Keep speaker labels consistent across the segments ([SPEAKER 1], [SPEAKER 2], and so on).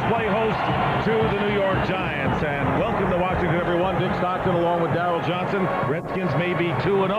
[SPEAKER 1] play host to the New York Giants. And welcome to Washington, everyone. Dick Stockton along with Darrell Johnson. Redskins may be 2-0,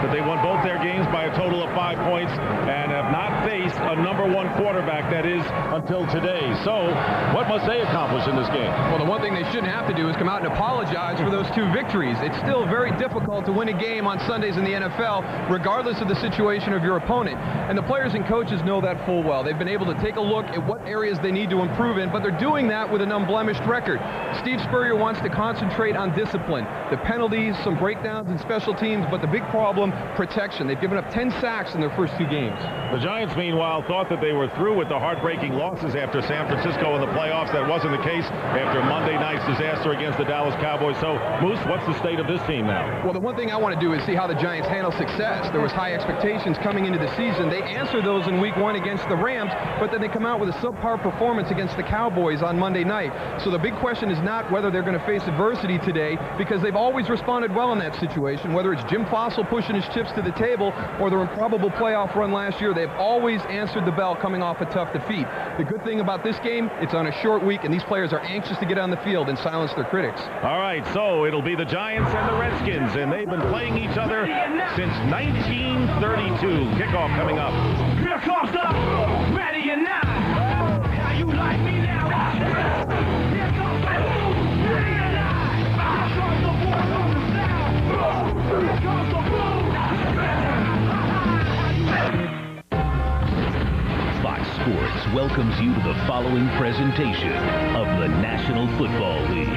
[SPEAKER 1] but they won both their games by a total of 5 points and have not faced a #1 quarterback, that is, until today. So what must they accomplish in this game?
[SPEAKER 2] Well, the one thing they shouldn't have to do is come out and apologize for those 2 victories. It's still very difficult to win a game on Sundays in the NFL, regardless of the situation of your opponent. And the players and coaches know that full well. They've been able to take a look at what areas they need to improve in, but they're doing that with an unblemished record. Steve Spurrier wants to concentrate on discipline, the penalties, some breakdowns in special teams, but the big problem, protection. They've given up 10 sacks in their first 2 games.
[SPEAKER 1] The Giants, meanwhile, thought that they were through with the heartbreaking losses after San Francisco in the playoffs. That wasn't the case after Monday night's disaster against the Dallas Cowboys. So, Moose, what's the state of this team now?
[SPEAKER 2] Well, the one thing I want to do is see how the Giants handle success. There was high expectations coming into the season. They answered those in week 1 against the Rams, but then they come out with a subpar performance against the Cowboys on Monday night. So the big question is not whether they're going to face adversity today, because they've always responded well in that situation. Whether it's Jim Fossil pushing his chips to the table or their improbable playoff run last year, they've always answered the bell coming off a tough defeat. The good thing about this game, it's on a short week, and these players are anxious to get on the field and silence their critics.
[SPEAKER 1] All right, so it'll be the Giants and the Redskins, and they've been playing each other since 1932. Kickoff coming up.
[SPEAKER 3] Here comes the ready or not. How you like me now? Here comes the ready or not. Here comes the war from the south. Here comes the blue.
[SPEAKER 4] Fox Sports welcomes you to the following presentation of the National Football League.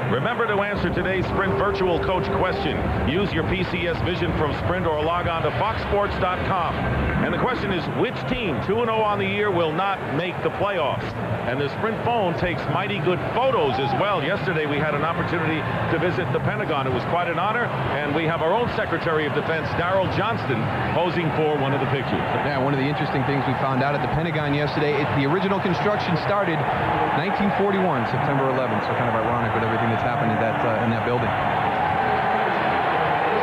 [SPEAKER 1] Remember to answer today's Sprint Virtual Coach question. Use your PCS Vision from Sprint or log on to foxsports.com. And the question is, which team 2-0 on the year will not make the playoffs? And the Sprint phone takes mighty good photos as well. Yesterday we had an opportunity to visit the Pentagon. It was quite an honor, and we have our own Secretary of Defense, Darrell Johnston, posing for one of the pictures.
[SPEAKER 2] Yeah, one of the interesting things we found out at the Pentagon yesterday, the original construction started 1941, September 11th, so kind of ironic with everything that's happened in that building.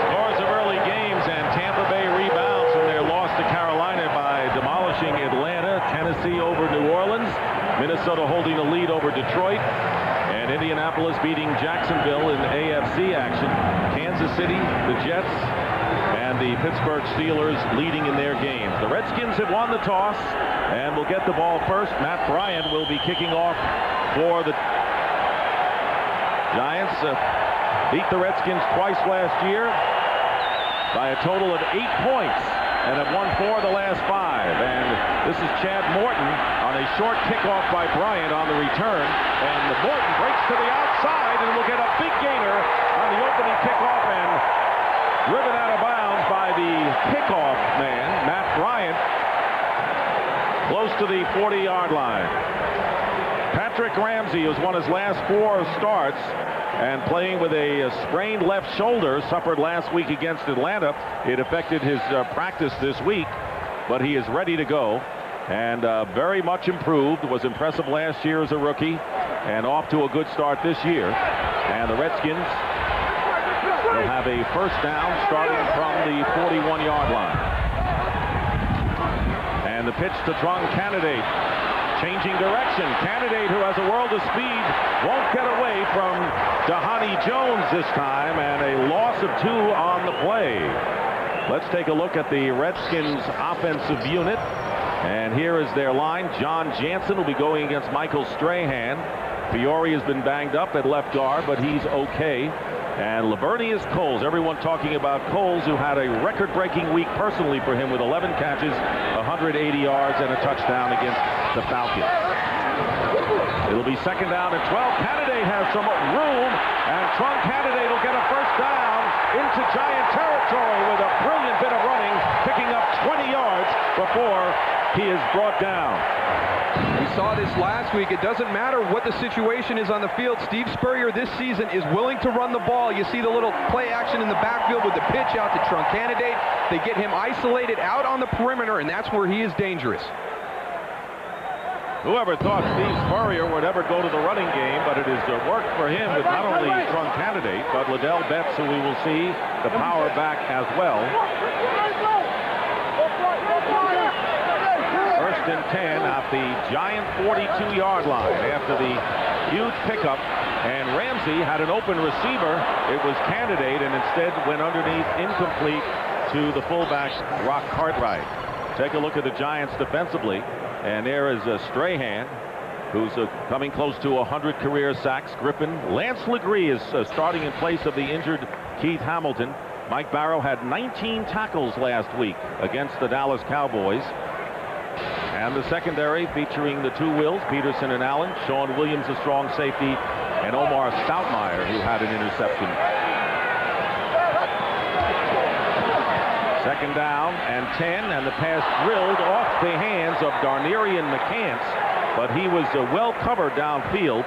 [SPEAKER 1] Scores of early games, and Tampa Bay rebounds from their loss to Carolina by demolishing Atlanta, Tennessee over New Orleans, Minnesota holding the lead over Detroit, and Indianapolis beating Jacksonville in AFC action. Kansas City, the Jets, and the Pittsburgh Steelers leading in their games. The Redskins have won the toss and will get the ball first. Matt Bryant will be kicking off for the Giants. Beat the Redskins twice last year by a total of 8 points and have won 4 of the last 5. And this is Chad Morton on a short kickoff by Bryant on the return. And Morton breaks to the outside and will get a big gainer on the opening kickoff and driven out of bounds by the kickoff man, Matt Bryant, close to the 40-yard line. Patrick Ramsey has won his last 4 starts and playing with a sprained left shoulder, suffered last week against Atlanta. It affected his practice this week, but he is ready to go and very much improved. Was impressive last year as a rookie and off to a good start this year. And the Redskins will have a first down starting from the 41-yard line. And the pitch to Trung Candidate. Changing direction. Candidate, who has a world of speed, won't get away from Dhani Jones this time, and a loss of 2 on the play. Let's take a look at the Redskins offensive unit. And here is their line. John Jansen will be going against Michael Strahan. Fiore has been banged up at left guard, but he's okay. And Lavernius Coles, everyone talking about Coles, who had a record-breaking week personally for him with 11 catches, 180 yards, and a touchdown against the Falcons. It'll be second down and 12. Candidate has some room, and Trung Candidate will get a first down into Giant territory with a brilliant bit of running, picking up 20 yards before he is brought down.
[SPEAKER 2] We saw this last week. It doesn't matter what the situation is on the field. Steve Spurrier this season is willing to run the ball. You see the little play action in the backfield with the pitch out to Trung Candidate. They get him isolated out on the perimeter, and that's where he is dangerous.
[SPEAKER 1] Whoever thought Steve Spurrier would ever go to the running game, but it has worked for him with not only Trung Candidate, but Liddell Betts, who we will see the power back as well. and 10 at the Giant 42-yard line after the huge pickup. And Ramsey had an open receiver. It was Candidate, and instead went underneath, incomplete to the fullback, Rock Cartwright. Take a look at the Giants defensively, and there is Strahan, who's coming close to 100 career sacks. Griffin. Lance Legree is starting in place of the injured Keith Hamilton. Mike Barrow had 19 tackles last week against the Dallas Cowboys. And the secondary featuring the two Wills, Peterson and Allen. Sean Williams, a strong safety, and Omar Stoutmeyer, who had an interception. Second down and 10, and the pass drilled off the hands of Darnarian McCants, but he was well covered downfield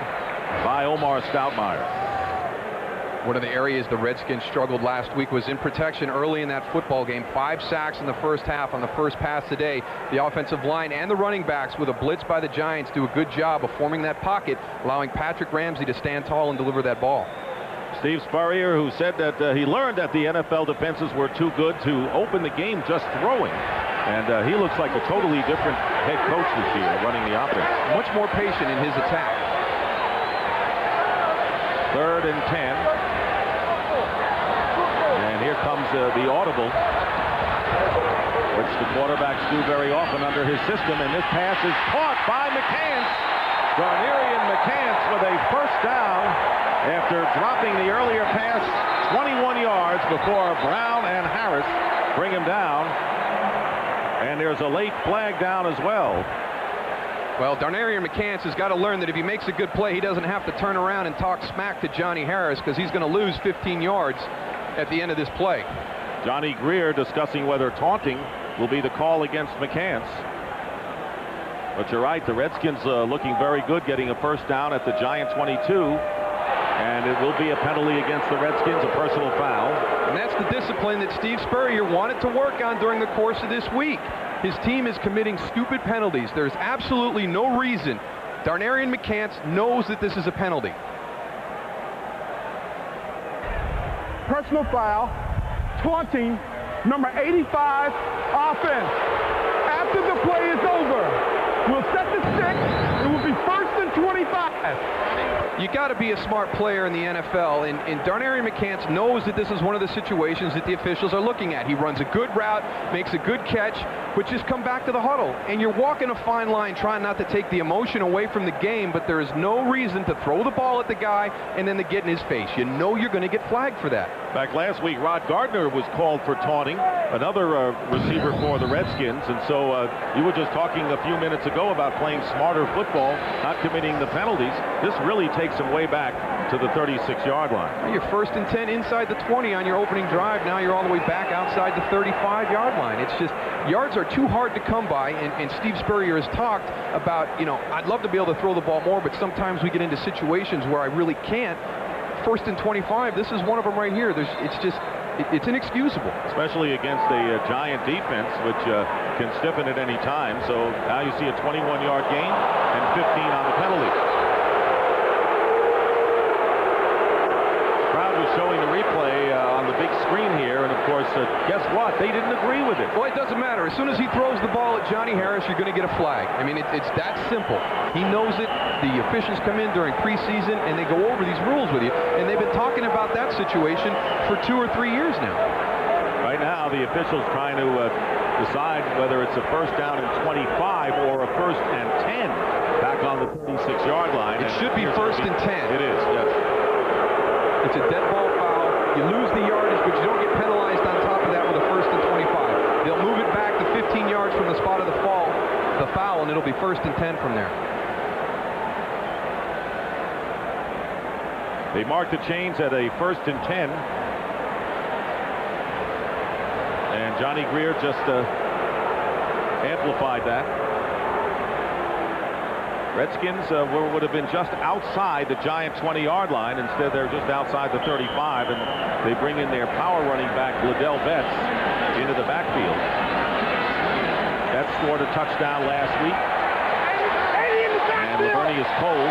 [SPEAKER 1] by Omar Stoutmeyer.
[SPEAKER 2] One of the areas the Redskins struggled last week was in protection early in that football game. 5 sacks in the first half on the first pass today. The offensive line and the running backs with a blitz by the Giants do a good job of forming that pocket, allowing Patrick Ramsey to stand tall and deliver that ball.
[SPEAKER 1] Steve Spurrier, who said that he learned that the NFL defenses were too good to open the game just throwing. And he looks like a totally different head coach this year running the offense.
[SPEAKER 2] Much more patient in his attack.
[SPEAKER 1] 3rd and 10. And here comes the audible, which the quarterbacks do very often under his system. And this pass is caught by McCants. Darnarian McCants with a first down after dropping the earlier pass 21 yards before Brown and Harris bring him down. And there's a late flag down as well.
[SPEAKER 2] Well, Darnarian McCants has got to learn that if he makes a good play, he doesn't have to turn around and talk smack to Johnny Harris, because he's going to lose 15 yards at the end of this play.
[SPEAKER 1] Johnny Greer discussing whether taunting will be the call against McCants. But you're right, the Redskins looking very good, getting a first down at the Giant 22. And it will be a penalty against the Redskins, a personal foul.
[SPEAKER 2] And that's the discipline that Steve Spurrier wanted to work on during the course of this week. His team is committing stupid penalties. There's absolutely no reason. Darnarian McCants knows that this is a penalty.
[SPEAKER 5] Personal foul, taunting, number 85, offense. After the play is over, we'll set the stick. It will be 1st and 25.
[SPEAKER 2] You got to be a smart player in the NFL, and Darnarian McCants knows that this is one of the situations that the officials are looking at. He runs a good route, makes a good catch, but just come back to the huddle. And you're walking a fine line trying not to take the emotion away from the game, but there is no reason to throw the ball at the guy and then to get in his face. You know you're going to get flagged for that.
[SPEAKER 1] In fact, last week, Rod Gardner was called for taunting, another receiver for the Redskins. And so you were just talking a few minutes ago about playing smarter football, not committing the penalties. This really takes him way back to the 36-yard line.
[SPEAKER 2] You're 1st and 10 inside the 20 on your opening drive. Now you're all the way back outside the 35-yard line. It's just, yards are too hard to come by, and Steve Spurrier has talked about, you know, I'd love to be able to throw the ball more, but sometimes we get into situations where I really can't. 1st and 25, this is one of them right here. It's inexcusable.
[SPEAKER 1] Especially against a Giant defense, which can stiffen at any time. So now you see a 21-yard gain and 15 on the penalty. Crowd was showing the replay on the big screen here, and of course, guess what? They didn't agree with it.
[SPEAKER 2] Well, it doesn't matter. As soon as he throws the ball at Johnny Harris, you're going to get a flag. I mean, it's that simple. He knows it. The officials come in during preseason, and they go over these rules with you, and they've been talking about that situation for 2 or 3 years now.
[SPEAKER 1] Right now, the officials trying to decide whether it's a first down and 25 or a 1st and 10 back on the 36-yard line.
[SPEAKER 2] It should be 1st and 10.
[SPEAKER 1] It is, yes.
[SPEAKER 2] It's a dead ball foul. You lose the yardage, but you don't get penalized on top of that with a 1st and 25. They'll move it back to 15 yards from the spot of the foul, and it'll be 1st and 10 from there.
[SPEAKER 1] They marked the chains at a 1st and 10. And Johnny Greer just amplified that. Redskins would have been just outside the Giant 20-yard line. Instead, they're just outside the 35, and they bring in their power running back, Liddell Betts, into the backfield. Betts scored a touchdown last week. And Lavernius Cole,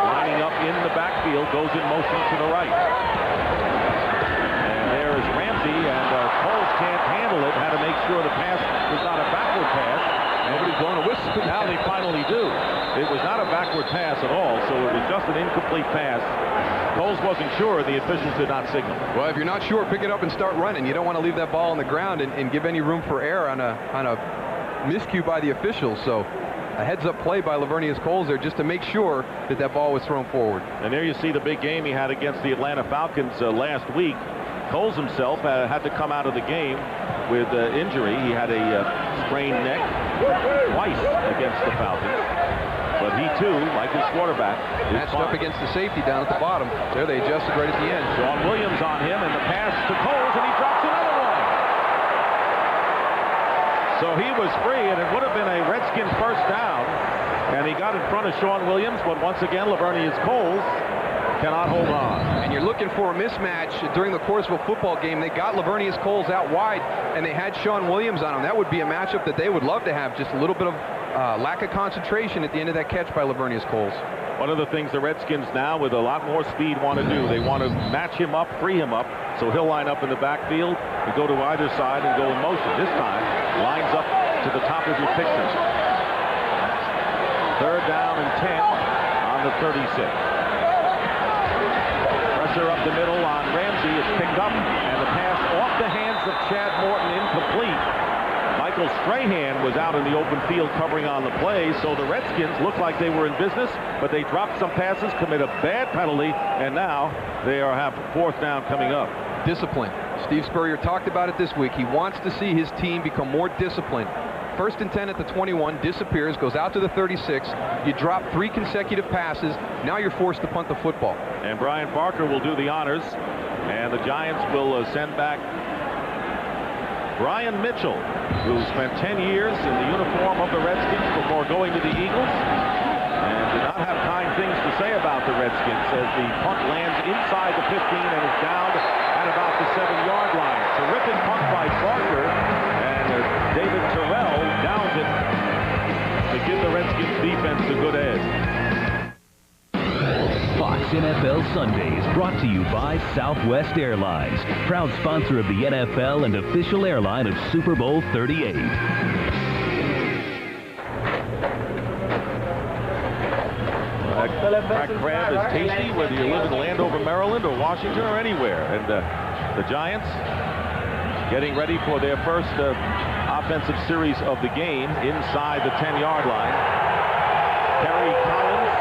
[SPEAKER 1] lining up in the backfield, goes in motion to the right. And there is Ramsey, and Cole can't handle handle it, had to make sure the pass was not a backward pass.
[SPEAKER 2] Nobody's blowing a whistle.
[SPEAKER 1] Now they finally do. It was not a backward pass at all, so it was just an incomplete pass. Coles wasn't sure. The officials did not signal.
[SPEAKER 2] Well, if you're not sure, pick it up and start running. You don't want to leave that ball on the ground and give any room for error on a miscue by the officials. So a heads-up play by Lavernius Coles there just to make sure that that ball was thrown forward.
[SPEAKER 1] And there you see the big game he had against the Atlanta Falcons last week. Coles himself had to come out of the game with injury. He had a sprained neck twice against the Falcons. But he, too, like his quarterback,
[SPEAKER 2] matched up against the safety down at the bottom. There they adjusted right at the end.
[SPEAKER 1] Sean Williams on him, and the pass to Coles, and he drops another one. So he was free, and it would have been a Redskin first down. And he got in front of Sean Williams, but once again, Lavernius Coles cannot hold on.
[SPEAKER 2] And you're looking for a mismatch during the course of a football game. They got Lavernius Coles out wide, and they had Sean Williams on him. That would be a matchup that they would love to have. Just a little bit of lack of concentration at the end of that catch by Lavernius Coles.
[SPEAKER 1] One of the things the Redskins now, with a lot more speed, want to do, they want to match him up, free him up, so he'll line up in the backfield and go to either side and go in motion. This time, lines up to the top of your picture. 3rd down and 10 on the 36. Pressure up the middle on Ramsey is picked up, and the pass off the hands of Chad Morton, incomplete. Michael Strahan was out in the open field covering on the play, so the Redskins looked like they were in business, but they dropped some passes, commit a bad penalty, and now they have 4th down coming up.
[SPEAKER 2] Discipline. Steve Spurrier talked about it this week. He wants to see his team become more disciplined. 1st and 10 at the 21, disappears, goes out to the 36. You drop 3 consecutive passes. Now you're forced to punt the football.
[SPEAKER 1] And Brian Barker will do the honors, and the Giants will send back Brian Mitchell, who spent 10 years in the uniform of the Redskins before going to the Eagles, and did not have kind things to say about the Redskins as the punt lands inside the 15 and is down at about the 7-yard line. Terrific punt by Barker, and David Terrell downs it to give the Redskins defense a good edge.
[SPEAKER 4] Fox NFL Sundays, brought to you by Southwest Airlines, proud sponsor of the NFL and official airline of Super Bowl 38.
[SPEAKER 1] Cracked crab is tasty, whether you live in Landover, Maryland, or Washington, or anywhere. And the Giants getting ready for their first offensive series of the game inside the 10-yard line. Kerry Collins.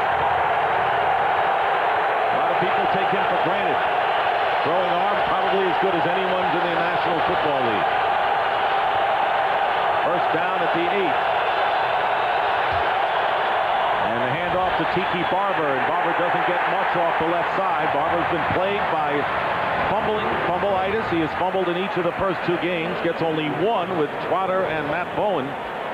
[SPEAKER 1] People take him for granted. Throwing arm probably as good as anyone's in the National Football League. First down at the 8. And the handoff to Tiki Barber, and Barber doesn't get much off the left side. Barber's been plagued by fumbleitis. He has fumbled in each of the first 2 games. Gets only 1 with Trotter and Matt Bowen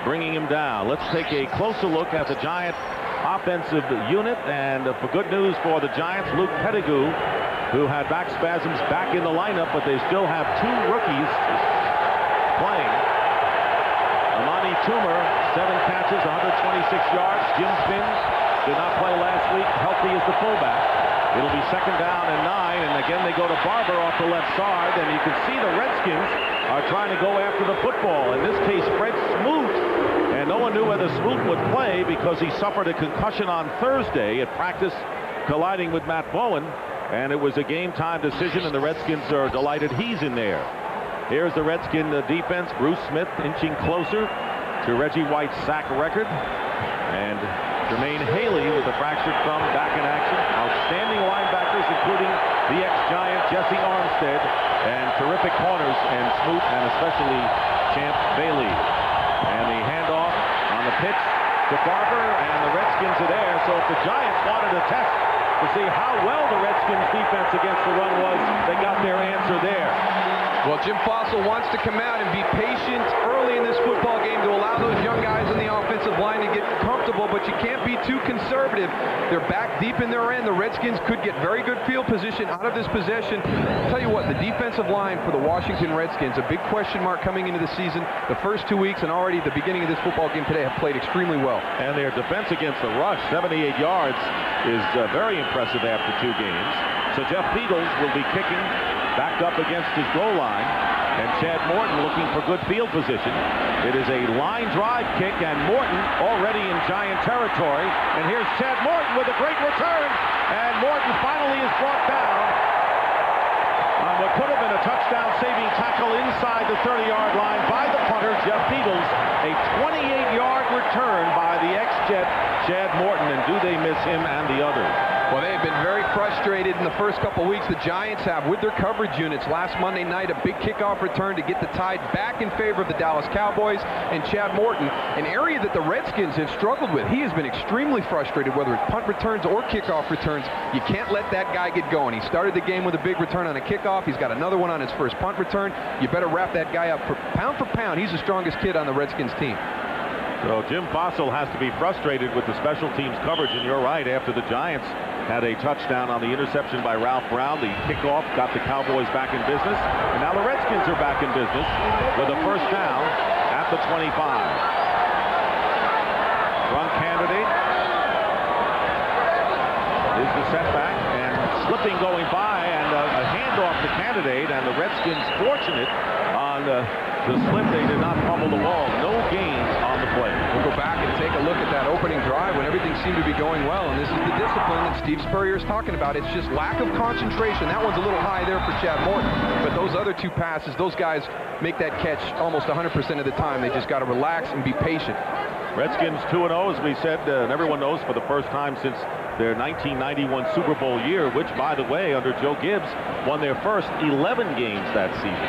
[SPEAKER 1] bringing him down. Let's take a closer look at the Giant offensive unit, and for good news for the Giants, Luke Pettigrew, who had back spasms, back in the lineup, but they still have 2 rookies playing. Amani Toomer, 7 catches, 126 yards. Jim Spins did not play last week, healthy as the fullback. It'll be 2nd down and 9, and again they go to Barber off the left side, and you can see the Redskins are trying to go after the football. In this case, Fred Smoot. And no one knew whether Smoot would play because he suffered a concussion on Thursday at practice, colliding with Matt Bowen. And it was a game-time decision, and the Redskins are delighted he's in there. Here's the Redskin defense. Bruce Smith inching closer to Reggie White's sack record. And Jermaine Haley with a fractured thumb back in action. Outstanding linebackers, including the ex-Giant Jesse Armstead, and terrific corners, and Smoot, and especially Champ Bailey. And the handoff on the pitch to Barber, and the Redskins are there. So if the Giants wanted a test to see how well the Redskins defense against the run was, they got their answer there.
[SPEAKER 2] Well, Jim Fossil wants to come out and be patient early in this football game to allow those young guys in the offensive line to get comfortable, but you can't be too conservative. They're back deep in their end. The Redskins could get very good field position out of this possession. I'll tell you what, the defensive line for the Washington Redskins, a big question mark coming into the season. The first 2 weeks and already the beginning of this football game today have played extremely well.
[SPEAKER 1] And their defense against the rush, 78 yards, is very impressive after 2 games. So Jeff Beagles will be kicking backed up against his goal line. And Chad Morton looking for good field position. It is a line drive kick, and Morton already in Giant territory. And here's Chad Morton with a great return. And Morton finally is brought down on what could have been a touchdown-saving tackle inside the 30-yard line by the punter, Jeff Beagles. A 28-yard return by the ex-Jet, Chad Morton. And do they miss him and the others?
[SPEAKER 2] Well, they have been very frustrated in the first couple weeks. The Giants have with their coverage units. Last Monday night, a big kickoff return to get the Tide back in favor of the Dallas Cowboys. And Chad Morton, an area that the Redskins have struggled with. He has been extremely frustrated, whether it's punt returns or kickoff returns. You can't let that guy get going. He started the game with a big return on a kickoff. He's got another one on his first punt return. You better wrap that guy up. For pound, he's the strongest kid on the Redskins team.
[SPEAKER 1] So Jim Fossil has to be frustrated with the special teams coverage, and you're right, after the Giants had a touchdown on the interception by Ralph Brown, the kickoff got the Cowboys back in business, and now the Redskins are back in business with a first down at the 25. Run candidate is the setback, and slipping going by, and a handoff to candidate, and the Redskins fortunate on the slip. They did not fumble the ball. No gains on the play.
[SPEAKER 2] We'll go back and take a look at that opening drive when everything seemed to be going well, and this is the discipline that Steve Spurrier is talking about. It's just lack of concentration. That one's a little high there for Chad Morton, but those other two passes, those guys make that catch almost 100% of the time. They just got to relax and be patient.
[SPEAKER 1] Redskins 2-0, as we said, and everyone knows, for the first time since their 1991 Super Bowl year, which, by the way, under Joe Gibbs, won their first 11 games that season.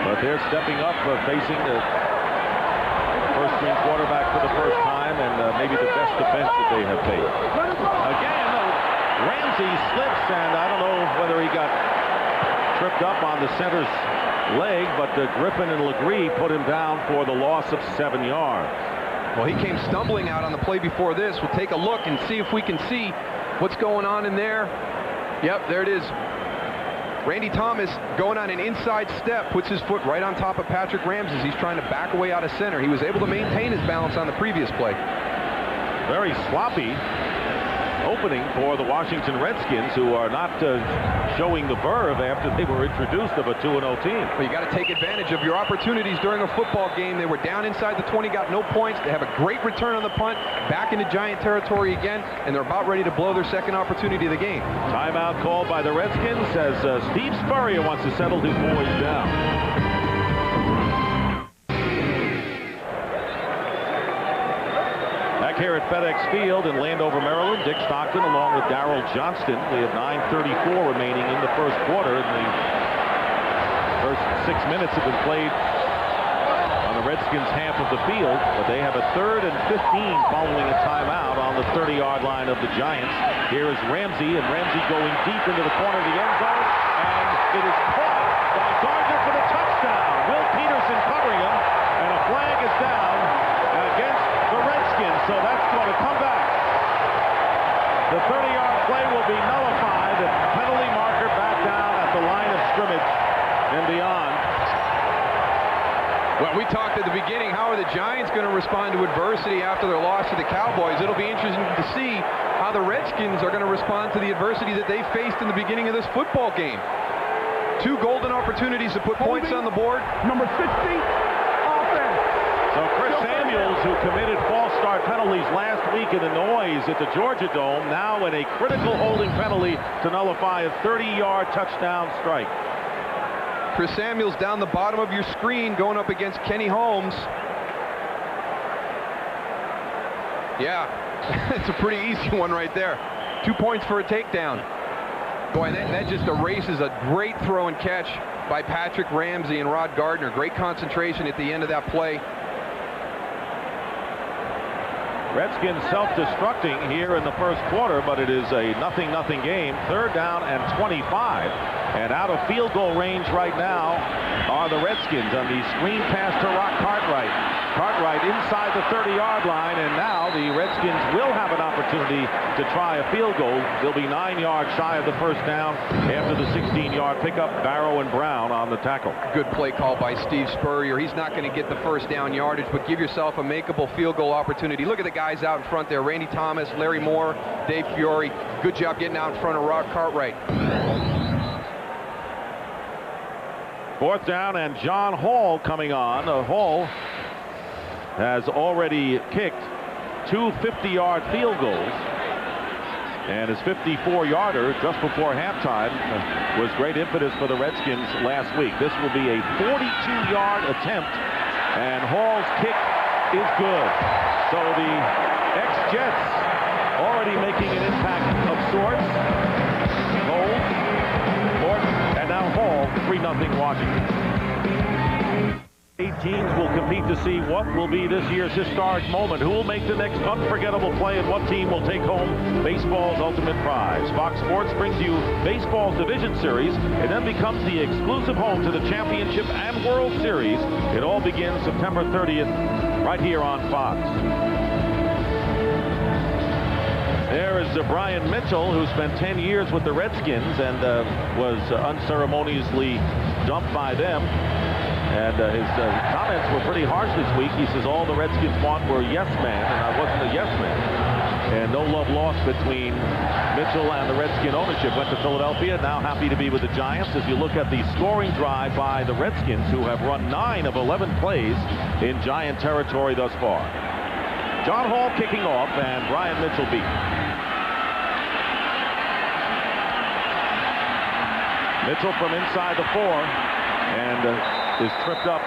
[SPEAKER 1] But they're stepping up, facing the first-string quarterback for the first time, and maybe the best defense that they have faced. Again, Ramsey slips, and I don't know whether he got tripped up on the center's leg, but Griffin and Legree put him down for the loss of 7 yards.
[SPEAKER 2] Well, he came stumbling out on the play before this. We'll take a look and see if we can see what's going on in there. Yep, there it is. Randy Thomas going on an inside step, puts his foot right on top of Patrick Ramsey. He's trying to back away out of center. He was able to maintain his balance on the previous play.
[SPEAKER 1] Very sloppy opening for the Washington Redskins, who are not showing the verve after they were introduced of a 2-0 team.
[SPEAKER 2] Well, you got to take advantage of your opportunities during a football game. They were down inside the 20, got no points. They have a great return on the punt, back into Giant territory again, and they're about ready to blow their second opportunity of the game.
[SPEAKER 1] Timeout called by the Redskins as Steve Spurrier wants to settle his boys down. Here at FedEx Field in Landover, Maryland, Dick Stockton along with Darrell Johnston. We have 9:34 remaining in the first quarter. The first 6 minutes have been played on the Redskins' half of the field, but they have a 3rd and 15 following a timeout on the 30-yard line of the Giants. Here is Ramsey, and Ramsey going deep into the corner of the end zone, and it is caught by Gardner for the touchdown. Will Peterson covering him, and a flag is down against the Redskins, so that's going to come back. The 30-yard play will be nullified. The penalty marker back down at the line of scrimmage and beyond.
[SPEAKER 2] Well, we talked at the beginning, how are the Giants going to respond to adversity after their loss to the Cowboys? It'll be interesting to see how the Redskins are going to respond to the adversity that they faced in the beginning of this football game. 2 golden opportunities to put points on the board.
[SPEAKER 5] Number 60, offense.
[SPEAKER 1] So Chris Samuels, who committed false start penalties last week in the noise at the Georgia Dome, now in a critical holding penalty to nullify a 30-yard touchdown strike.
[SPEAKER 2] Chris Samuels down the bottom of your screen going up against Kenny Holmes. Yeah, it's a pretty easy one right there. 2 points for a takedown. Boy, that just erases a great throw and catch by Patrick Ramsey and Rod Gardner. Great concentration at the end of that play.
[SPEAKER 1] Redskins self-destructing here in the first quarter, but it is a 0-0 game. 3rd down and 25. And out of field goal range right now are the Redskins on the screen pass to Rock Cartwright. Cartwright inside the 30-yard line, and now the Redskins will have an opportunity to try a field goal. They'll be 9 yards shy of the first down after the 16-yard pickup. Barrow and Brown on the tackle. Good
[SPEAKER 2] play call by Steve Spurrier. He's not going to get the first down yardage, but give yourself a makeable field goal opportunity. Look at the guys out in front there. Randy Thomas, Larry Moore, Dave Fiore. Good job getting out in front of Rock Cartwright.
[SPEAKER 1] 4th down, and John Hall coming on. Hall has already kicked 2 50-yard field goals, and his 54-yarder just before halftime was great impetus for the Redskins last week. This will be a 42-yard attempt, and Hall's kick is good. So the ex-Jets already making an impact of sorts. Cole, Morton, and now Hall, 3-0 Washington. 8 teams will compete to see what will be this year's historic moment. Who will make the next unforgettable play, and what team will take home baseball's ultimate prize? Fox Sports brings you baseball's division series, and then becomes the exclusive home to the championship and World Series. It all begins September 30th right here on Fox. There is Brian Mitchell, who spent 10 years with the Redskins and was unceremoniously dumped by them. And his comments were pretty harsh this week. He says all the Redskins want were yes man, and I wasn't a yes man. And no love lost between Mitchell and the Redskin ownership. Went to Philadelphia, now happy to be with the Giants. As you look at the scoring drive by the Redskins, who have run 9 of 11 plays in Giant territory thus far. John Hall kicking off, and Brian Mitchell beat. Mitchell from inside the 4, and is tripped up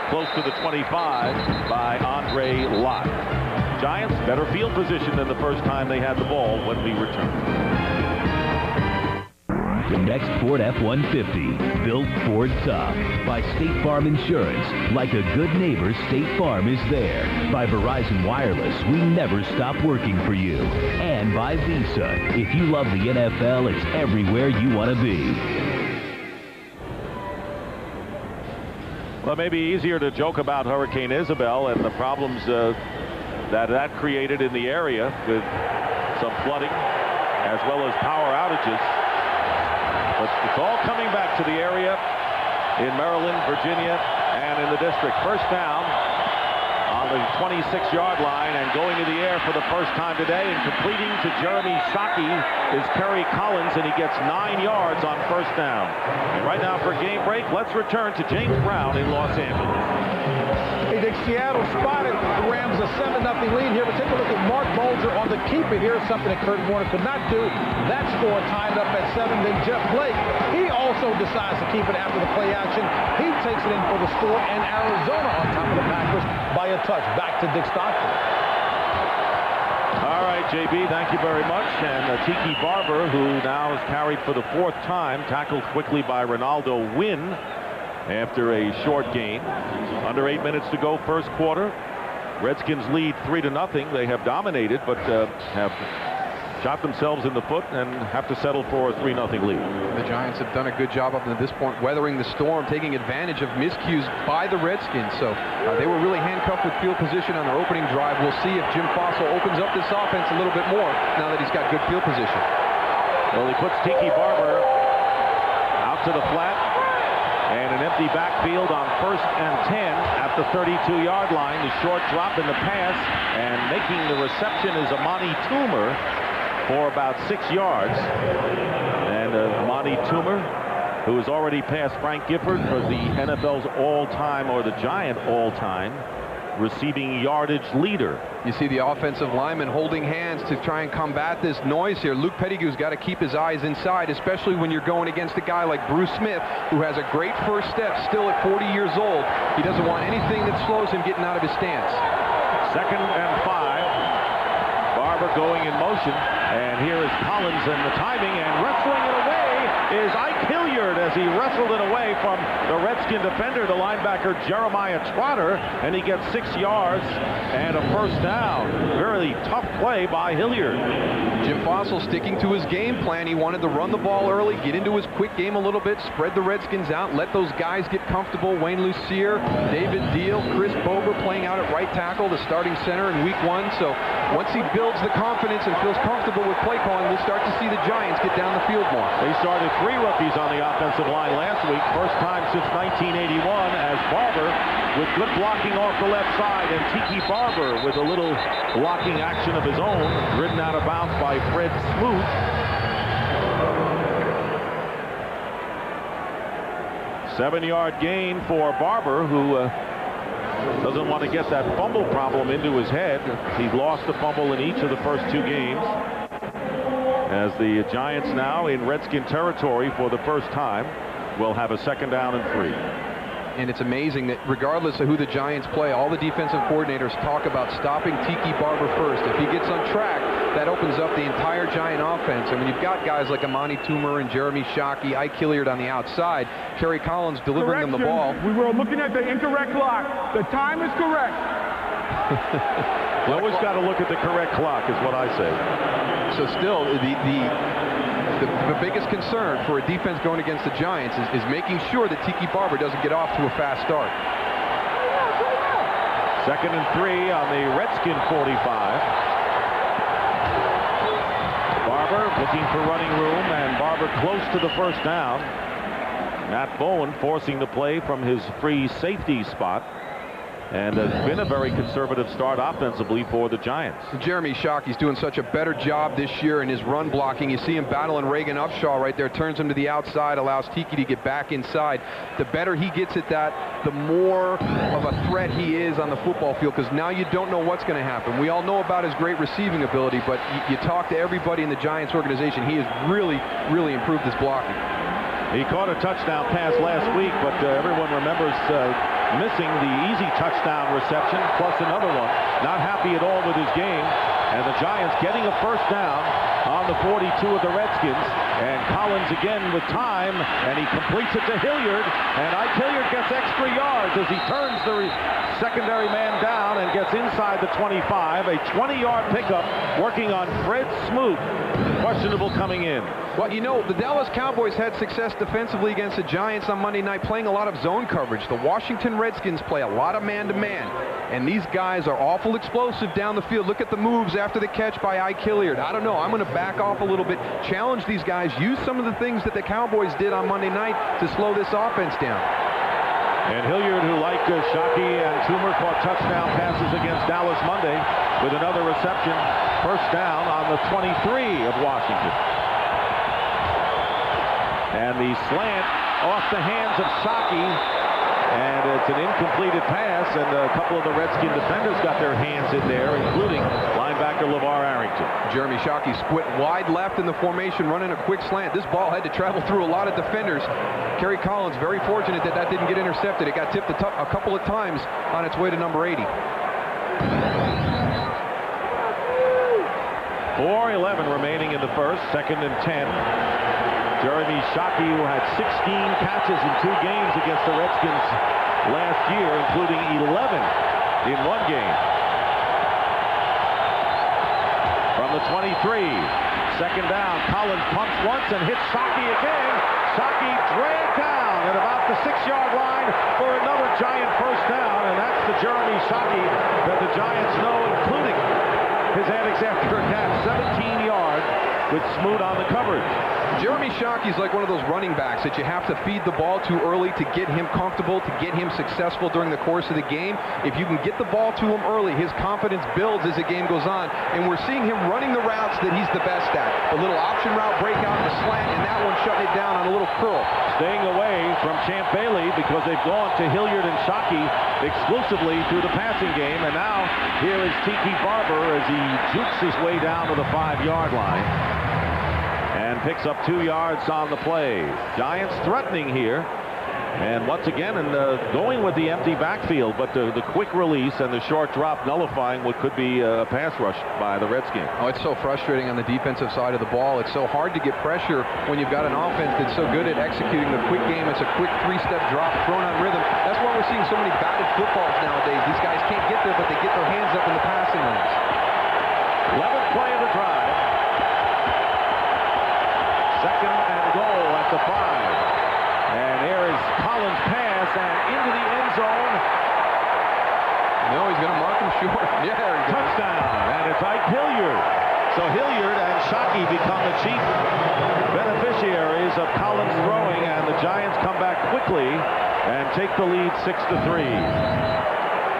[SPEAKER 1] close to the 25 by Andre Lott. Giants better field position than the first time they had the ball when we return.
[SPEAKER 4] The next Ford F-150, built Ford tough. By State Farm Insurance. Like a good neighbor, State Farm is there. By Verizon Wireless, we never stop working for you. And by Visa. If you love the NFL, it's everywhere you want to be.
[SPEAKER 1] Well, it may be easier to joke about Hurricane Isabel and the problems that created in the area with some flooding as well as power outages. But it's all coming back to the area in Maryland, Virginia, and in the district. First down on the 26-yard line, and going to the air for the first time today and completing to Jeremy Shockey is Kerry Collins, and he gets 9 yards on first down. And right now for game break, let's return to James Brown in Los Angeles.
[SPEAKER 6] Hey, Dick, Seattle spotted the Rams a 7-0 lead here, but take a look at Mark Bulger on the keep it here, something that Kurt Warner could not do. That score tied up at 7. Then Jeff Blake, he also decides to keep it after the play action. He takes it in for the score, and Arizona on top of the Packers by a touch. Back to Dick Stockton.
[SPEAKER 1] All right, JB, thank you very much. And Tiki Barber, who now is carried for the 4th time, tackled quickly by Ronaldo Wynn after a short gain. Under 8 minutes to go, first quarter. Redskins lead 3-0. They have dominated, but have shot themselves in the foot and have to settle for a 3-0 lead.
[SPEAKER 2] The Giants have done a good job up to this point, weathering the storm, taking advantage of miscues by the Redskins. So they were really handcuffed with field position on their opening drive. We'll see if Jim Fossil opens up this offense a little bit more now that he's got good field position.
[SPEAKER 1] Well, he puts Tiki Barber out to the flat, and an empty backfield on 1st and 10 at the 32-yard line. The short drop in the pass, and making the reception is Amani Toomer for about 6 yards. And Amani Toomer, who has already passed Frank Gifford for the NFL's all-time, or the Giant all-time, receiving yardage leader.
[SPEAKER 2] You see the offensive lineman holding hands to try and combat this noise here. Luke Pettigrew's got to keep his eyes inside, especially when you're going against a guy like Bruce Smith, who has a great first step still at 40 years old. He doesn't want anything that slows him getting out of his stance.
[SPEAKER 1] 2nd and 5. Barber going in motion, and here is Collins, and the timing, and wrestling it away is Ike Hilliard as he wrestled it away from the Redskin defender, the linebacker Jeremiah Trotter, and he gets 6 yards and a first down. Very tough play by Hilliard.
[SPEAKER 2] Jim Fossil sticking to his game plan. He wanted to run the ball early, get into his quick game a little bit, spread the Redskins out, let those guys get comfortable. Wayne Lucier, David Deal, Chris Bober playing out at right tackle, the starting center in week 1. So once he builds the confidence and feels comfortable with play calling, we'll start to see the Giants get down the field more.
[SPEAKER 1] They started 3 rookies on the offensive line last week. First time since 1981, as Barber with good blocking off the left side, and Tiki Barber with a little blocking action of his own, ridden out of bounds by Fred Smoot. 7-yard gain for Barber, who doesn't want to get that fumble problem into his head. He lost a fumble in each of the first 2 games. As the Giants now in Redskin territory for the first time will have a 2nd down and 3.
[SPEAKER 2] And it's amazing that regardless of who the Giants play, all the defensive coordinators talk about stopping Tiki Barber first. If he gets on track, that opens up the entire Giant offense. I mean, you've got guys like Amani Toomer and Jeremy Shockey, Ike Hilliard on the outside, Kerry Collins delivering them the ball.
[SPEAKER 5] We were looking at the incorrect clock. The time is correct.
[SPEAKER 1] You always got to look at the correct clock, is what I say.
[SPEAKER 2] So still, the biggest concern for a defense going against the Giants is making sure that Tiki Barber doesn't get off to a fast start.
[SPEAKER 1] 2nd and 3 on the Redskin 45. Barber looking for running room, and Barber close to the 1st down. Matt Bowen forcing the play from his free safety spot. And has been a very conservative start offensively for the Giants.
[SPEAKER 2] Jeremy Shockey's doing such a better job this year in his run blocking. You see him battling Reagan Upshaw right there, turns him to the outside, allows Tiki to get back inside. The better he gets at that, the more of a threat he is on the football field, because now you don't know what's going to happen. We all know about his great receiving ability, but you talk to everybody in the Giants organization, he has really, really improved his blocking.
[SPEAKER 1] He caught a touchdown pass last week, but everyone remembers missing the easy touchdown reception, plus another one. Not happy at all with his game. And the Giants getting a 1st down on the 42 of the Redskins. And Collins again with time, and he completes it to Hilliard. And Ike Hilliard gets extra yards as he turns the secondary man down and gets inside the 25. A 20-yard pickup working on Fred Smoot. Questionable coming in.
[SPEAKER 2] Well, you know, the Dallas Cowboys had success defensively against the Giants on Monday night, playing a lot of zone coverage. The Washington Redskins play a lot of man-to-man, and these guys are awful explosive down the field. Look at the moves after the catch by Ike Hilliard. I don't know. I'm going to back off a little bit, challenge these guys, use some of the things that the Cowboys did on Monday night to slow this offense down.
[SPEAKER 1] And Hilliard, who like Shockey and Toomer, caught touchdown passes against Dallas Monday with another reception. 1st down on the 23 of Washington. And the slant off the hands of Shockey, and it's an incompleted pass, and a couple of the Redskin defenders got their hands in there, including linebacker LeVar Arrington.
[SPEAKER 2] Jeremy Shockey split wide left in the formation, running a quick slant. This ball had to travel through a lot of defenders. Kerry Collins very fortunate that that didn't get intercepted. It got tipped a couple of times on its way to number 80.
[SPEAKER 1] 4:11 remaining in the 1st, 2nd and 10. Jeremy Shockey, who had 16 catches in 2 games against the Redskins last year, including 11 in 1 game. From the 23, 2nd down, Collins pumps once and hits Shockey again. Shockey dragged down at about the 6-yard line for another Giant 1st down, and that's the Jeremy Shockey that the Giants know, including his antics after a catch. 17 yards with Smoot on the coverage.
[SPEAKER 2] Jeremy Shockey's like one of those running backs that you have to feed the ball to early to get him comfortable, to get him successful during the course of the game. If you can get the ball to him early, his confidence builds as the game goes on, and we're seeing him running the routes that he's the best at. The little option route breakout, the slant, and that one shutting it down on a little curl.
[SPEAKER 1] Staying away from Champ Bailey because they've gone to Hilliard and Shockey exclusively through the passing game, and now here is Tiki Barber as he jukes his way down to the 5-yard line and picks up 2 yards on the play. Giants threatening here, and once again going with the empty backfield, but the quick release and the short drop nullifying what could be a pass rush by the Redskins.
[SPEAKER 2] Oh, it's so frustrating on the defensive side of the ball. It's so hard to get pressure when you've got an offense that's so good at executing the quick game. It's a quick 3-step drop thrown on rhythm. That's why we're seeing so many batted footballs nowadays. These guys can't get there, but they get their hands up in the passing lanes.
[SPEAKER 1] 11th play of the drive. 2nd and goal at the 5. And there is Collins' pass and into the end zone.
[SPEAKER 2] No, he's going to mark him short. Yeah, there he goes.
[SPEAKER 1] Touchdown, and it's Ike Hilliard. So Hilliard and Shockey become the chief beneficiaries of Collins throwing, and the Giants come back quickly and take the lead 6-3.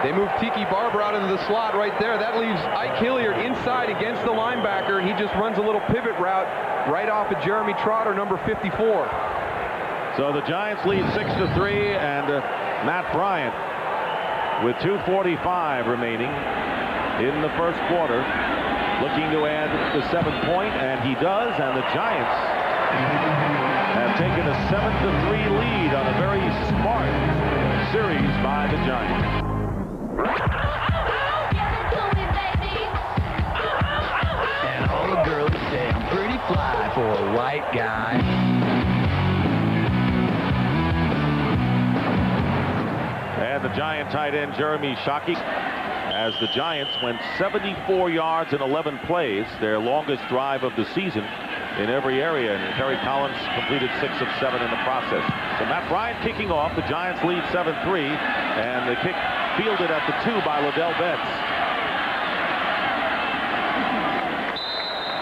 [SPEAKER 2] They move Tiki Barber out into the slot right there. That leaves Ike Hilliard inside against the linebacker. He just runs a little pivot route right off of Jeremy Trotter, number 54.
[SPEAKER 1] So the Giants lead 6-3, and Matt Bryant with 2:45 remaining in the first quarter, looking to add the 7-point, and he does, and the Giants have taken a 7-3 lead on a very smart series by the Giants.
[SPEAKER 7] And all the girls say I'm pretty fly for a white guy.
[SPEAKER 1] And the Giant tight end Jeremy Shockey, as the Giants went 74 yards in 11 plays, their longest drive of the season in every area, and Terry Collins completed 6 of 7 in the process. So Matt Bryant kicking off. The Giants lead 7-3, and the kick fielded at the 2 by Liddell Betts.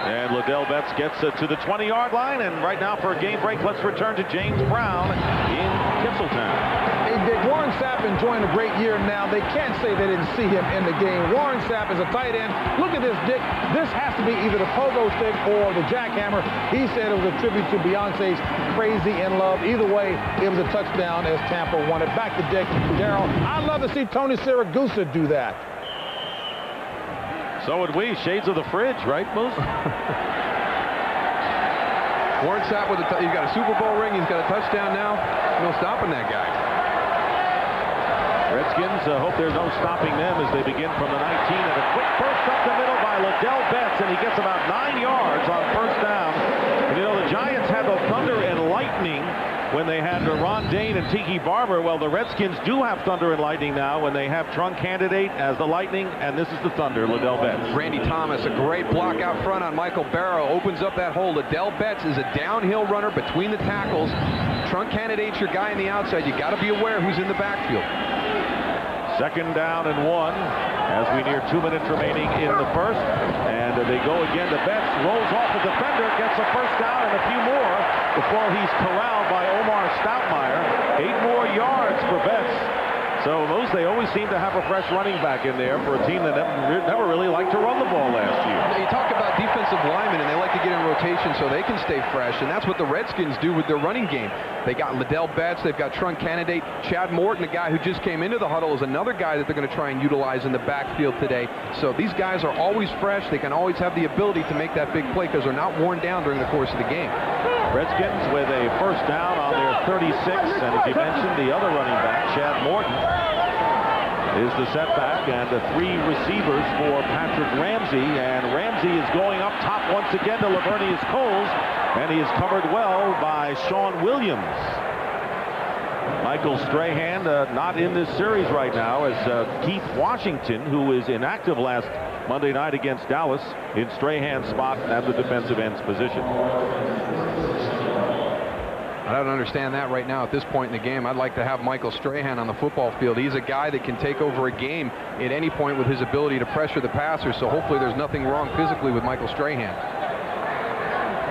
[SPEAKER 1] And Liddell Betts gets to the 20-yard line, and right now for a game break, let's return to James Brown in Tinseltown.
[SPEAKER 6] Hey, Dick, Warren Sapp enjoying a great year now. They can't say they didn't see him in the game. Warren Sapp is a tight end. Look at this, Dick. This has to be either the pogo stick or the jackhammer. He said it was a tribute to Beyonce's Crazy in Love. Either way, it was a touchdown as Tampa won it. Back to Dick. Darryl, I'd love to see Tony Siragusa do that.
[SPEAKER 1] So would we. Shades of the fridge, right, Moose?
[SPEAKER 2] Warren Sapp with he's got a Super Bowl ring. He's got a touchdown now. No stopping that guy.
[SPEAKER 1] Redskins hope there's no stopping them as they begin from the 19. And a quick burst up the middle by Liddell Betts, and he gets about 9 yards on first down. And you know, the Giants had the thunder and lightning when they had Ron Dane and Tiki Barber. Well, the Redskins do have thunder and lightning now when they have Trunk Candidate as the lightning, and this is the thunder, Liddell Betts.
[SPEAKER 2] Randy Thomas, a great block out front on Michael Barrow, opens up that hole. Liddell Betts is a downhill runner between the tackles. Trunk Candidate's your guy on the outside. You got to be aware who's in the backfield.
[SPEAKER 1] Second down and 1 as we near 2 minutes remaining in the first, and they go again to Betts, rolls off the defender, gets a first down and a few more before he's corralled by Omar Stoutmeyer. 8 more yards for Betts. So Moose, they always seem to have a fresh running back in there for a team that never really liked to run the ball last year.
[SPEAKER 2] You talk about defensive linemen, and they like to get in rotation so they can stay fresh, and that's what the Redskins do with their running game. They got Liddell Betts, they've got Trunk Candidate. Chad Morton, a guy who just came into the huddle, is another guy that they're going to try and utilize in the backfield today. So these guys are always fresh. They can always have the ability to make that big play because they're not worn down during the course of the game.
[SPEAKER 1] Redskins with a first down on their 36, and as you mentioned, the other running back, Chad Morton, is the setback, and the 3 receivers for Patrick Ramsey, and Ramsey is going up top once again to Lavernius Coles, and he is covered well by Sean Williams. Michael Strahan not in this series right now, as Keith Washington, who is inactive last Monday night against Dallas, in Strahan's spot at the defensive end's position.
[SPEAKER 2] I don't understand that right now at this point in the game. I'd like to have Michael Strahan on the football field. He's a guy that can take over a game at any point with his ability to pressure the passer, so hopefully there's nothing wrong physically with Michael Strahan.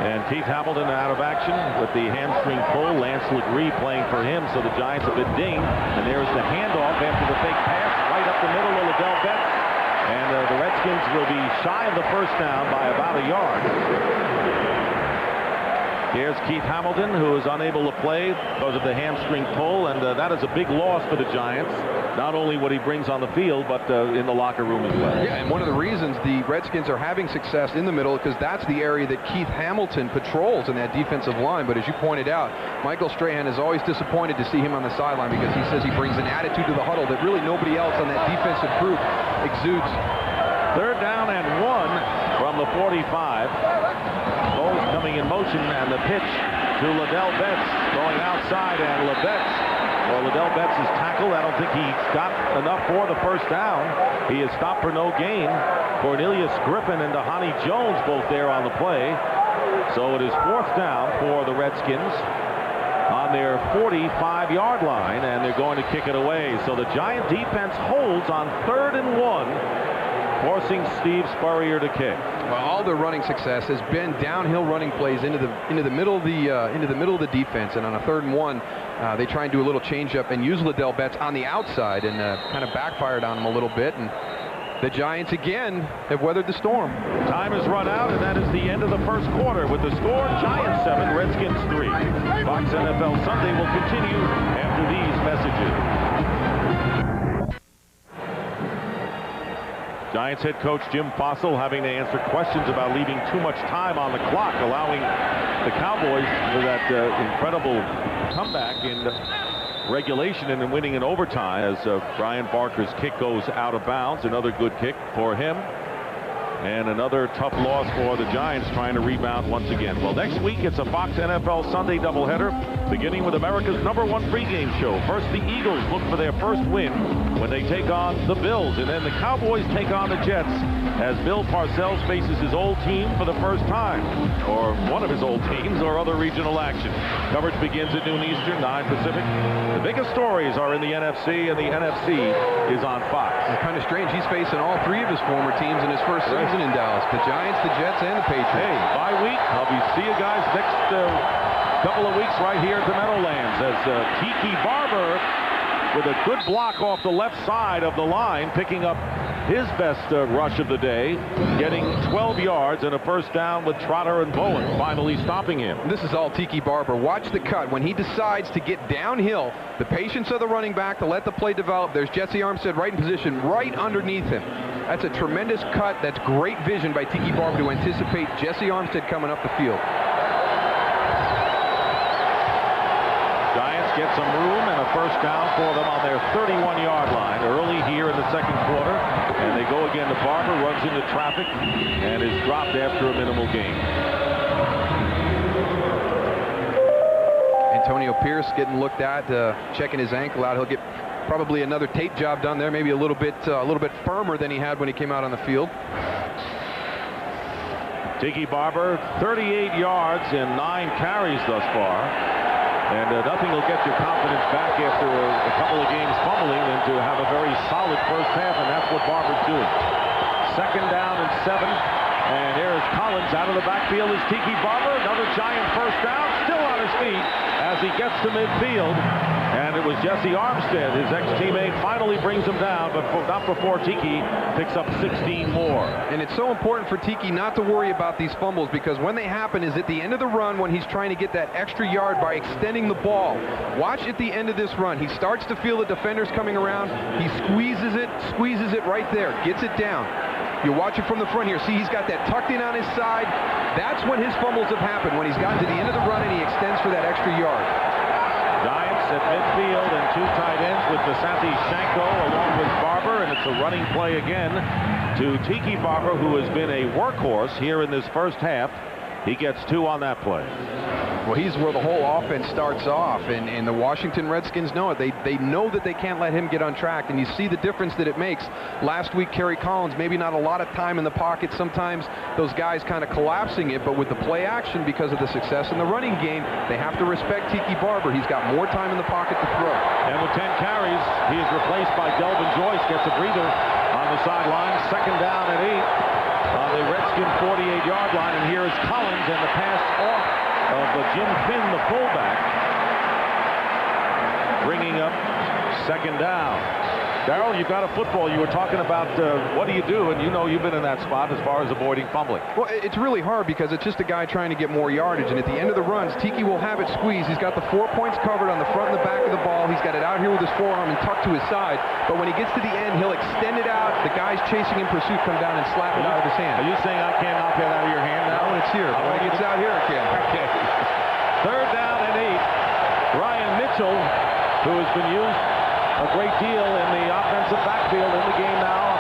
[SPEAKER 1] And Keith Hamilton out of action with the hamstring pull. Lance Legree playing for him, so the Giants have been dinged. And there's the handoff after the fake pass right up the middle of Liddell Betts. And the Redskins will be shy of the first down by about a yard. Here's Keith Hamilton, who is unable to play because of the hamstring pull, and that is a big loss for the Giants. Not only what he brings on the field, but in the locker room as well.
[SPEAKER 2] Yeah, and one of the reasons the Redskins are having success in the middle, because that's the area that Keith Hamilton patrols in that defensive line. But as you pointed out, Michael Strahan is always disappointed to see him on the sideline because he says he brings an attitude to the huddle that really nobody else on that defensive group exudes.
[SPEAKER 1] Third down and 1 from the 45. Bowles coming in motion, and the pitch to Liddell Betts going outside, and Liddell Betts is tackled. I don't think he got enough for the first down. He is stopped for no gain. Cornelius Griffin and Dahani Jones both there on the play. So it is 4th down for the Redskins on their 45-yard line, and they're going to kick it away. So the Giant defense holds on 3rd and 1. Forcing Steve Spurrier to kick.
[SPEAKER 2] Well, all their running success has been downhill running plays into the middle of the defense, and on a 3rd and 1, they try and do a little changeup and use Liddell Betts on the outside, and kind of backfired on him a little bit. And The Giants again have weathered the storm.
[SPEAKER 1] Time has run out, and that is the end of the first quarter with the score, Giants 7, Redskins 3. Fox NFL Sunday will continue after these messages. Giants head coach Jim Fossil having to answer questions about leaving too much time on the clock, allowing the Cowboys for that incredible comeback in regulation and then winning in overtime as Brian Barker's kick goes out of bounds. Another good kick for him. And another tough loss for the Giants trying to rebound once again. Well, next week it's a Fox NFL Sunday doubleheader, beginning with America's #1 pregame show. First, the Eagles look for their first win when they take on the Bills, and then the Cowboys take on the Jets as Bill Parcells faces his old team for the first time, or one of his old teams, or other regional action. Coverage begins at noon Eastern, 9 Pacific. The biggest stories are in the NFC, and the NFC is on Fox.
[SPEAKER 2] It's kind of strange. He's facing all three of his former teams in his first season in Dallas. The Giants, the Jets, and the Patriots.
[SPEAKER 1] Hey, bye week. I'll see you guys next couple of weeks right here at the Meadowlands as Tiki Barber with a good block off the left side of the line, picking up his best rush of the day, getting 12 yards and a first down with Trotter and Bowen finally stopping him.
[SPEAKER 2] This is all Tiki Barber. Watch the cut. When he decides to get downhill, the patience of the running back to let the play develop. There's Jesse Armstead right in position, right underneath him. That's a tremendous cut. That's great vision by Tiki Barber to anticipate Jesse Armstead coming up the field.
[SPEAKER 1] Giants get some room and a first down for them on their 31-yard line early here in the second quarter. And they go again to Barber, runs into traffic, and is dropped after a minimal gain.
[SPEAKER 2] Antonio Pierce getting looked at, checking his ankle out. He'll get probably another tape job done there, maybe a little bit firmer than he had when he came out on the field.
[SPEAKER 1] Tiki Barber, 38 yards and 9 carries thus far. And nothing will get your confidence back after a couple of games fumbling than to have a very solid first half, and that's what Barber's doing. Second down and 7. And there's Collins out of the backfield is Tiki Barber. Another Giant first down, still on his feet as he gets to midfield. And it was Jesse Armstead, his ex-teammate, finally brings him down, but not before Tiki picks up 16 more.
[SPEAKER 2] And it's so important for Tiki not to worry about these fumbles, because when they happen is at the end of the run when he's trying to get that extra yard by extending the ball. Watch at the end of this run. He starts to feel the defenders coming around. He squeezes it right there, gets it down. You watch it from the front here. See, he's got that tucked in on his side. That's when his fumbles have happened, when he's gotten to the end of the run and he extends for that extra yard.
[SPEAKER 1] Giants at midfield and 2 tight ends with Vasanti Shanko along with Barber, and it's a running play again to Tiki Barber, who has been a workhorse here in this first half. He gets 2 on that play.
[SPEAKER 2] Well, he's where the whole offense starts off, and the Washington Redskins know it. They know that they can't let him get on track, and you see the difference that it makes. Last week, Kerry Collins, maybe not a lot of time in the pocket. Sometimes those guys kind of collapsing it, but with the play action, because of the success in the running game, they have to respect Tiki Barber. He's got more time in the pocket to throw.
[SPEAKER 1] And with 10 carries, he is replaced by Delvin Joyce, gets a breather on the sideline. Second down and 8 on the Redskin 48-yard line, and here is Collins, and the pass off of Jim Finn, the fullback, bringing up second down. Darrell, you've got a football. You were talking about what do you do, and you know you've been in that spot as far as avoiding fumbling.
[SPEAKER 2] Well, it's really hard because it's just a guy trying to get more yardage, and at the end of the runs, Tiki will have it squeezed. He's got the 4 points covered on the front and the back of the ball. He's got it out here with his forearm and tucked to his side, but when he gets to the end, he'll extend it out. The guys chasing in pursuit come down and slap it out of his hand.
[SPEAKER 1] Are you saying I can't knock that out of your hand now?
[SPEAKER 2] No, it's here. When it gets out here, it can.
[SPEAKER 1] Okay. Third down and 8. Ryan Mitchell, who has been used a great deal in the offensive backfield in the game now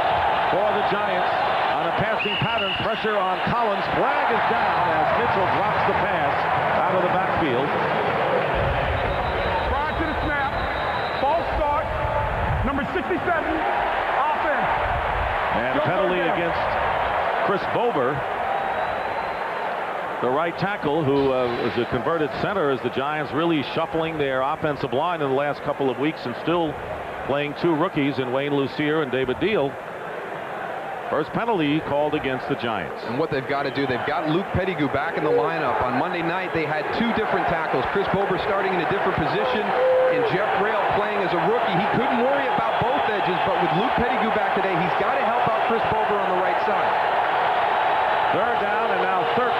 [SPEAKER 1] for the Giants on a passing pattern. Pressure on Collins. Flag is down as Mitchell drops the pass out of the backfield.
[SPEAKER 5] Prior to the snap, false start, number 67, offense.
[SPEAKER 1] And a penalty against Chris Bober, the right tackle, who is a converted center, as the Giants really shuffling their offensive line in the last couple of weeks and still playing 2 rookies in Wayne Lucier and David Deal. First penalty called against the Giants.
[SPEAKER 2] And what they've got to do, they've got Luke Pettigrew back in the lineup. On Monday night, they had 2 different tackles. Chris Bober starting in a different position, and Jeff Rail playing as a rookie. He couldn't worry about both edges, but with Luke Pettigrew back today, he's got to help out Chris Bober on the right side.
[SPEAKER 1] Third down and now 13.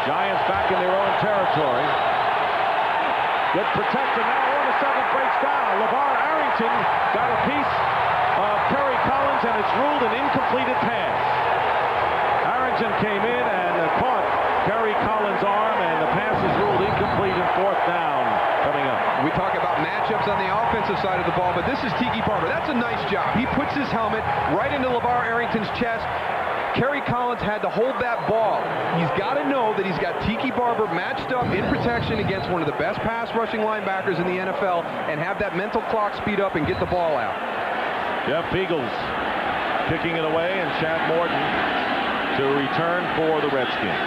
[SPEAKER 1] Giants back in their own territory. Good protection. Now all of a sudden it breaks down. LeVar Arrington got a piece of Kerry Collins, and it's ruled an incompleted pass. Arrington came in and caught Kerry Collins' arm, and the pass is ruled incomplete, and fourth down coming up.
[SPEAKER 2] We talk about matchups on the offensive side of the ball, but this is Tiki Barber. That's a nice job. He puts his helmet right into LeVar Arrington's chest. Kerry Collins had to hold that ball. He's got to know that he's got Tiki Barber matched up in protection against one of the best pass rushing linebackers in the NFL and have that mental clock speed up and get the ball out.
[SPEAKER 1] Jeff Beagles kicking it away, and Chad Morton to return for the Redskins.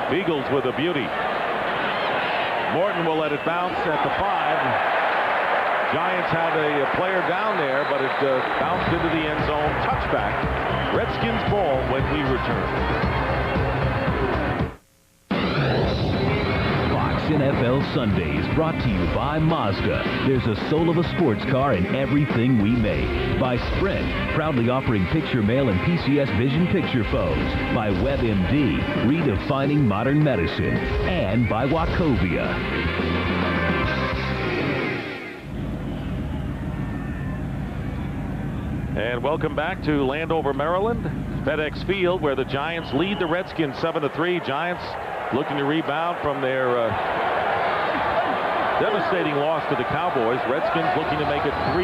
[SPEAKER 1] Beagles with a beauty. Morton will let it bounce at the 5. Giants have a player down there, but it bounced into the end zone. Touchback. Redskins ball when we return.
[SPEAKER 4] Fox NFL Sundays brought to you by Mazda. There's a soul of a sports car in everything we make. By Sprint, proudly offering picture mail and PCS vision picture phones. By WebMD, redefining modern medicine. And by Wachovia.
[SPEAKER 1] And welcome back to Landover, Maryland, FedEx Field, where the Giants lead the Redskins 7-3. Giants looking to rebound from their devastating loss to the Cowboys. Redskins looking to make it 3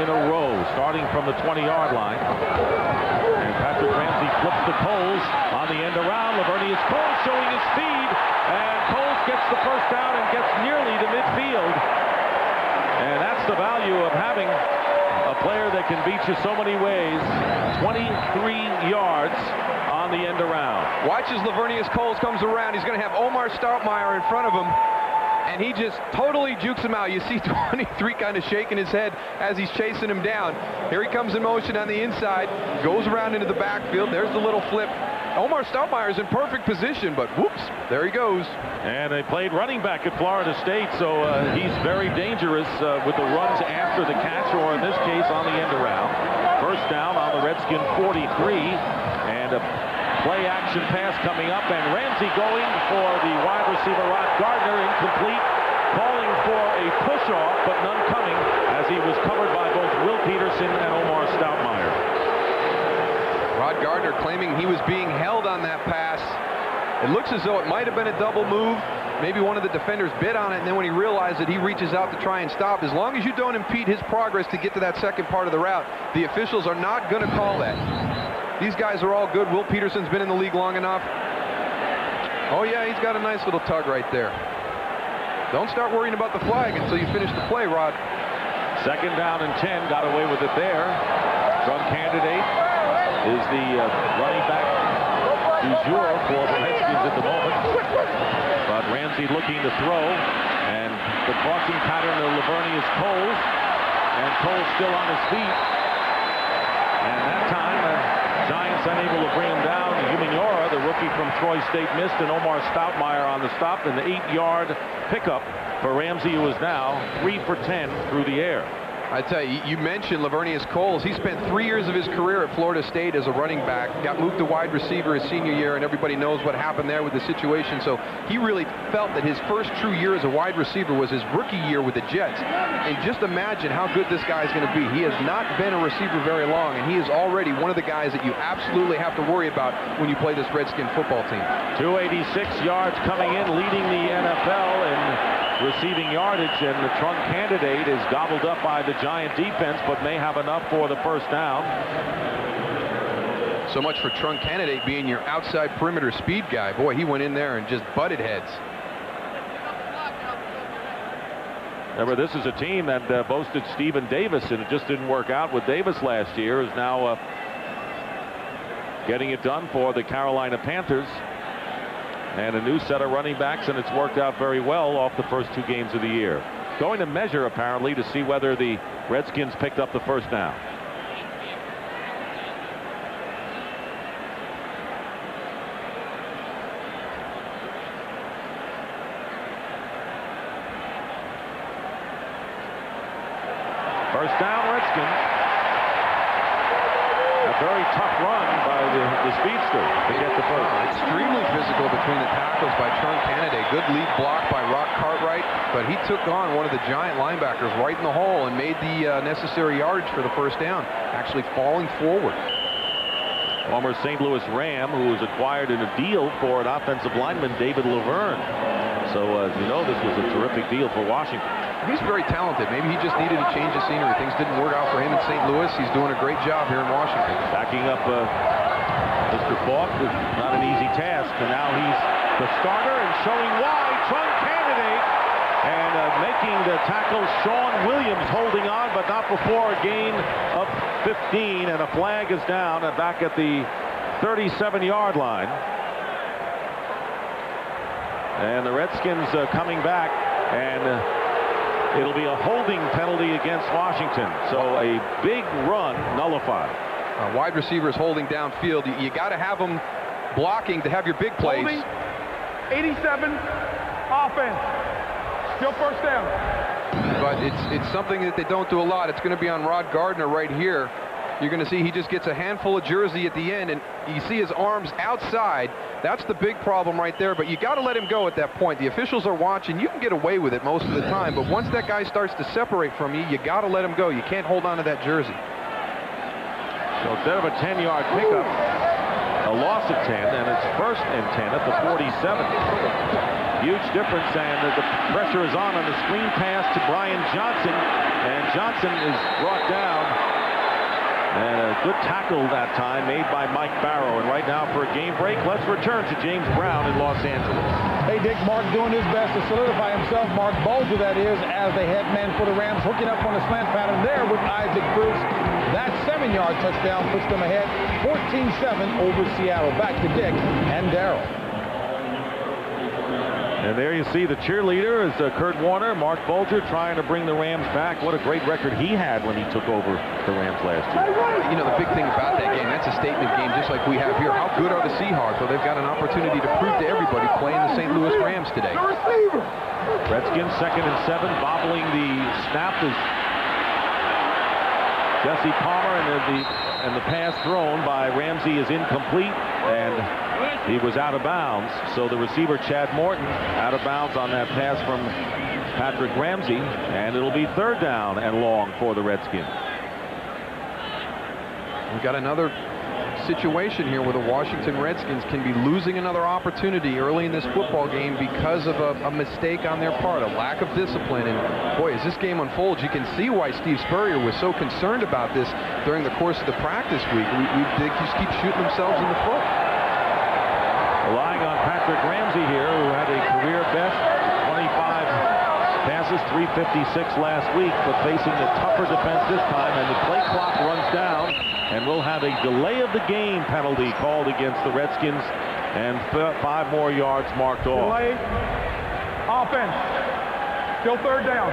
[SPEAKER 1] in a row, starting from the 20-yard line. And Patrick Ramsey flips to Coles on the end around. Lavernius Coles showing his speed, and Coles gets the first down and gets nearly to midfield. And that's the value of having a player that can beat you so many ways. 23 yards on the end around.
[SPEAKER 2] Watch as Lavernius Coles comes around. He's going to have Omar Stoutmire in front of him, and he just totally jukes him out. You see 23 kind of shaking his head as he's chasing him down. Here he comes in motion on the inside, goes around into the backfield. There's the little flip. Omar Stoutmire is in perfect position, but whoops, there he goes.
[SPEAKER 1] And they played running back at Florida State, so he's very dangerous with the runs after the catch, or in this case on the end around. First down on the Redskin 43, and a play action pass coming up, and Ramsey going for the wide receiver Rod Gardner, incomplete, calling for a push off, but none coming as he was covered by both Will Peterson and Omar Stoutmire.
[SPEAKER 2] Rod Gardner claiming he was being held on that pass. It looks as though it might have been a double move. Maybe one of the defenders bit on it, and then when he realized it, he reaches out to try and stop. As long as you don't impede his progress to get to that second part of the route, the officials are not going to call that. These guys are all good. Will Peterson's been in the league long enough. Oh, yeah, he's got a nice little tug right there. Don't start worrying about the flag until you finish the play, Rod.
[SPEAKER 1] Second down and 10, got away with it there. Drug candidate is the running back du jour for the Redskins at the moment. But Ramsey looking to throw, and the crossing pattern of Lavernius Coles, and Coles still on his feet. And that time, Giants unable to bring him down. Humaniora, the rookie from Troy State, missed, and Omar Stoutmire on the stop, and the 8-yard pickup for Ramsey, who is now 3 for 10 through the air.
[SPEAKER 2] I tell you, you mentioned Lavernius Coles. He spent 3 years of his career at Florida State as a running back, got moved to wide receiver his senior year, and everybody knows what happened there with the situation. So he really felt that his first true year as a wide receiver was his rookie year with the Jets. And just imagine how good this guy is going to be. He has not been a receiver very long, and he is already one of the guys that you absolutely have to worry about when you play this Redskin football team.
[SPEAKER 1] 286 yards coming in, leading the NFL in receiving yardage, and the trunk candidate is gobbled up by the Giant defense, but may have enough for the first down.
[SPEAKER 2] So much for trunk candidate being your outside perimeter speed guy. Boy, he went in there and just butted heads.
[SPEAKER 1] Remember, this is a team that boasted Stephen Davis, and it just didn't work out with Davis last year, is now getting it done for the Carolina Panthers. And a new set of running backs, and it's worked out very well off the first 2 games of the year. Going to measure, apparently, to see whether the Redskins picked up the first down. First down, Redskins. A very tough run by the speedster to get the first.
[SPEAKER 2] Extremely physical between the tackles by Tron Kennedy. Good lead block by Rock Cartwright, but he took on one of the giant linebackers right in the hole and made the necessary yardage for the first down, actually falling forward.
[SPEAKER 1] Former St. Louis Ram, who was acquired in a deal for an offensive lineman, David Laverne. So, as you know, this was a terrific deal for Washington.
[SPEAKER 2] He's very talented. Maybe he just needed a change of scenery. Things didn't work out for him in St. Louis. He's doing a great job here in Washington.
[SPEAKER 1] Backing up Mr. Falk was not an easy task, and now he's the starter and showing why. Trunk candidate and making the tackle. Sean Williams holding on, but not before a gain of 15, and a flag is down and back at the 37-yard line. And the Redskins coming back, and it'll be a holding penalty against Washington. So a big run nullified.
[SPEAKER 2] Wide receivers holding downfield. You got to have them blocking to have your big plays.
[SPEAKER 5] Holding, 87, offense. Still first down.
[SPEAKER 2] But it's something that they don't do a lot. It's going to be on Rod Gardner right here. You're going to see he just gets a handful of jersey at the end, and you see his arms outside. That's the big problem right there, but you got to let him go at that point. The officials are watching. You can get away with it most of the time, but once that guy starts to separate from you, you got to let him go. You can't hold on to that jersey.
[SPEAKER 1] So instead of a 10-yard pickup, a loss of 10, and it's first and 10 at the 47. Huge difference, and the pressure is on the screen pass to Brian Johnson, and Johnson is brought down. And a good tackle that time made by Mike Barrow. And right now for a game break, let's return to James Brown in Los Angeles.
[SPEAKER 6] Hey, Dick, Mark doing his best to solidify himself. Mark Bulger, that is, as the head man for the Rams, hooking up on the slant pattern there with Isaac Bruce. That 7-yard touchdown puts them ahead 14-7 over Seattle. Back to Dick and Darrell.
[SPEAKER 1] And there you see the cheerleader is Kurt Warner. Mark Bulger trying to bring the Rams back. What a great record he had when he took over the Rams last year.
[SPEAKER 2] You know, the big thing about that game, that's a statement game just like we have here. How good are the Seahawks? Well, they've got an opportunity to prove to everybody playing the St. Louis Rams today.
[SPEAKER 1] Redskins 2nd and 7, bobbling the snap is Jesse Palmer, and the pass thrown by Ramsey is incomplete, and he was out of bounds. So the receiver, Chad Morton, out of bounds on that pass from Patrick Ramsey, and it'll be 3rd down and long for the Redskins.
[SPEAKER 2] We've got another situation here where the Washington Redskins can be losing another opportunity early in this football game because of a mistake on their part, a lack of discipline. And boy, as this game unfolds, you can see why Steve Spurrier was so concerned about this during the course of the practice week. They just keep shooting themselves in the foot.
[SPEAKER 1] Relying on Patrick Ramsey here, who had a career best 25 passes, 356 last week, but facing a tougher defense this time, and the play clock runs down, and we'll have a delay of the game penalty called against the Redskins, and 5 more yards marked off.
[SPEAKER 5] Delay. Offense. Still 3rd down.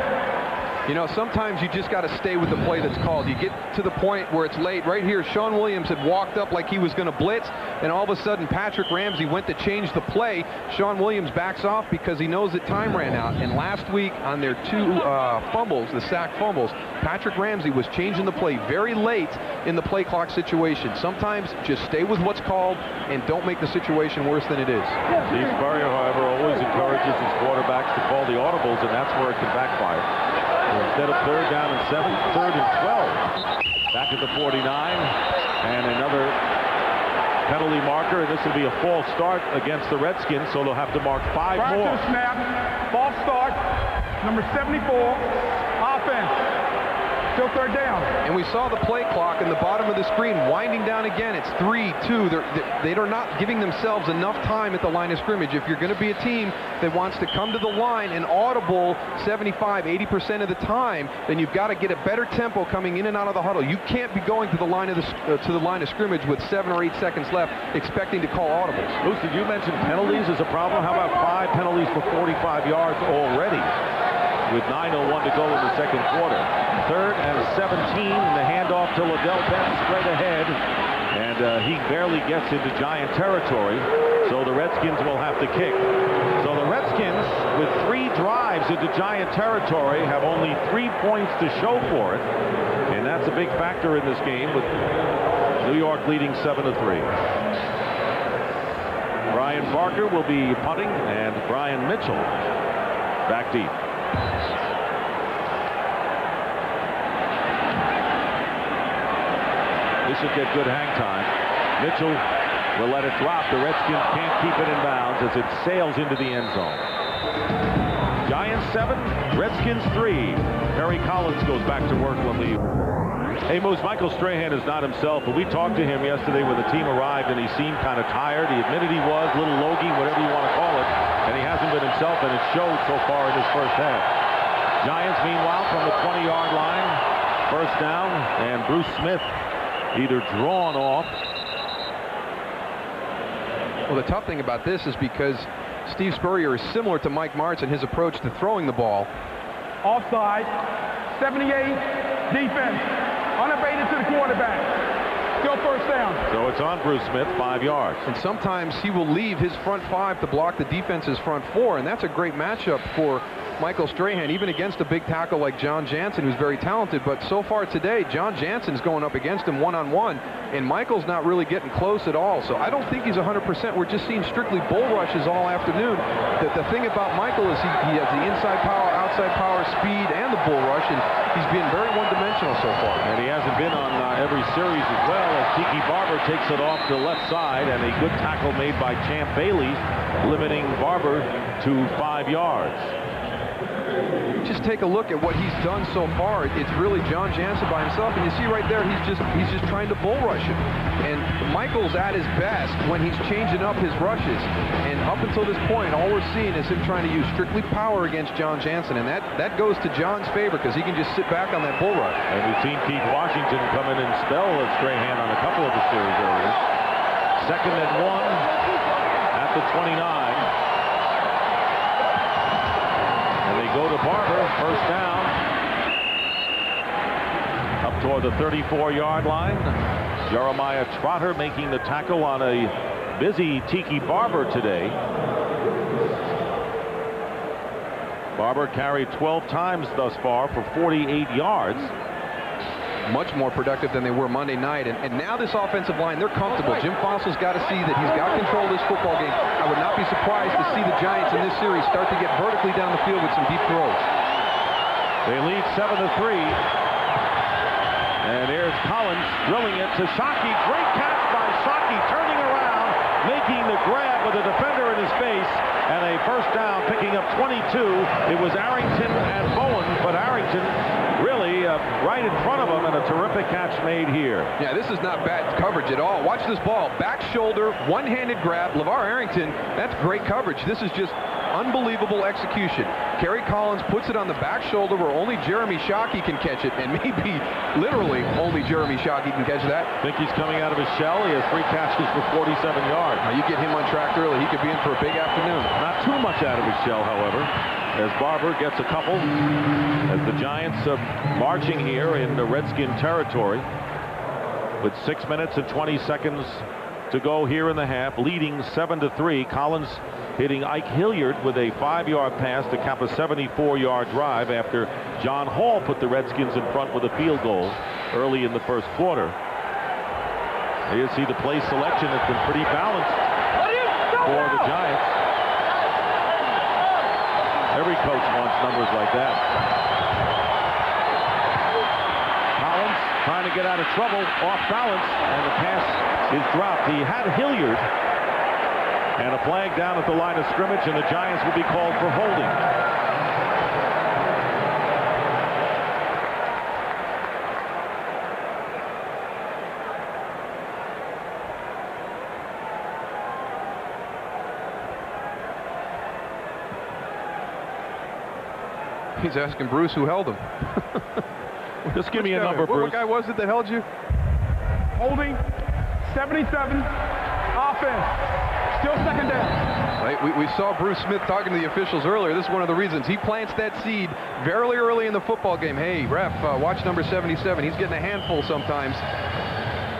[SPEAKER 2] You know, sometimes you just got to stay with the play that's called. You get to the point where it's late. Right here, Sean Williams had walked up like he was going to blitz, and all of a sudden Patrick Ramsey went to change the play. Sean Williams backs off because he knows that time ran out. And last week on their 2 fumbles, the sack fumbles, Patrick Ramsey was changing the play very late in the play clock situation. Sometimes just stay with what's called and don't make the situation worse than it is.
[SPEAKER 1] Steve Spurrier, however, always encourages his quarterbacks to call the audibles, and that's where it can backfire. Instead of 3rd down and 7, 3rd and 12. Back at the 49, and another penalty marker, and this will be a false start against the Redskins, so they'll have to mark 5
[SPEAKER 5] Prior
[SPEAKER 1] more.
[SPEAKER 5] to the snap, false start, number 74, offense. Still 3rd down.
[SPEAKER 2] And we saw the play clock in the bottom of the screen winding down again. It's 3-2. They're not giving themselves enough time at the line of scrimmage. If you're going to be a team that wants to come to the line and audible 75, 80% of the time, then you've got to get a better tempo coming in and out of the huddle. You can't be going to the line of scrimmage with 7 or 8 seconds left expecting to call audibles.
[SPEAKER 1] Luce, did you mention penalties as a problem? How about 5 penalties for 45 yards already, with 9:01 to go in the 2nd quarter? 3rd and 17, and the handoff to Liddell Benton straight ahead, and he barely gets into Giant territory. So the Redskins will have to kick. So the Redskins, with 3 drives into Giant territory, have only 3 points to show for it. And that's a big factor in this game, with New York leading 7-3. Brian Barker will be punting, and Brian Mitchell back deep. This should get good hang time. Mitchell will let it drop. The Redskins can't keep it in bounds as it sails into the end zone. Giants 7, Redskins 3. Terry Collins goes back to work when we... Hey, Moose, Michael Strahan is not himself, but we talked to him yesterday when the team arrived, and he seemed kind of tired. He admitted he was a little logy, whatever you want to call it, and he hasn't been himself, and it showed so far in this first half. Giants, meanwhile, from the 20-yard line, first down, and Bruce Smith either drawn off.
[SPEAKER 2] Well, the tough thing about this is because Steve Spurrier is similar to Mike Martz in his approach to throwing the ball.
[SPEAKER 5] Offside, 78, defense, unabated to the quarterback. Still first down.
[SPEAKER 1] So it's on Bruce Smith, 5 yards.
[SPEAKER 2] And sometimes he will leave his front 5 to block the defense's front 4, and that's a great matchup for Michael Strahan, even against a big tackle like John Jansen, who's very talented. But so far today, John Jansen's going up against him one-on-one, and Michael's not really getting close at all. So I don't think he's 100%. We're just seeing strictly bull rushes all afternoon. The thing about Michael is he has the inside power, outside power, speed, and the bull rush, and he's been very one-dimensional so far.
[SPEAKER 1] And he hasn't been on every series as well, as Tiki Barber takes it off the left side, and a good tackle made by Champ Bailey, limiting Barber to 5 yards.
[SPEAKER 2] Just take a look at what he's done so far. It's really John Jansen by himself, and you see right there, he's just trying to bull rush him. And Michael's at his best when he's changing up his rushes. And up until this point, all we're seeing is him trying to use strictly power against John Jansen, and that goes to John's favor because he can just sit back on that bull rush.
[SPEAKER 1] And we've seen Keith Washington come in and spell Strahan on a couple of the series earlier. 2nd and 1 at the 29. Go to Barber, first down, up toward the 34-yard line. Jeremiah Trotter making the tackle on a busy Tiki Barber today. Barber carried 12 times thus far for 48 yards.
[SPEAKER 2] Much more productive than they were Monday night, and now this offensive line, they're comfortable. Jim Fossil's got to see that he's got control of this football game. I would not be surprised to see the Giants in this series start to get vertically down the field with some deep throws.
[SPEAKER 1] They lead 7-3, and here's Collins drilling it to Shockey. Great catch by Shockey, turning around, making the grab with a defender in his face, and a first down, picking up 22. It was Arrington and Bowen, but Arrington really right in front of him, and a terrific catch made here.
[SPEAKER 2] Yeah, this is not bad coverage at all. Watch this ball. Back shoulder, one-handed grab. LeVar Arrington, that's great coverage. This is just unbelievable execution. Kerry Collins puts it on the back shoulder where only Jeremy Shockey can catch it, and maybe literally only Jeremy Shockey can catch that.
[SPEAKER 1] Think he's coming out of his shell. He has 3 catches for 47 yards.
[SPEAKER 2] Now, you get him on track early, he could be in for a big afternoon.
[SPEAKER 1] Not too much out of his shell, however, as Barber gets a couple, as the Giants are marching here in the Redskin territory with 6 minutes and 20 seconds to go here in the half, leading 7-3. Collins hitting Ike Hilliard with a 5-yard pass to cap a 74-yard drive after John Hall put the Redskins in front with a field goal early in the first quarter. Here you see the play selection has been pretty balanced for the Giants. Every coach wants numbers like that. Collins trying to get out of trouble, off balance, and the pass is dropped. He had Hilliard, and a flag down at the line of scrimmage, and the Giants will be called for holding.
[SPEAKER 2] He's asking Bruce who held him.
[SPEAKER 1] Just give me a number, Bruce.
[SPEAKER 2] What guy was it that held you?
[SPEAKER 5] Holding, 77, offense, still second down.
[SPEAKER 2] Right, we saw Bruce Smith talking to the officials earlier. This is one of the reasons. He plants that seed very early in the football game. Hey, ref, watch number 77. He's getting a handful sometimes.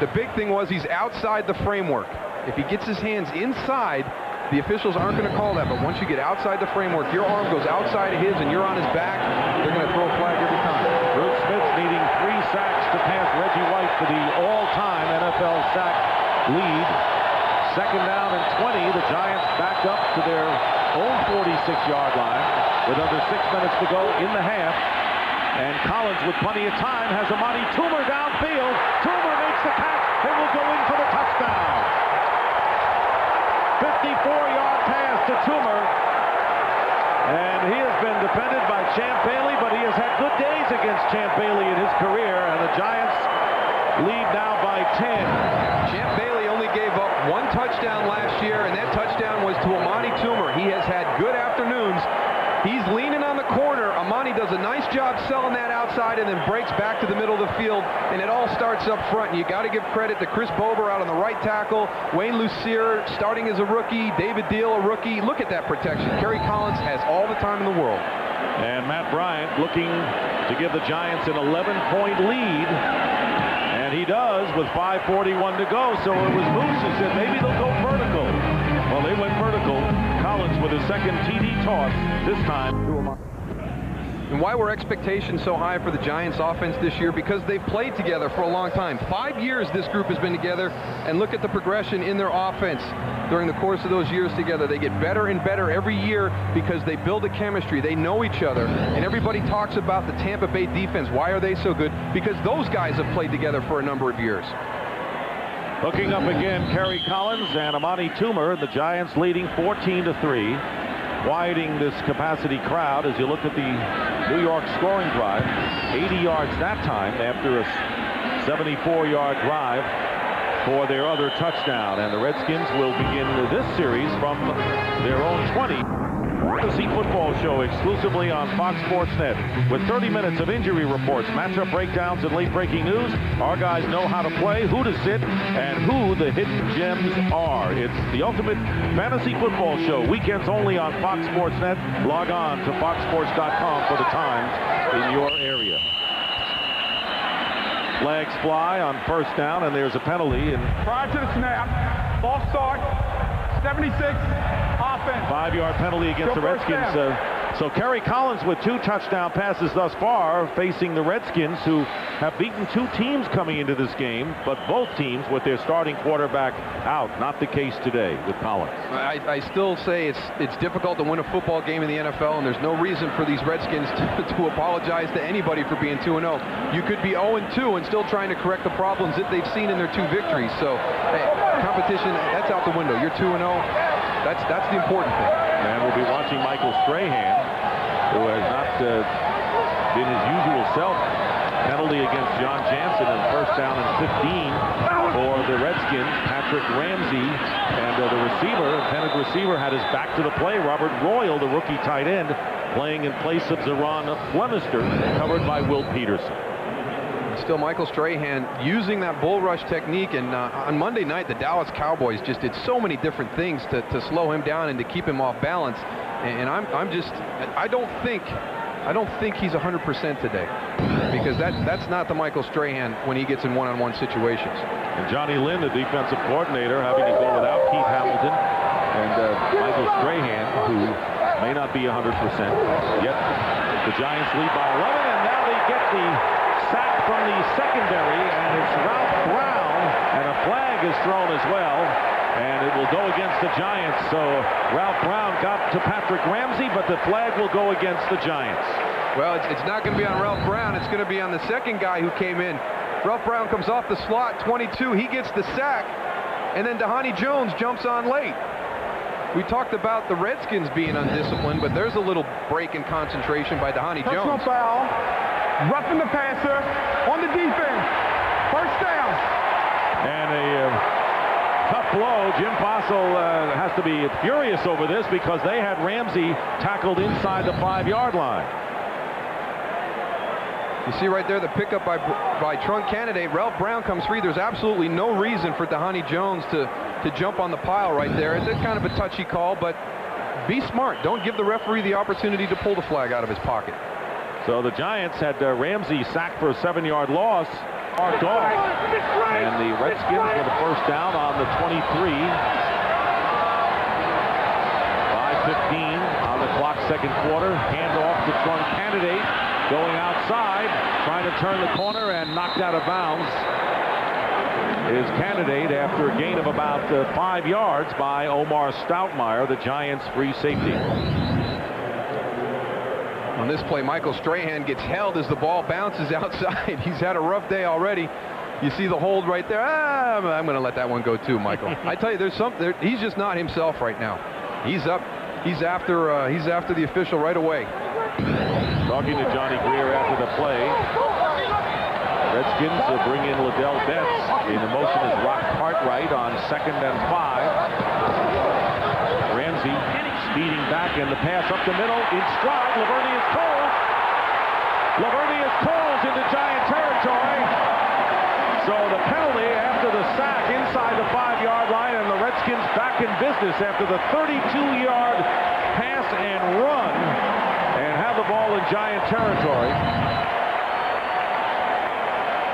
[SPEAKER 2] The big thing was he's outside the framework. If he gets his hands inside, the officials aren't going to call that, but once you get outside the framework, your arm goes outside of his and you're on his back, they're going to throw a flag every time.
[SPEAKER 1] Bruce Smith needing 3 sacks to pass Reggie White for the all-time NFL sack lead. Second down and 20. The Giants back up to their own 46-yard line with under 6 minutes to go in the half. And Collins, with plenty of time, has Amani Toomer downfield. Toomer makes the catch and will go in for the touchdown. 54-yard pass to Toomer. And he has been defended by Champ Bailey, but he has had good days against Champ Bailey in his career. And the Giants lead now by 10.
[SPEAKER 2] Champ Bailey only gave up 1 touchdown last year, and that touchdown was to Amani Toomer. He has had good afternoons. He's leaning on the corner. Amani does a nice job selling that outside and then breaks back to the middle of the field, and it all starts up front. And you got to give credit to Chris Bober out on the right tackle, Wayne Lucier starting as a rookie, David Deal a rookie. Look at that protection. Kerry Collins has all the time in the world.
[SPEAKER 1] And Matt Bryant looking to give the Giants an 11-point lead. And he does with 5:41 to go. So it was Moose who said maybe they'll go vertical. Well, they went vertical. Collins with his second TD toss, this time to Amani.
[SPEAKER 2] And why were expectations so high for the Giants offense this year? Because they've played together for a long time. 5 years this group has been together, and look at the progression in their offense during the course of those years together. They get better and better every year because they build a chemistry. They know each other, and everybody talks about the Tampa Bay defense. Why are they so good? Because those guys have played together for a number of years.
[SPEAKER 1] Looking up again, Kerry Collins and Amani Toomer. The Giants leading 14-3. Quieting this capacity crowd as you look at the New York scoring drive. 80 yards that time after a 74-yard drive for their other touchdown. And the Redskins will begin this series from their own 20. Fantasy Football Show exclusively on Fox Sports Net with 30 minutes of injury reports, matchup breakdowns, and late breaking news. Our guys know how to play, who to sit, and who the hidden gems are. It's the ultimate fantasy football show, weekends only on Fox Sports Net. Log on to foxsports.com for the times in your area. Flags fly on first down, and there's a penalty. And
[SPEAKER 5] Prior to the snap, false start, 76, offense.
[SPEAKER 1] 5-yard penalty against the Redskins. So Kerry Collins with 2 touchdown passes thus far, facing the Redskins, who have beaten 2 teams coming into this game, but both teams with their starting quarterback out. Not the case today with Collins.
[SPEAKER 2] I still say it's difficult to win a football game in the NFL, and there's no reason for these Redskins to apologize to anybody for being 2-0. You could be 0-2 and still trying to correct the problems that they've seen in their 2 victories. So, hey, competition, that's out the window. You're 2-0. That's the important thing.
[SPEAKER 1] And we'll be watching Michael Strahan, who has not been his usual self. Penalty against John Jansen and first down and 15 for the Redskins. Patrick Ramsey and the intended receiver, had his back to the play. Robert Royal, the rookie tight end, playing in place of Zeron Flemister, covered by Will Peterson.
[SPEAKER 2] Still Michael Strahan using that bull rush technique, and on Monday night the Dallas Cowboys just did so many different things to slow him down and to keep him off balance. And I don't think he's 100% today, because that's not the Michael Strahan when he gets in one-on-one situations.
[SPEAKER 1] And Johnny Lynn, the defensive coordinator, having to go without Keith Hamilton and Michael Strahan, who may not be 100%. Yet the Giants lead by 11, and now they get the sack from the secondary, and it's Ralph Brown, and a flag is thrown as well, and it will go against the Giants. So Ralph Brown got to Patrick Ramsey, but the flag will go against the Giants.
[SPEAKER 2] Well, it's not going to be on Ralph Brown. It's going to be on the second guy who came in. Ralph Brown comes off the slot, 22. He gets the sack, and then Dhani Jones jumps on late. We talked about the Redskins being undisciplined, but there's a little break in concentration by Dhani Jones.
[SPEAKER 5] Personal foul, roughing the passer on the defense. First down.
[SPEAKER 1] And a tough blow. Jim Fossil has to be furious over this because they had Ramsey tackled inside the 5-yard line.
[SPEAKER 2] You see right there the pickup by trunk candidate. Ralph Brown comes free. There's absolutely no reason for Dhani Jones to jump on the pile right there. It's kind of a touchy call, but be smart. Don't give the referee the opportunity to pull the flag out of his pocket.
[SPEAKER 1] So the Giants had Ramsey sacked for a 7-yard loss. Marked off. And the Redskins with a first down on the 23. 5:15 on the clock, second quarter. Handoff to Trunk Candidate. Going outside, trying to turn the corner, and knocked out of bounds is Candidate after a gain of about 5 yards by Omar Stoutmeyer, the Giants' free safety.
[SPEAKER 2] On this play, Michael Strahan gets held as the ball bounces outside. He's had a rough day already. You see the hold right there. I'm going to let that one go too, Michael. I tell you, there's something. He's just not himself right now. He's up. He's after the official right away.
[SPEAKER 1] Talking to Johnny Greer after the play. Redskins bring in Liddell Betts. In the motion is Rock Cartwright on 2nd and 5. Ramsey speeding back, and the pass up the middle in stride. Lavernius Coles. Lavernius Coles into Giant territory. So the penalty after the sack inside the 5-yard line, and the Redskins back in business after the 32-yard pass and run, and have the ball in Giant territory.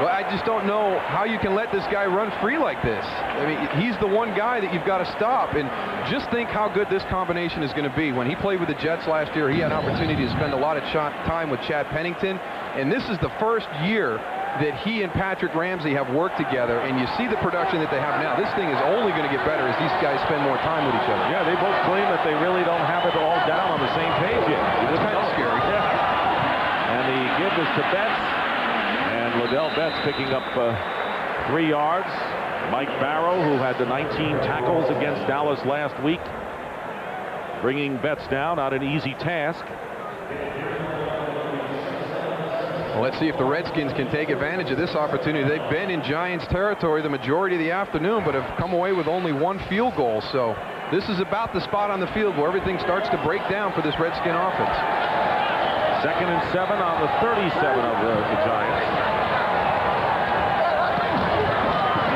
[SPEAKER 2] Well, I just don't know how you can let this guy run free like this. I mean, he's the one guy that you've got to stop. And just think how good this combination is going to be. When he played with the Jets last year, he had an opportunity to spend a lot of time with Chad Pennington. And this is the first year that he and Patrick Ramsey have worked together. And you see the production that they have now. This thing is only going to get better as these guys spend more time with each other.
[SPEAKER 1] Yeah, they both claim that they really don't have it all down on the same page yet.
[SPEAKER 2] It's kind of scary.
[SPEAKER 1] Yeah. And the give is to Betts. And Liddell Betts picking up 3 yards. Mike Barrow, who had the 19 tackles against Dallas last week, bringing Betts down. Not an easy task.
[SPEAKER 2] Well, let's see if the Redskins can take advantage of this opportunity. They've been in Giants territory the majority of the afternoon, but have come away with only 1 field goal. So this is about the spot on the field where everything starts to break down for this Redskin offense.
[SPEAKER 1] 2nd and 7 on the 37 of the Giants.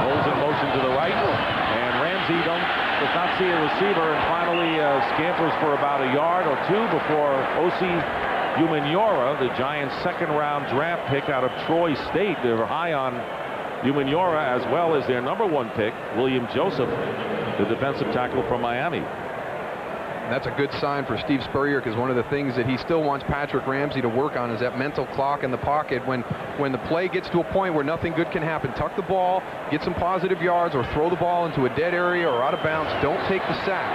[SPEAKER 1] Holds in motion to the right, and Ramsey does not see a receiver, and finally scampers for about a yard or two before O.C. Umenyiora, the Giants' 2nd-round draft pick out of Troy State. They were high on Umenyiora, as well as their #1 pick, William Joseph, the defensive tackle from Miami.
[SPEAKER 2] That's a good sign for Steve Spurrier, because one of the things that he still wants Patrick Ramsey to work on is that mental clock in the pocket. When the play gets to a point where nothing good can happen, tuck the ball, get some positive yards, or throw the ball into a dead area or out of bounds. Don't take the sack.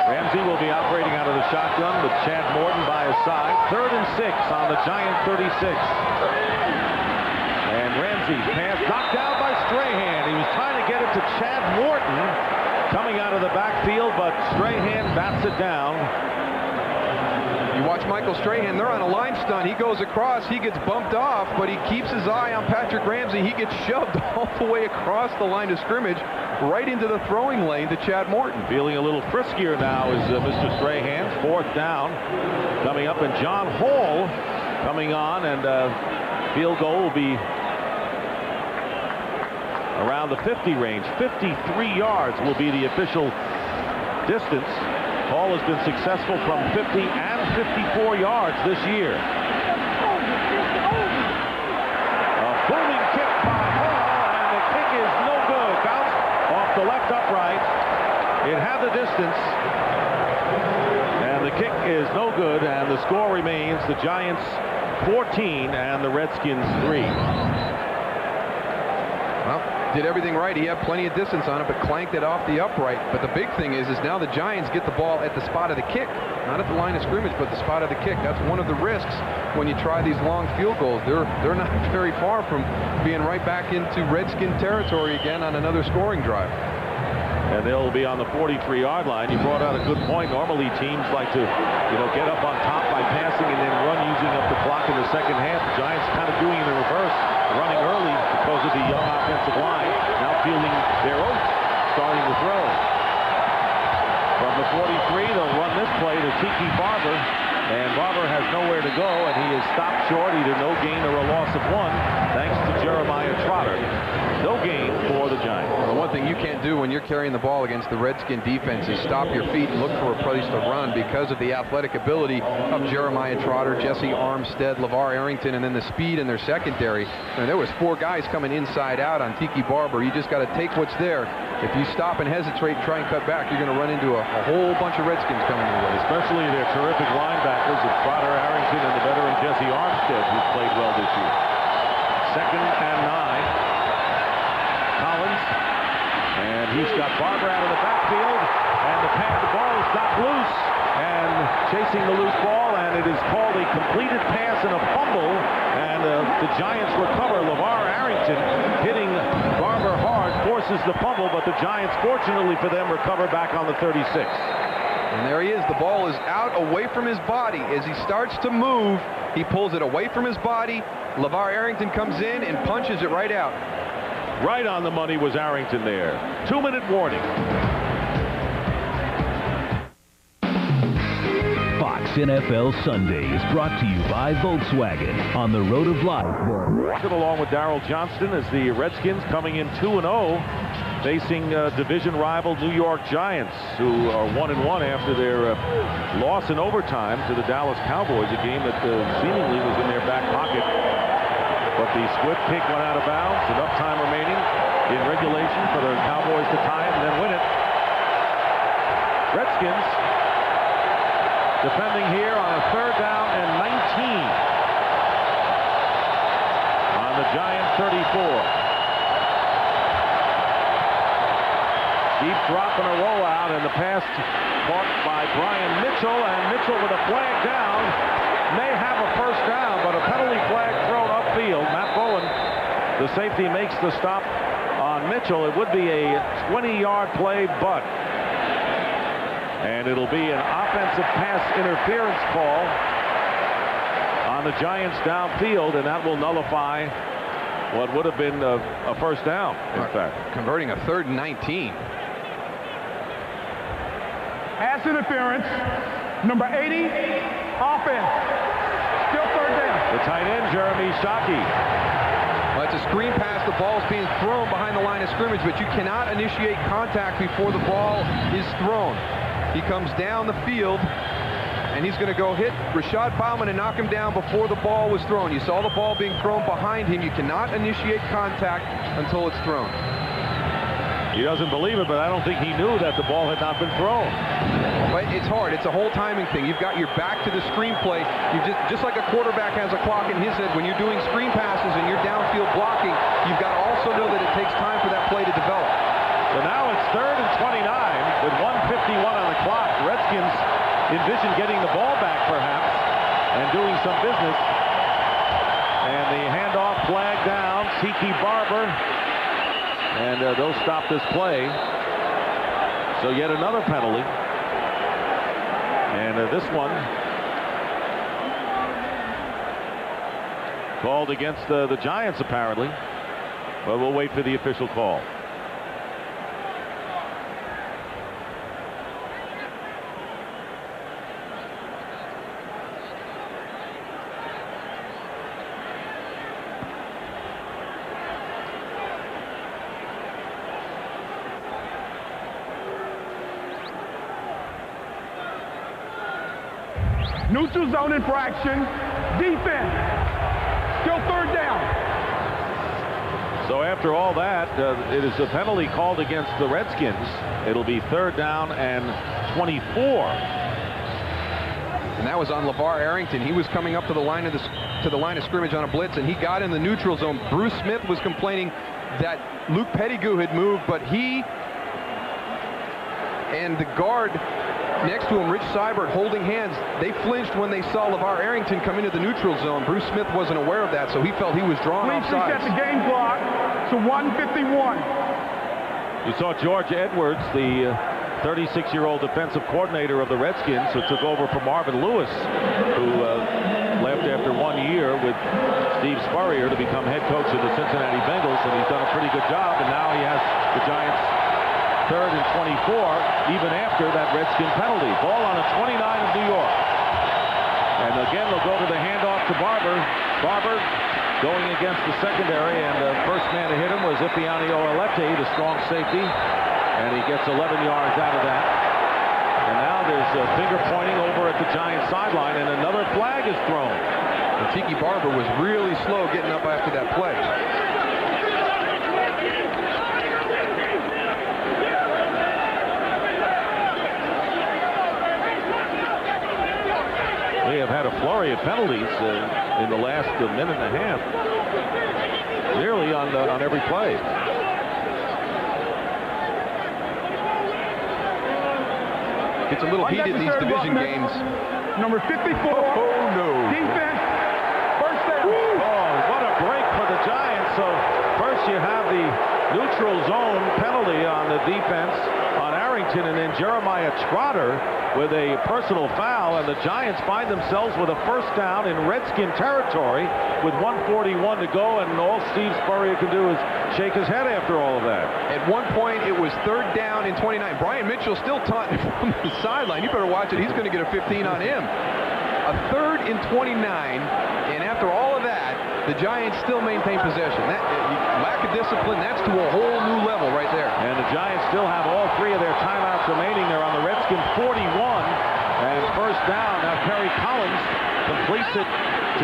[SPEAKER 1] Ramsey will be operating out of the shotgun with Chad Morton by his side. 3rd and 6 on the Giant 36. And Ramsey pass knocked down by Strahan. He was trying to get it to Chad Morton coming out of the backfield, but Strahan bats it down.
[SPEAKER 2] You watch Michael Strahan, they're on a line stunt. He goes across, he gets bumped off, but he keeps his eye on Patrick Ramsey. He gets shoved all the way across the line of scrimmage, right into the throwing lane to Chad Morton.
[SPEAKER 1] Feeling a little friskier now is Mr. Strahan. 4th down coming up, and John Hall coming on, and field goal will be around the 50 range. 53 yards will be the official distance. Hall has been successful from 50 and 54 yards this year. A booming kick by Hall, and the kick is no good. Bounced off the left upright. It had the distance, and the kick is no good, and the score remains the Giants 14 and the Redskins 3.
[SPEAKER 2] Well, did everything right. He had plenty of distance on it, but clanked it off the upright. But the big thing is now the Giants get the ball at the spot of the kick, not at the line of scrimmage, but the spot of the kick. That's one of the risks when you try these long field goals. They're not very far from being right back into Redskin territory again on another scoring drive.
[SPEAKER 1] And they'll be on the 43-yard line. You brought out a good point. Normally teams like to, get up on top by passing and then run using up the clock in the second half. The Giants kind of doing it in reverse, running early because of the young offensive line. Now fielding their oats, starting to throw. From the 43, they'll run this play to Tiki Barber, and Barber has nowhere to go, and he is stopped short, either no gain or a loss of 1, thanks to Jeremiah Trotter. No gain for the Giants.
[SPEAKER 2] Well, the one thing you can't do when you're carrying the ball against the Redskin defense is stop your feet and look for a place to run because of the athletic ability of Jeremiah Trotter, Jesse Armstead, LeVar Arrington, and then the speed in their secondary. And there was 4 guys coming inside out on Tiki Barber. You just got to take what's there. If you stop and hesitate and try and cut back, you're going to run into a whole bunch of Redskins coming your way.
[SPEAKER 1] Especially their terrific linebackers of Trotter, Arrington, and the veteran Jesse Armstead, who's played well this year. 2nd and 9. Collins, and he's got Barber out of the backfield, and the ball is knocked loose, and chasing the loose ball, and it is called a completed pass and a fumble, and the Giants recover. LeVar Arrington hitting Barber hard, forces the fumble, but the Giants, fortunately for them, recover back on the 36.
[SPEAKER 2] And there he is. The ball is out away from his body. As he starts to move, he pulls it away from his body. LeVar Arrington comes in and punches it right out.
[SPEAKER 1] Right on the money was Arrington there. 2-minute warning.
[SPEAKER 4] Fox NFL Sunday is brought to you by Volkswagen on the road of life.
[SPEAKER 1] Along with Darrell Johnston as the Redskins coming in 2-0, facing division rival New York Giants, who are 1-1 after their loss in overtime to the Dallas Cowboys, a game that seemingly was in their back pocket. But the Swift kick went out of bounds. Enough time remaining in regulation for the Cowboys to tie it and then win it. Redskins defending here on a 3rd down and 19 on the Giant 34. Deep drop and a rollout, and the pass caught by Brian Mitchell, and Mitchell with a flag down may have a 1st down, but a penalty flag thrown upfield. Matt Bowen, the safety, makes the stop on Mitchell. It would be a 20-yard play, but, and it'll be an offensive pass interference call on the Giants downfield, and that will nullify what would have been a 1st down, in fact.
[SPEAKER 2] Converting a 3rd and 19.
[SPEAKER 5] Pass interference, number 80, offense. Still 3rd down.
[SPEAKER 1] The tight end, Jeremy Shockey.
[SPEAKER 2] Well, it's a screen pass. The ball is being thrown behind the line of scrimmage, but you cannot initiate contact before the ball is thrown. He comes down the field, and he's going to go hit Rashad Bauman and knock him down before the ball was thrown. You saw the ball being thrown behind him. You cannot initiate contact until it's thrown.
[SPEAKER 1] He doesn't believe it, but I don't think he knew that the ball had not been thrown.
[SPEAKER 2] But it's hard. It's a whole timing thing. You've got your back to the screenplay. You just like a quarterback has a clock in his head. When you're doing screen passes and you're downfield blocking, you've got to also know that it takes time for that play to develop.
[SPEAKER 1] So now it's 3rd and 29 with 1:51 on the clock. The Redskins envision getting the ball back, perhaps, and doing some business. And the handoff flag down. Tiki Barber. And they'll stop this play. So yet another penalty. And this one called against the Giants, apparently. But we'll wait for the official call.
[SPEAKER 5] Neutral zone infraction. Defense. Still 3rd down.
[SPEAKER 1] So after all that, it is a penalty called against the Redskins. It'll be 3rd down and 24.
[SPEAKER 2] And that was on LeVar Arrington. He was coming up to the line of scrimmage on a blitz, and he got in the neutral zone. Bruce Smith was complaining that Luke Pettigrew had moved, but he and the guard next to him, Rich Seibert, holding hands. They flinched when they saw LeVar Arrington come into the neutral zone. Bruce Smith wasn't aware of that, so he felt he was drawn
[SPEAKER 5] Please
[SPEAKER 2] offside.
[SPEAKER 5] reset the game clock to 1:51.
[SPEAKER 1] You saw George Edwards, the 36-year-old defensive coordinator of the Redskins, who took over from Marvin Lewis, who left after 1 year with Steve Spurrier to become head coach of the Cincinnati Bengals, and he's done a pretty good job, and now he has the Giants 3rd and 24, even after that Redskin penalty. Ball on a 29 of New York. And again, they'll go to the handoff to Barber. Barber going against the secondary, and the first man to hit him was Ipiani Oalete, the strong safety, and he gets 11 yards out of that. And now there's a finger pointing over at the Giants sideline, and another flag is thrown.
[SPEAKER 2] And Tiki Barber was really slow getting up after that play.
[SPEAKER 1] We have had a flurry of penalties in the last minute and a half, nearly on every play.
[SPEAKER 2] It's a little heated in these division games.
[SPEAKER 5] Number 54.
[SPEAKER 2] Oh, no.
[SPEAKER 5] Defense. First down.
[SPEAKER 1] Oh, what a break for the Giants. So first you have the neutral zone penalty on the defense on Arrington, and then Jeremiah Trotter with a personal foul, and the Giants find themselves with a first down in Redskin territory with 1:41 to go, and all Steve Spurrier can do is shake his head after all of that.
[SPEAKER 2] At one point, it was 3rd down and 29. Brian Mitchell still taunting from the sideline. You better watch it. He's going to get a 15 on him. A 3rd and 29, and after all of that, the Giants still maintain possession. That lack of discipline, that's to a whole new level right there.
[SPEAKER 1] And the Giants still have all 3 of their timeouts remaining. They're on the Redskin 41, and first down. Now Kerry Collins completes it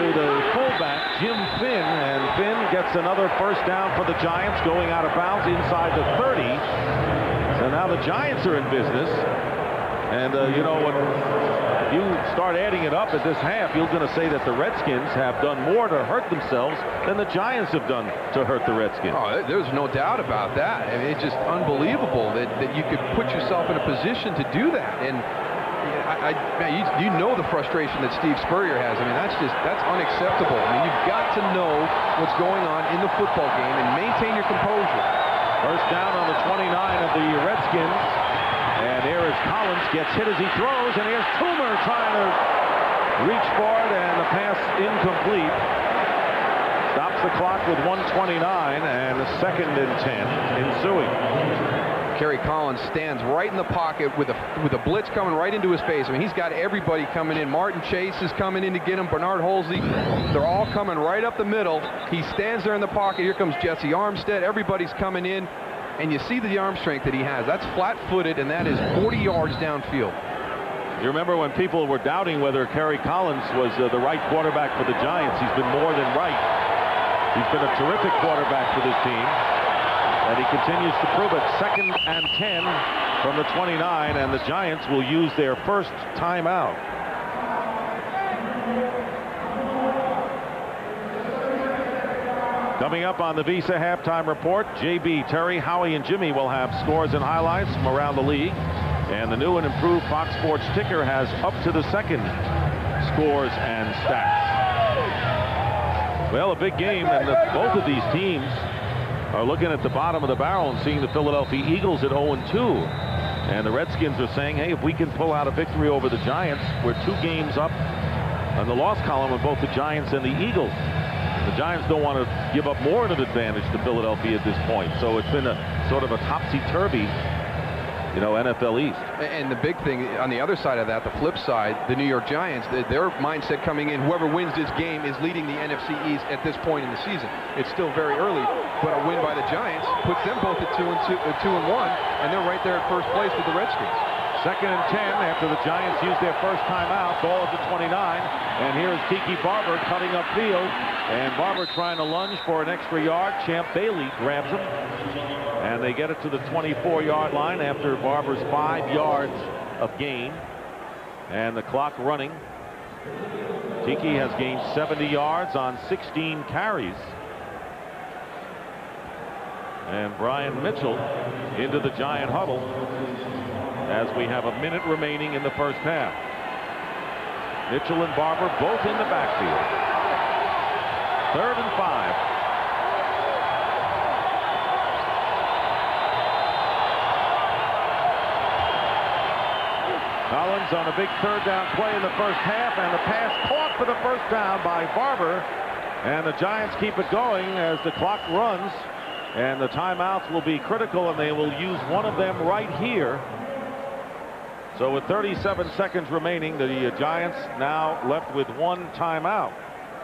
[SPEAKER 1] to the fullback, Jim Finn, and Finn gets another first down for the Giants, going out of bounds inside the 30. So now the Giants are in business. And, you know, when you start adding it up at this half, you're going to say that the Redskins have done more to hurt themselves than the Giants have done to hurt the Redskins.
[SPEAKER 2] Oh, there's no doubt about that. I mean, it's just unbelievable that you could put yourself in a position to do that. And you know the frustration that Steve Spurrier has. I mean, that's unacceptable. I mean, you've got to know what's going on in the football game and maintain your composure.
[SPEAKER 1] First down on the 29 of the Redskins. And here is Collins, gets hit as he throws, and here's Toomer trying to reach for it, and the pass incomplete. Stops the clock with 1:29, and 2nd and 10 ensuing.
[SPEAKER 2] Kerry Collins stands right in the pocket with a blitz coming right into his face. I mean, he's got everybody coming in. Martin Chase is coming in to get him. Bernard Holsey. They're all coming right up the middle. He stands there in the pocket. Here comes Jesse Armstead. Everybody's coming in. And you see the arm strength that he has. That's flat-footed, and that is 40 yards downfield.
[SPEAKER 1] You remember when people were doubting whether Kerry Collins was the right quarterback for the Giants. He's been more than right. He's been a terrific quarterback for this team, and he continues to prove it. 2nd and 10 from the 29, and the Giants will use their first timeout. Coming up on the Visa halftime report, JB, Terry, Howie, and Jimmy will have scores and highlights from around the league. And the new and improved Fox Sports ticker has up to the second scores and stats. Well, a big game, and both of these teams are looking at the bottom of the barrel and seeing the Philadelphia Eagles at 0-2. And the Redskins are saying, hey, if we can pull out a victory over the Giants, we're 2 games up on the loss column with both the Giants and the Eagles. The Giants don't want to give up more of an advantage to Philadelphia at this point. So it's been a sort of a topsy-turvy, you know, NFL East.
[SPEAKER 2] And the big thing on the other side of that, the flip side, the New York Giants, their mindset coming in, whoever wins this game is leading the NFC East at this point in the season. It's still very early, but a win by the Giants puts them both at 2-1, and they're right there at first place with the Redskins.
[SPEAKER 1] 2nd and 10 after the Giants use their first timeout. Ball at the 29, and here is Tiki Barber cutting upfield, and Barber trying to lunge for an extra yard. Champ Bailey grabs him, and they get it to the 24-yard line after Barber's 5 yards of gain, and the clock running. Tiki has gained 70 yards on 16 carries. And Brian Mitchell into the Giant huddle as we have a minute remaining in the first half. Mitchell and Barber both in the backfield. 3rd and 5. Collins on a big 3rd down play in the first half, and the pass caught for the first down by Barber. And the Giants keep it going as the clock runs, and the timeouts will be critical, and they will use one of them right here. So with 37 seconds remaining, the Giants now left with 1 timeout.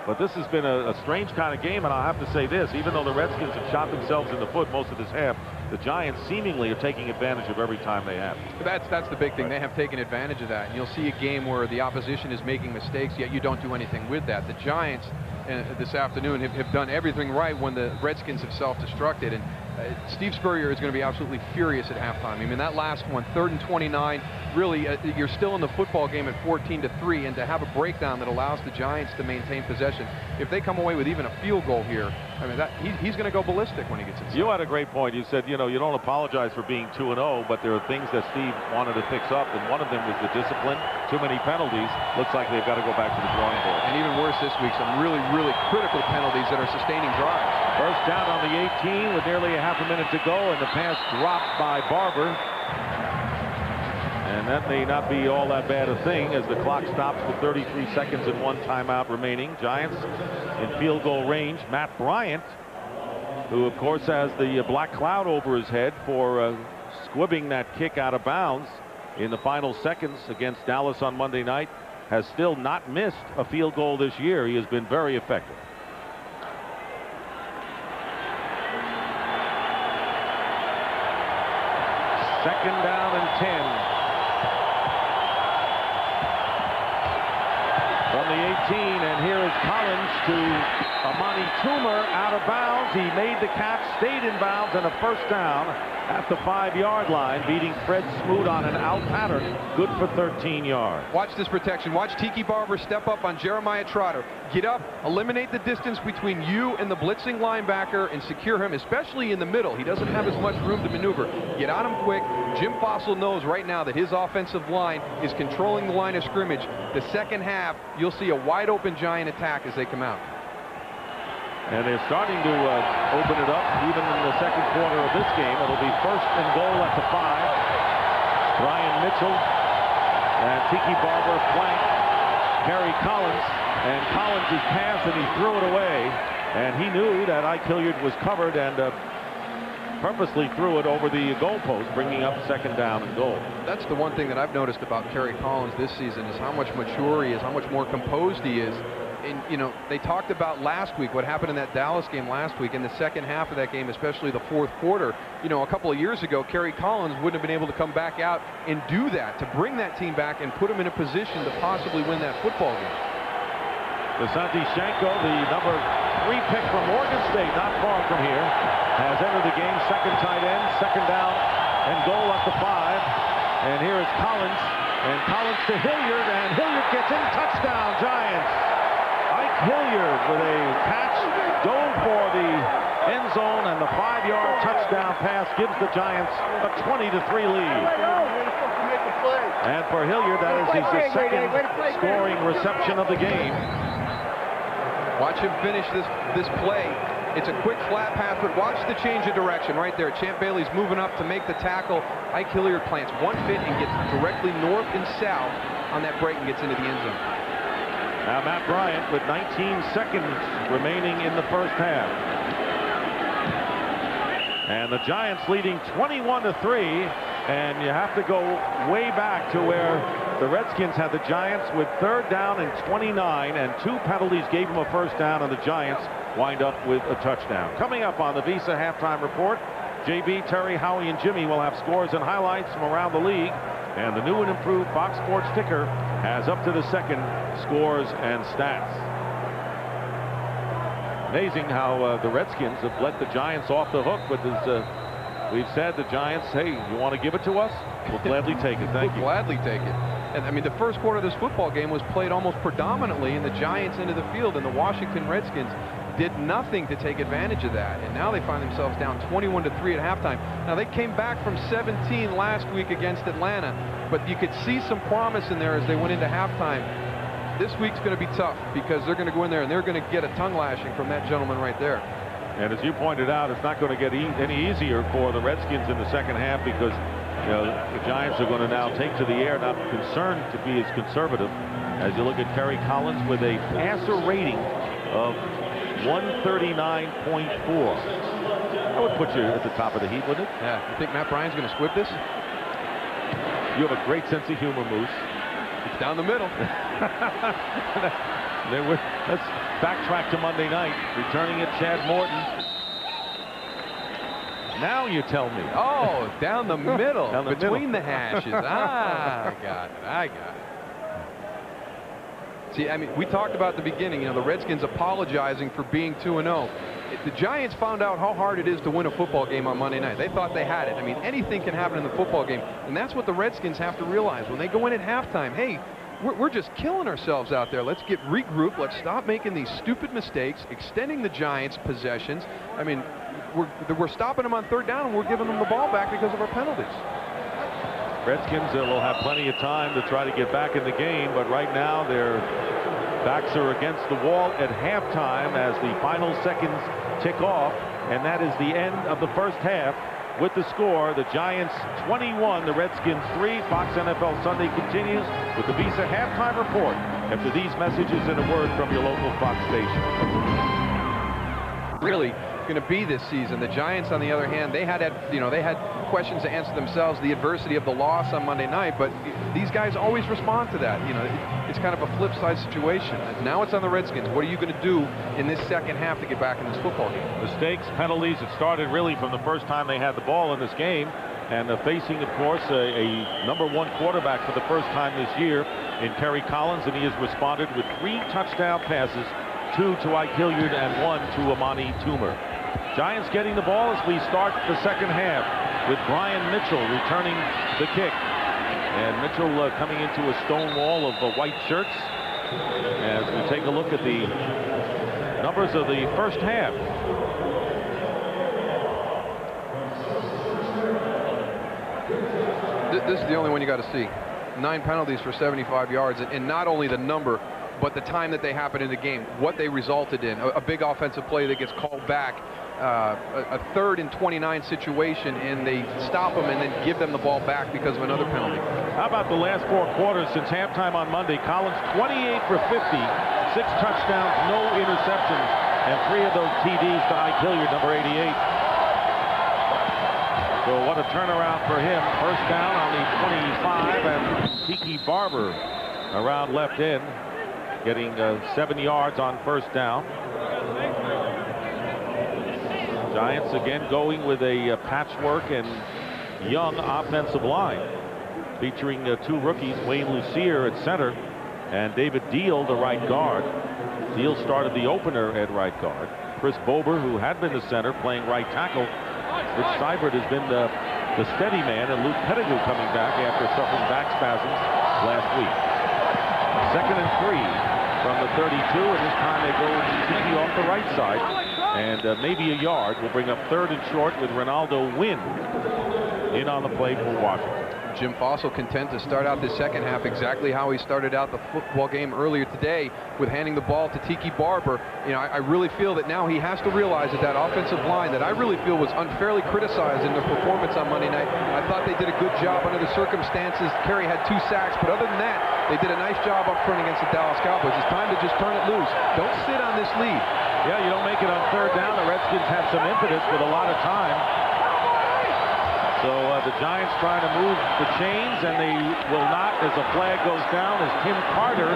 [SPEAKER 1] But this has been a strange kind of game, and I'll have to say this, even though the Redskins have shot themselves in the foot most of this half, the Giants seemingly are taking advantage of every time they have.
[SPEAKER 2] That's the big thing. They have taken advantage of that. And you'll see a game where the opposition is making mistakes, yet you don't do anything with that. The Giants this afternoon have done everything right when the Redskins have self-destructed. And Steve Spurrier is going to be absolutely furious at halftime. I mean, that last one, 3rd and 29, really, you're still in the football game at 14-3, and to have a breakdown that allows the Giants to maintain possession, if they come away with even a field goal here, I mean, he's going to go ballistic when he gets inside.
[SPEAKER 1] You had a great point. You said, you know, you don't apologize for being 2-0, but there are things that Steve wanted to fix up, and one of them was the discipline. Too many penalties. Looks like they've got to go back to the drawing board.
[SPEAKER 2] And even worse this week, some really, really critical penalties that are sustaining drives.
[SPEAKER 1] First down on the 18 with nearly a half a minute to go, and the pass dropped by Barber. And that may not be all that bad a thing as the clock stops with 33 seconds and 1 timeout remaining. Giants in field goal range. Matt Bryant, who of course has the black cloud over his head for squibbing that kick out of bounds in the final seconds against Dallas on Monday night, has still not missed a field goal this year. He has been very effective. Second down and 10. From the 18, and here is Collins to Amani Toomer out of bounds. He made the catch, stayed in bounds, and a first down at the 5-yard line, beating Fred Smoot on an out pattern, good for 13 yards.
[SPEAKER 2] Watch this protection. Watch Tiki Barber step up on Jeremiah Trotter. Get up, eliminate the distance between you and the blitzing linebacker, and secure him, especially in the middle. He doesn't have as much room to maneuver. Get on him quick. Jim Fossil knows right now that his offensive line is controlling the line of scrimmage. The second half, you'll see a wide open Giant attack as they come out.
[SPEAKER 1] And they're starting to open it up even in the second quarter of this game. It'll be 1st and goal at the 5. Brian Mitchell and Tiki Barber flank Kerry Collins, and Collins is passed and he threw it away, and he knew that Ike Hilliard was covered and purposely threw it over the goalpost, bringing up 2nd down and goal.
[SPEAKER 2] That's the one thing that I've noticed about Kerry Collins this season, is how much mature he is, how much more composed he is. And, you know, they talked about last week, what happened in that Dallas game last week, in the second half of that game, especially the 4th quarter. You know, a couple of years ago, Kerry Collins wouldn't have been able to come back out and do that, to bring that team back and put them in a position to possibly win that football game.
[SPEAKER 1] Asante Shanko, the number 3 pick from Oregon State, not far from here, has entered the game, 2nd tight end, 2nd down and goal at the 5. And here is Collins, and Collins to Hilliard, and Hilliard gets in, touchdown Giants. Ike Hilliard with a catch, dove for the end zone, and the 5-yard touchdown pass gives the Giants a 20-3 lead. And for Hilliard, that is his 2nd scoring reception of the game.
[SPEAKER 2] Watch him finish this play. It's a quick flat pass, but watch the change of direction right there. Champ Bailey's moving up to make the tackle. Ike Hilliard plants one foot and gets directly north and south on that break and gets into the end zone.
[SPEAKER 1] Now Matt Bryant with 19 seconds remaining in the first half. And the Giants leading 21-3, and you have to go way back to where the Redskins had the Giants with 3rd down and 29, and 2 penalties gave them a first down, and the Giants wind up with a touchdown. Coming up on the Visa Halftime Report, JB, Terry, Howie, and Jimmy will have scores and highlights from around the league. And the new and improved Fox Sports ticker has up to the second scores and stats. Amazing how the Redskins have let the Giants off the hook, but as we've said, the Giants, hey, you want to give it to us? We'll gladly take it. Thank you.
[SPEAKER 2] We'll gladly take it. And I mean, the first quarter of this football game was played almost predominantly in the Giants' end of the field, and the Washington Redskins did nothing to take advantage of that. And now they find themselves down 21-3 at halftime. Now, they came back from 17 last week against Atlanta, but you could see some promise in there as they went into halftime. This week's going to be tough because they're going to go in there and they're going to get a tongue lashing from that gentleman right there.
[SPEAKER 1] And as you pointed out, it's not going to get any easier for the Redskins in the second half because, you know, the Giants are going to now take to the air, not concerned to be as conservative. As you look at Kerry Collins with a passer rating of 139.4. That would put you at the top of the heap, wouldn't it?
[SPEAKER 2] Yeah. You think Matt Bryant's going to squib this?
[SPEAKER 1] You have a great sense of humor, Moose.
[SPEAKER 2] It's down the middle.
[SPEAKER 1] Let's backtrack to Monday night. Returning it, Chad Morton. Now you tell me.
[SPEAKER 2] Oh, down the middle,
[SPEAKER 1] Down the
[SPEAKER 2] between
[SPEAKER 1] middle.
[SPEAKER 2] the hashes. I got it. I got it. See, I mean, we talked about at the beginning, you know, the Redskins apologizing for being 2-0. The Giants found out how hard it is to win a football game on Monday night. They thought they had it. I mean, anything can happen in the football game, and that's what the Redskins have to realize. When they go in at halftime, hey, we're just killing ourselves out there. Let's get regrouped. Let's stop making these stupid mistakes, extending the Giants' possessions. I mean, we're stopping them on third down, and we're giving them the ball back because of our penalties.
[SPEAKER 1] Redskins will have plenty of time to try to get back in the game, but right now their backs are against the wall at halftime as the final seconds tick off, and that is the end of the first half. With the score, the Giants 21, the Redskins 3. Fox NFL Sunday continues with the Visa halftime report after these messages and a word from your local Fox station.
[SPEAKER 2] Really going to be this season. The Giants, on the other hand, they had questions to answer themselves, the adversity of the loss on Monday night, but these guys always respond to that. You know, it's kind of a flip side situation. Now it's on the Redskins. What are you going to do in this second half to get back in this football game?
[SPEAKER 1] Mistakes, penalties, it started really from the first time they had the ball in this game, and facing, of course, a #1 quarterback for the first time this year in Kerry Collins, and he has responded with 3 touchdown passes, 2 to Ike Hilliard and 1 to Amani Toomer. Giants getting the ball as we start the second half with Brian Mitchell returning the kick. And Mitchell coming into a stone wall of white shirts as we take a look at the numbers of the first half.
[SPEAKER 2] This is the only one you got to see. 9 penalties for 75 yards, and not only the number, but the time that they happened in the game, what they resulted in. A big offensive play that gets called back, a 3rd and 29 situation, and they stop them and then give them the ball back because of another penalty.
[SPEAKER 1] How about the last 4 quarters since halftime on Monday? Collins 28 for 50, 6 touchdowns, no interceptions, and 3 of those TDs to Ike Hilliard, number 88. So what a turnaround for him. First down on the 25, and Tiki Barber around left end, getting 7 yards on first down. Giants again going with a patchwork and young offensive line, featuring 2 rookies, Wayne Lucier at center and David Deal, the right guard. Deal started the opener at right guard. Chris Bober, who had been the center, playing right tackle. Rich Seibert has been the steady man, and Luke Pettigrew coming back after suffering back spasms last week. 2nd and 3 from the 32, and this time they go Tiki off the right side, and maybe a yard will bring up 3rd and short with Ronaldo Wynn in on the play for Washington.
[SPEAKER 2] Jim Fossil content to start out this second half exactly how he started out the football game earlier today, with handing the ball to Tiki Barber. You know, I really feel that now he has to realize that that offensive line that I really feel was unfairly criticized in their performance on Monday night. I thought they did a good job under the circumstances. Kerry had 2 sacks, but other than that, they did a nice job up front against the Dallas Cowboys. It's time to just turn it loose. Don't sit on this lead.
[SPEAKER 1] Yeah, you don't make it on 3rd down. The Redskins have some impetus with a lot of time. So the Giants trying to move the chains, and they will not, as a flag goes down, as Tim Carter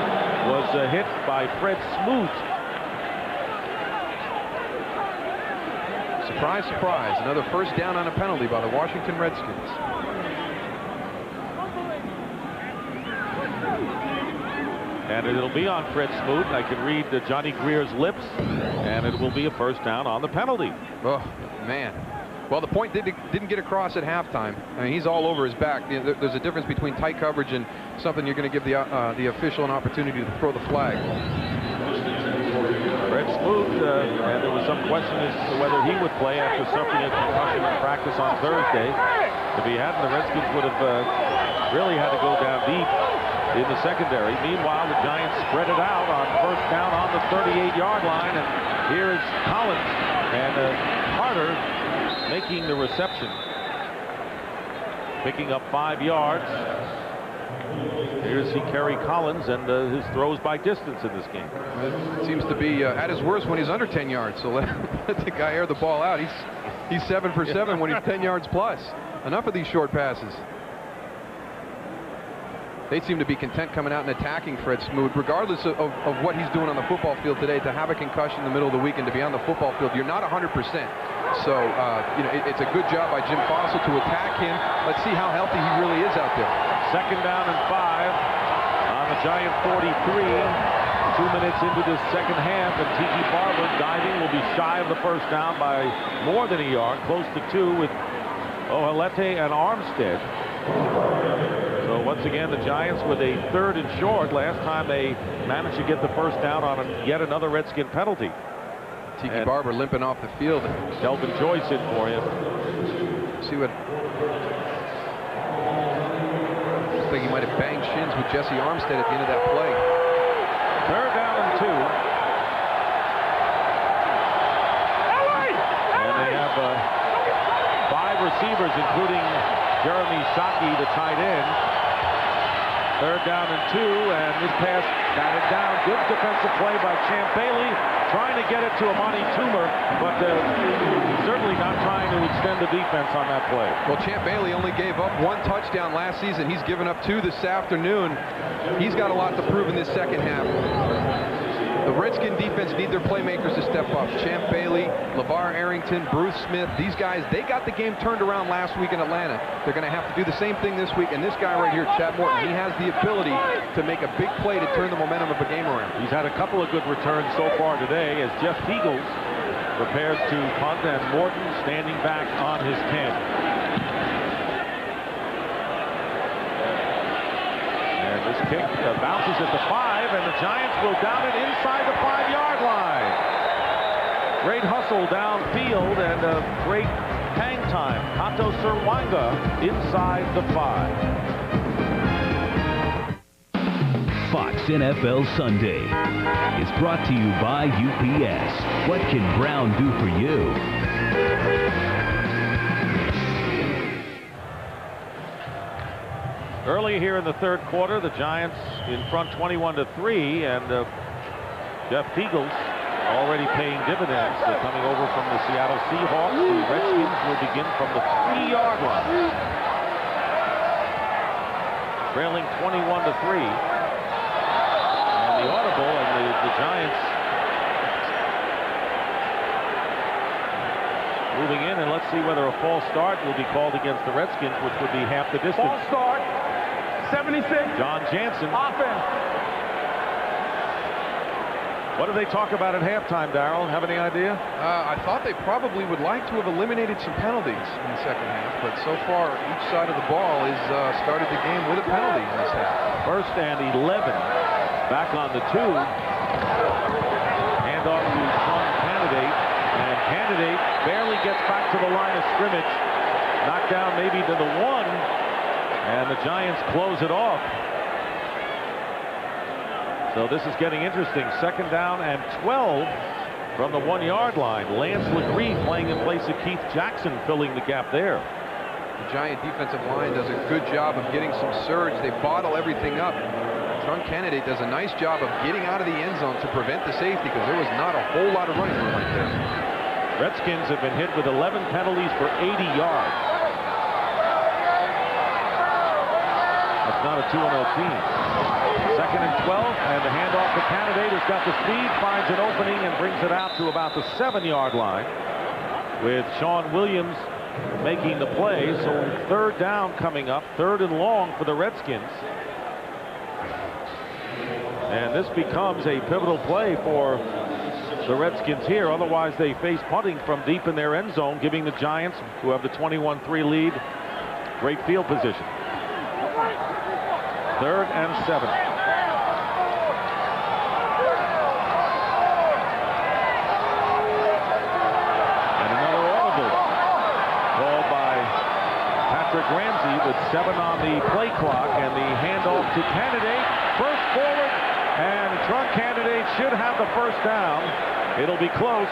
[SPEAKER 1] was hit by Fred Smoot.
[SPEAKER 2] Surprise, surprise. Another first down on a penalty by the Washington Redskins.
[SPEAKER 1] And it'll be on Fred Smoot. I can read Johnny Greer's lips, and it will be a first down on the penalty.
[SPEAKER 2] Oh, man. Well, the point didn't get across at halftime. I mean, he's all over his back. There's a difference between tight coverage and something you're going to give the official an opportunity to throw the flag.
[SPEAKER 1] Fred Smoot, and there was some question as to whether he would play after suffering a concussion in practice on Thursday. If he hadn't, the Redskins would have really had to go down deep in the secondary. Meanwhile, the Giants spread it out on first down on the 38-yard line, and here is Collins and Carter making the reception, picking up 5 yards. Here's Kerry Collins, and his throws by distance in this game.
[SPEAKER 2] It seems to be at his worst when he's under 10 yards. So let the guy air the ball out. He's 7 for 7 when he's 10 yards plus. Enough of these short passes. They seem to be content coming out and attacking Fred Smoot, regardless of what he's doing on the football field today. To have a concussion in the middle of the week and to be on the football field, you're not 100%. So, you know, it's a good job by Jim Fossil to attack him. Let's see how healthy he really is out there.
[SPEAKER 1] 2nd down and 5 on the Giant 43. 2 minutes into this second half, and Tiki Barber diving will be shy of the first down by more than a yard, close to 2 with Ohalete and Armstead. So once again, the Giants with a 3rd and short. Last time they managed to get the first down on yet another Redskin penalty.
[SPEAKER 2] Tiki Barber limping off the field.
[SPEAKER 1] Delvin Joyce in for him.
[SPEAKER 2] See what... Looks like he might have banged shins with Jesse Armstead at the end of that play.
[SPEAKER 1] 3rd down and 2. And they have 5 receivers, including Jeremy Shockey, the tight end. 3rd down and 2, and this pass batted down. Good defensive play by Champ Bailey, trying to get it to Amani Toomer, but certainly not trying to extend the defense on that play.
[SPEAKER 2] Well, Champ Bailey only gave up 1 touchdown last season. He's given up 2 this afternoon. He's got a lot to prove in this second half. The Redskin defense need their playmakers to step up. Champ Bailey, LeVar Arrington, Bruce Smith, these guys, they got the game turned around last week in Atlanta. They're going to have to do the same thing this week. And this guy right here, Chad Morton, he has the ability to make a big play to turn the momentum of a game around.
[SPEAKER 1] He's had a couple of good returns so far today as Jeff Teagles prepares to punt, and Morton standing back on his 10. This kick bounces at the 5, and the Giants will down it inside the 5-yard line. Great hustle downfield and a great hang time. Kato Serwanga inside the 5.
[SPEAKER 4] Fox NFL Sunday is brought to you by UPS. What can Brown do for you?
[SPEAKER 1] Early here in the 3rd quarter, the Giants in front 21-3, and Jeff Teagles already paying dividends. Coming over from the Seattle Seahawks. The Redskins will begin from the 3-yard line. Trailing 21-3. And the audible, and the Giants moving in, and let's see whether a false start will be called against the Redskins, which would be half the distance.
[SPEAKER 5] False start. 76.
[SPEAKER 1] John Jansen.
[SPEAKER 5] Offense.
[SPEAKER 1] What do they talk about at halftime, Darrell? Have any idea?
[SPEAKER 2] I thought they probably would like to have eliminated some penalties in the second half, but so far each side of the ball has started the game with a penalty in this half.
[SPEAKER 1] 1st and 11. Back on the 2. Hand off to Sean Candidate, and Candidate barely gets back to the line of scrimmage. Knocked down maybe to the 1. And the Giants close it off. So this is getting interesting. 2nd down and 12 from the 1-yard line. Lance LeGree playing in place of Keith Jackson, filling the gap there.
[SPEAKER 2] The Giant defensive line does a good job of getting some surge. They bottle everything up. Sean Candidate does a nice job of getting out of the end zone to prevent the safety, because there was not a whole lot of running room right there.
[SPEAKER 1] Redskins have been hit with 11 penalties for 80 yards. Not a 2-0 team. 2nd and 12, and the handoff to Candidate, who's got the speed, finds an opening and brings it out to about the 7-yard line, with Sean Williams making the play. So 3rd down coming up, 3rd and long for the Redskins. And this becomes a pivotal play for the Redskins here. Otherwise, they face punting from deep in their end zone, giving the Giants, who have the 21-3 lead, great field position. 3rd and 7. And another audible called by Patrick Ramsey with 7 on the play clock, and the handoff to Candidate. First forward, and Trunk Candidate should have the first down. It'll be close.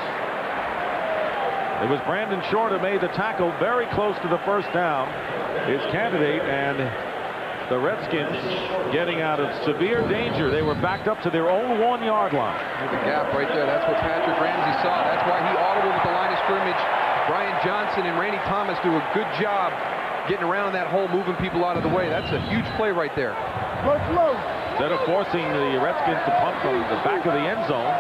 [SPEAKER 1] It was Brandon Short who made the tackle. Very close to the first down is Candidate, and the Redskins getting out of severe danger. They were backed up to their own 1-yard line.
[SPEAKER 2] There's a gap right there. That's what Patrick Ramsey saw. That's why he audibled at the line of scrimmage. Brian Johnson and Randy Thomas do a good job getting around that hole, moving people out of the way. That's a huge play right there.
[SPEAKER 1] Instead of forcing the Redskins to punt from the back of the end zone,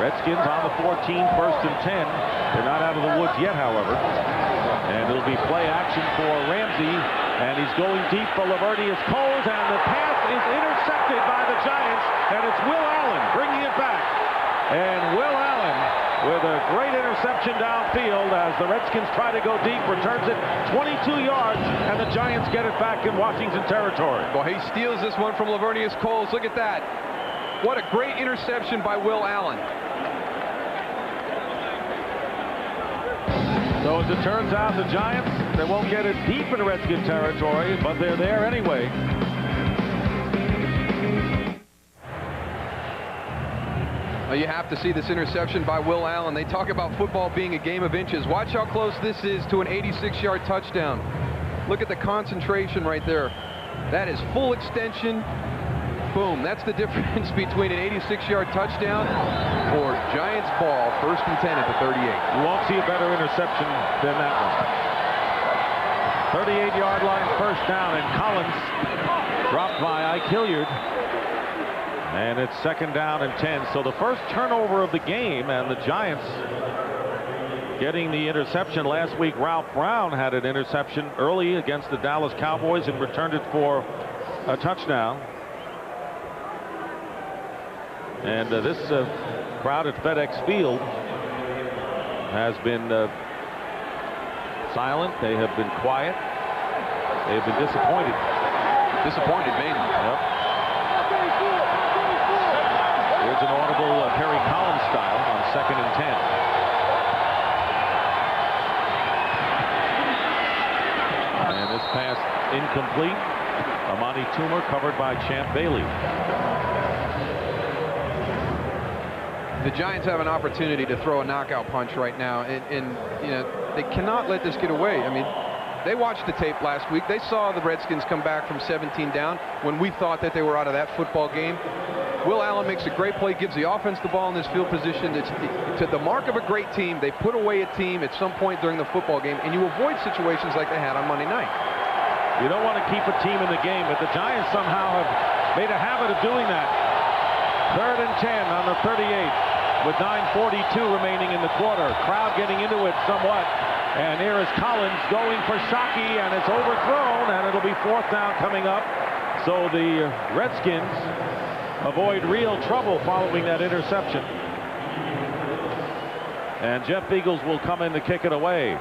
[SPEAKER 1] Redskins on the 14, 1st and 10. They're not out of the woods yet, however. And it'll be play action for Ramsey, and he's going deep for Lavernius Coles, and the pass is intercepted by the Giants, and it's Will Allen bringing it back. And Will Allen with a great interception downfield as the Redskins try to go deep, returns it 22 yards, and the Giants get it back in Washington territory.
[SPEAKER 2] Well, he steals this one from Lavernius Coles. Look at that. What a great interception by Will Allen.
[SPEAKER 1] So as it turns out, the Giants, they won't get it deep in Redskin territory, but they're there anyway.
[SPEAKER 2] Well, you have to see this interception by Will Allen. They talk about football being a game of inches. Watch how close this is to an 86-yard touchdown. Look at the concentration right there. That is full extension. Boom. That's the difference between an 86-yard touchdown or Giants ball, 1st and 10 at the 38.
[SPEAKER 1] You won't see a better interception than that one. 38-yard line, 1st down, and Collins dropped by Ike Hilliard. And it's 2nd down and 10. So the first turnover of the game, and the Giants getting the interception. Last week, Ralph Brown had an interception early against the Dallas Cowboys and returned it for a touchdown. And this crowd at FedEx Field has been silent. They have been quiet. They have been disappointed.
[SPEAKER 2] Disappointed, mainly.
[SPEAKER 1] Yep. Here's an audible Perry Collins style on 2nd and 10. And this pass incomplete. Amani Toomer covered by Champ Bailey.
[SPEAKER 2] The Giants have an opportunity to throw a knockout punch right now, and you know, they cannot let this get away. I mean, they watched the tape last week. They saw the Redskins come back from 17 down when we thought that they were out of that football game. Will Allen makes a great play, gives the offense the ball in this field position. It's to the mark of a great team. They put away a team at some point during the football game, and you avoid situations like they had on Monday night.
[SPEAKER 1] You don't want to keep a team in the game, but the Giants somehow have made a habit of doing that. 3rd and 10 on the 38 with 9:42 remaining in the quarter. Crowd getting into it somewhat. And here is Collins going for Shockey, and it's overthrown, and it'll be 4th down coming up. So the Redskins avoid real trouble following that interception. And Jeff Beagles will come in to kick it away.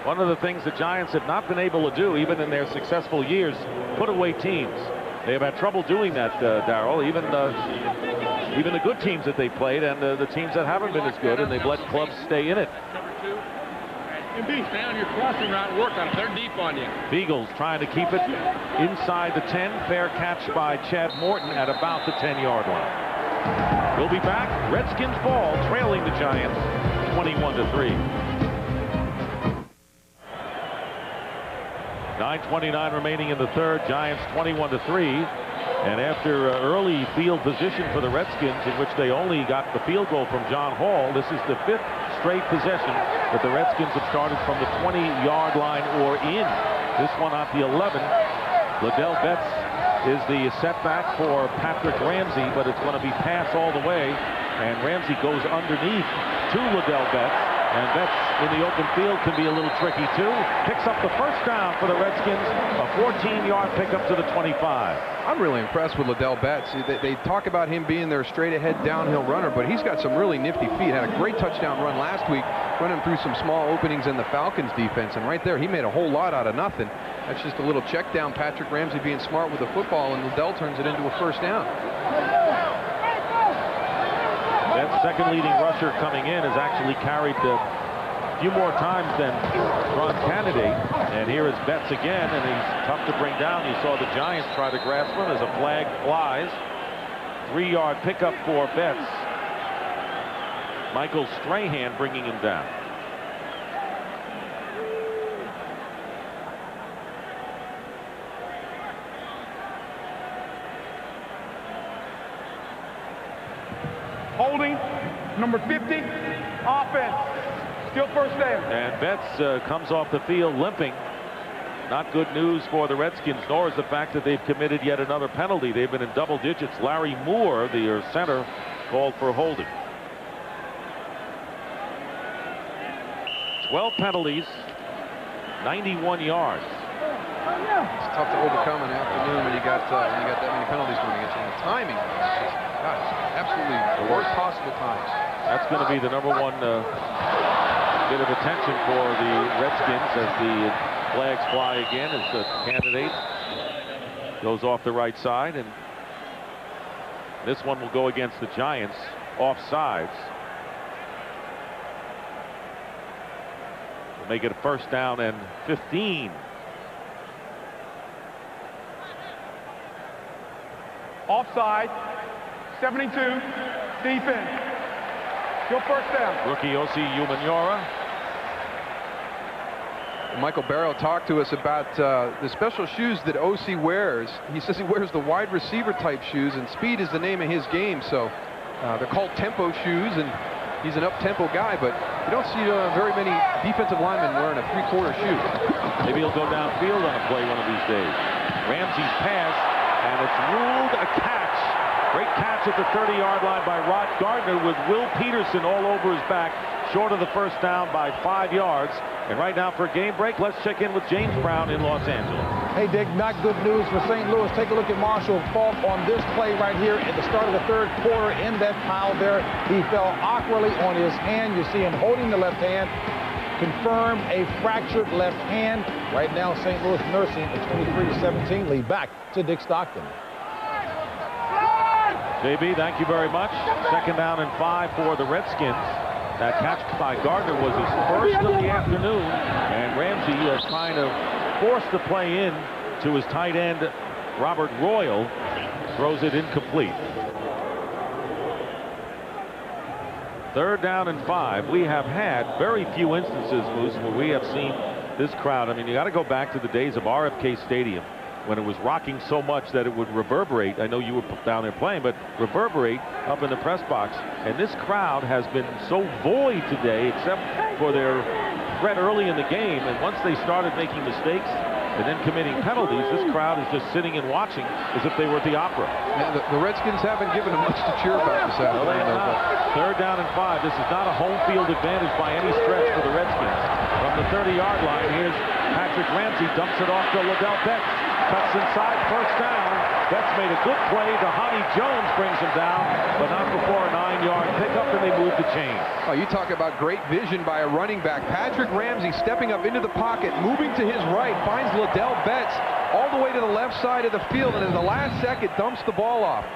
[SPEAKER 1] One of the things the Giants have not been able to do, even in their successful years, put away teams. They have had trouble doing that, Darrell, even the good teams that they played and the teams that haven't been as good, and they've let clubs stay in it.
[SPEAKER 8] And stay on your crossing route and work on it. They're deep on you.
[SPEAKER 1] Beagles trying to keep it inside the 10. Fair catch by Chad Morton at about the 10-yard line. We'll be back. Redskins ball, trailing the Giants 21-3. 9:29 remaining in the 3rd. Giants 21-3. And after early field position for the Redskins, in which they only got the field goal from John Hall, this is the 5th straight possession that the Redskins have started from the 20-yard line or in. This one at the 11. Liddell Betts is the setback for Patrick Ramsey, but it's going to be pass all the way. And Ramsey goes underneath to Liddell Betts. And Betts in the open field can be a little tricky, too. Picks up the 1st down for the Redskins, a 14-yard pickup to the 25.
[SPEAKER 2] I'm really impressed with Liddell Betts. They talk about him being their straight-ahead downhill runner, but he's got some really nifty feet. Had a great touchdown run last week, running through some small openings in the Falcons' defense. And right there, he made a whole lot out of nothing. That's just a little check down. Patrick Ramsey being smart with the football, and Liddell turns it into a 1st down.
[SPEAKER 1] That second leading rusher coming in has actually carried a few more times than Ron Kennedy. And here is Betts again, and he's tough to bring down. You saw the Giants try to grasp him as a flag flies. 3-yard pickup for Betts. Michael Strahan bringing him down.
[SPEAKER 5] Holding, number 50, offense. Still 1st down.
[SPEAKER 1] And Betts comes off the field limping. not good news for the Redskins, nor is the fact that they've committed yet another penalty. They've been in double digits. Larry Moore, the center, called for holding. 12 penalties, 91 yards.
[SPEAKER 2] It's tough to overcome an afternoon when you got that many penalties going against you. And the timing is just, gosh, absolutely the worst possible times.
[SPEAKER 1] That's going to be the number one bit of attention for the Redskins as the flags fly again as the candidate goes off the right side, and this one will go against the Giants offsides. We'll make it a 1st down and 15.
[SPEAKER 5] Offside, 72, defense. Your 1st down.
[SPEAKER 1] Rookie Osi Umenyiora.
[SPEAKER 2] Michael Barrow talked to us about the special shoes that Osi wears. He says he wears the wide receiver type shoes, and speed is the name of his game. So they're called tempo shoes, and he's an up-tempo guy, but you don't see very many defensive linemen wearing a 3/4 shoe.
[SPEAKER 1] Maybe he'll go downfield on a play one of these days. Ramsey's pass, and it's ruled a catch. Great catch at the 30-yard line by Rod Gardner with Will Peterson all over his back, short of the 1st down by 5 yards. And right now for a game break, let's check in with James Brown in Los Angeles.
[SPEAKER 6] Hey, Dick, not good news for St. Louis. Take a look at Marshall Faulk on this play right here at the start of the 3rd quarter in that pile there. He fell awkwardly on his hand. You see him holding the left hand. Confirmed a fractured left hand. Right now, St. Louis nursing a 23-17 lead. Back to Dick Stockton.
[SPEAKER 1] JB, thank you very much. 2nd down and 5 for the Redskins. That catch by Gardner was his 1st of the afternoon, and Ramsey is trying to force the play in to his tight end, Robert Royal. Throws it incomplete. 3rd down and 5. We have had very few instances, Moose, where we have seen this crowd. I mean, you got to go back to the days of RFK Stadium when it was rocking so much that it would reverberate. I know you were down there playing, but reverberate up in the press box. And this crowd has been so void today, except for their threat early in the game. And once they started making mistakes and then committing penalties, this crowd is just sitting and watching as if they were at the opera.
[SPEAKER 2] Yeah, the Redskins haven't given them much to cheer about this afternoon.
[SPEAKER 1] No, 3rd down and 5. This is not a home field advantage by any stretch for the Redskins. From the 30-yard line, here's Patrick Ramsey, dumps it off to Liddell Betts. Cuts inside, 1st down. Betts made a good play. Dhani Jones brings him down, but not before a 9-yard pickup, and they move the chain.
[SPEAKER 2] Oh, you talk about great vision by a running back. Patrick Ramsey stepping up into the pocket, moving to his right, finds Liddell Betts all the way to the left side of the field, and in the last second dumps the ball off.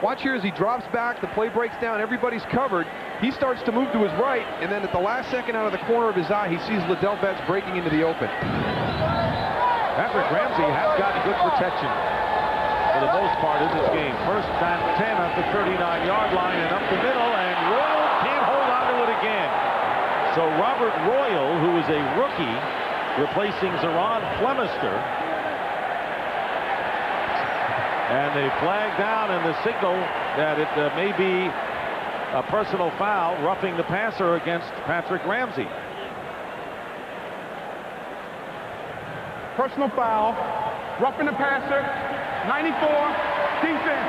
[SPEAKER 2] Watch here as he drops back, the play breaks down, everybody's covered. He starts to move to his right, and then at the last second out of the corner of his eye, he sees Liddell Betts breaking into the open.
[SPEAKER 1] Patrick Ramsey has gotten good protection for the most part in this game. 1st and 10 at the 39-yard line and up the middle, and Royal can't hold on to it again. So Robert Royal, who is a rookie, replacing Zeron Flemister. And they flag down and the signal that it may be a personal foul, roughing the passer against Patrick Ramsey.
[SPEAKER 5] Personal foul, roughing the passer, 94, defense.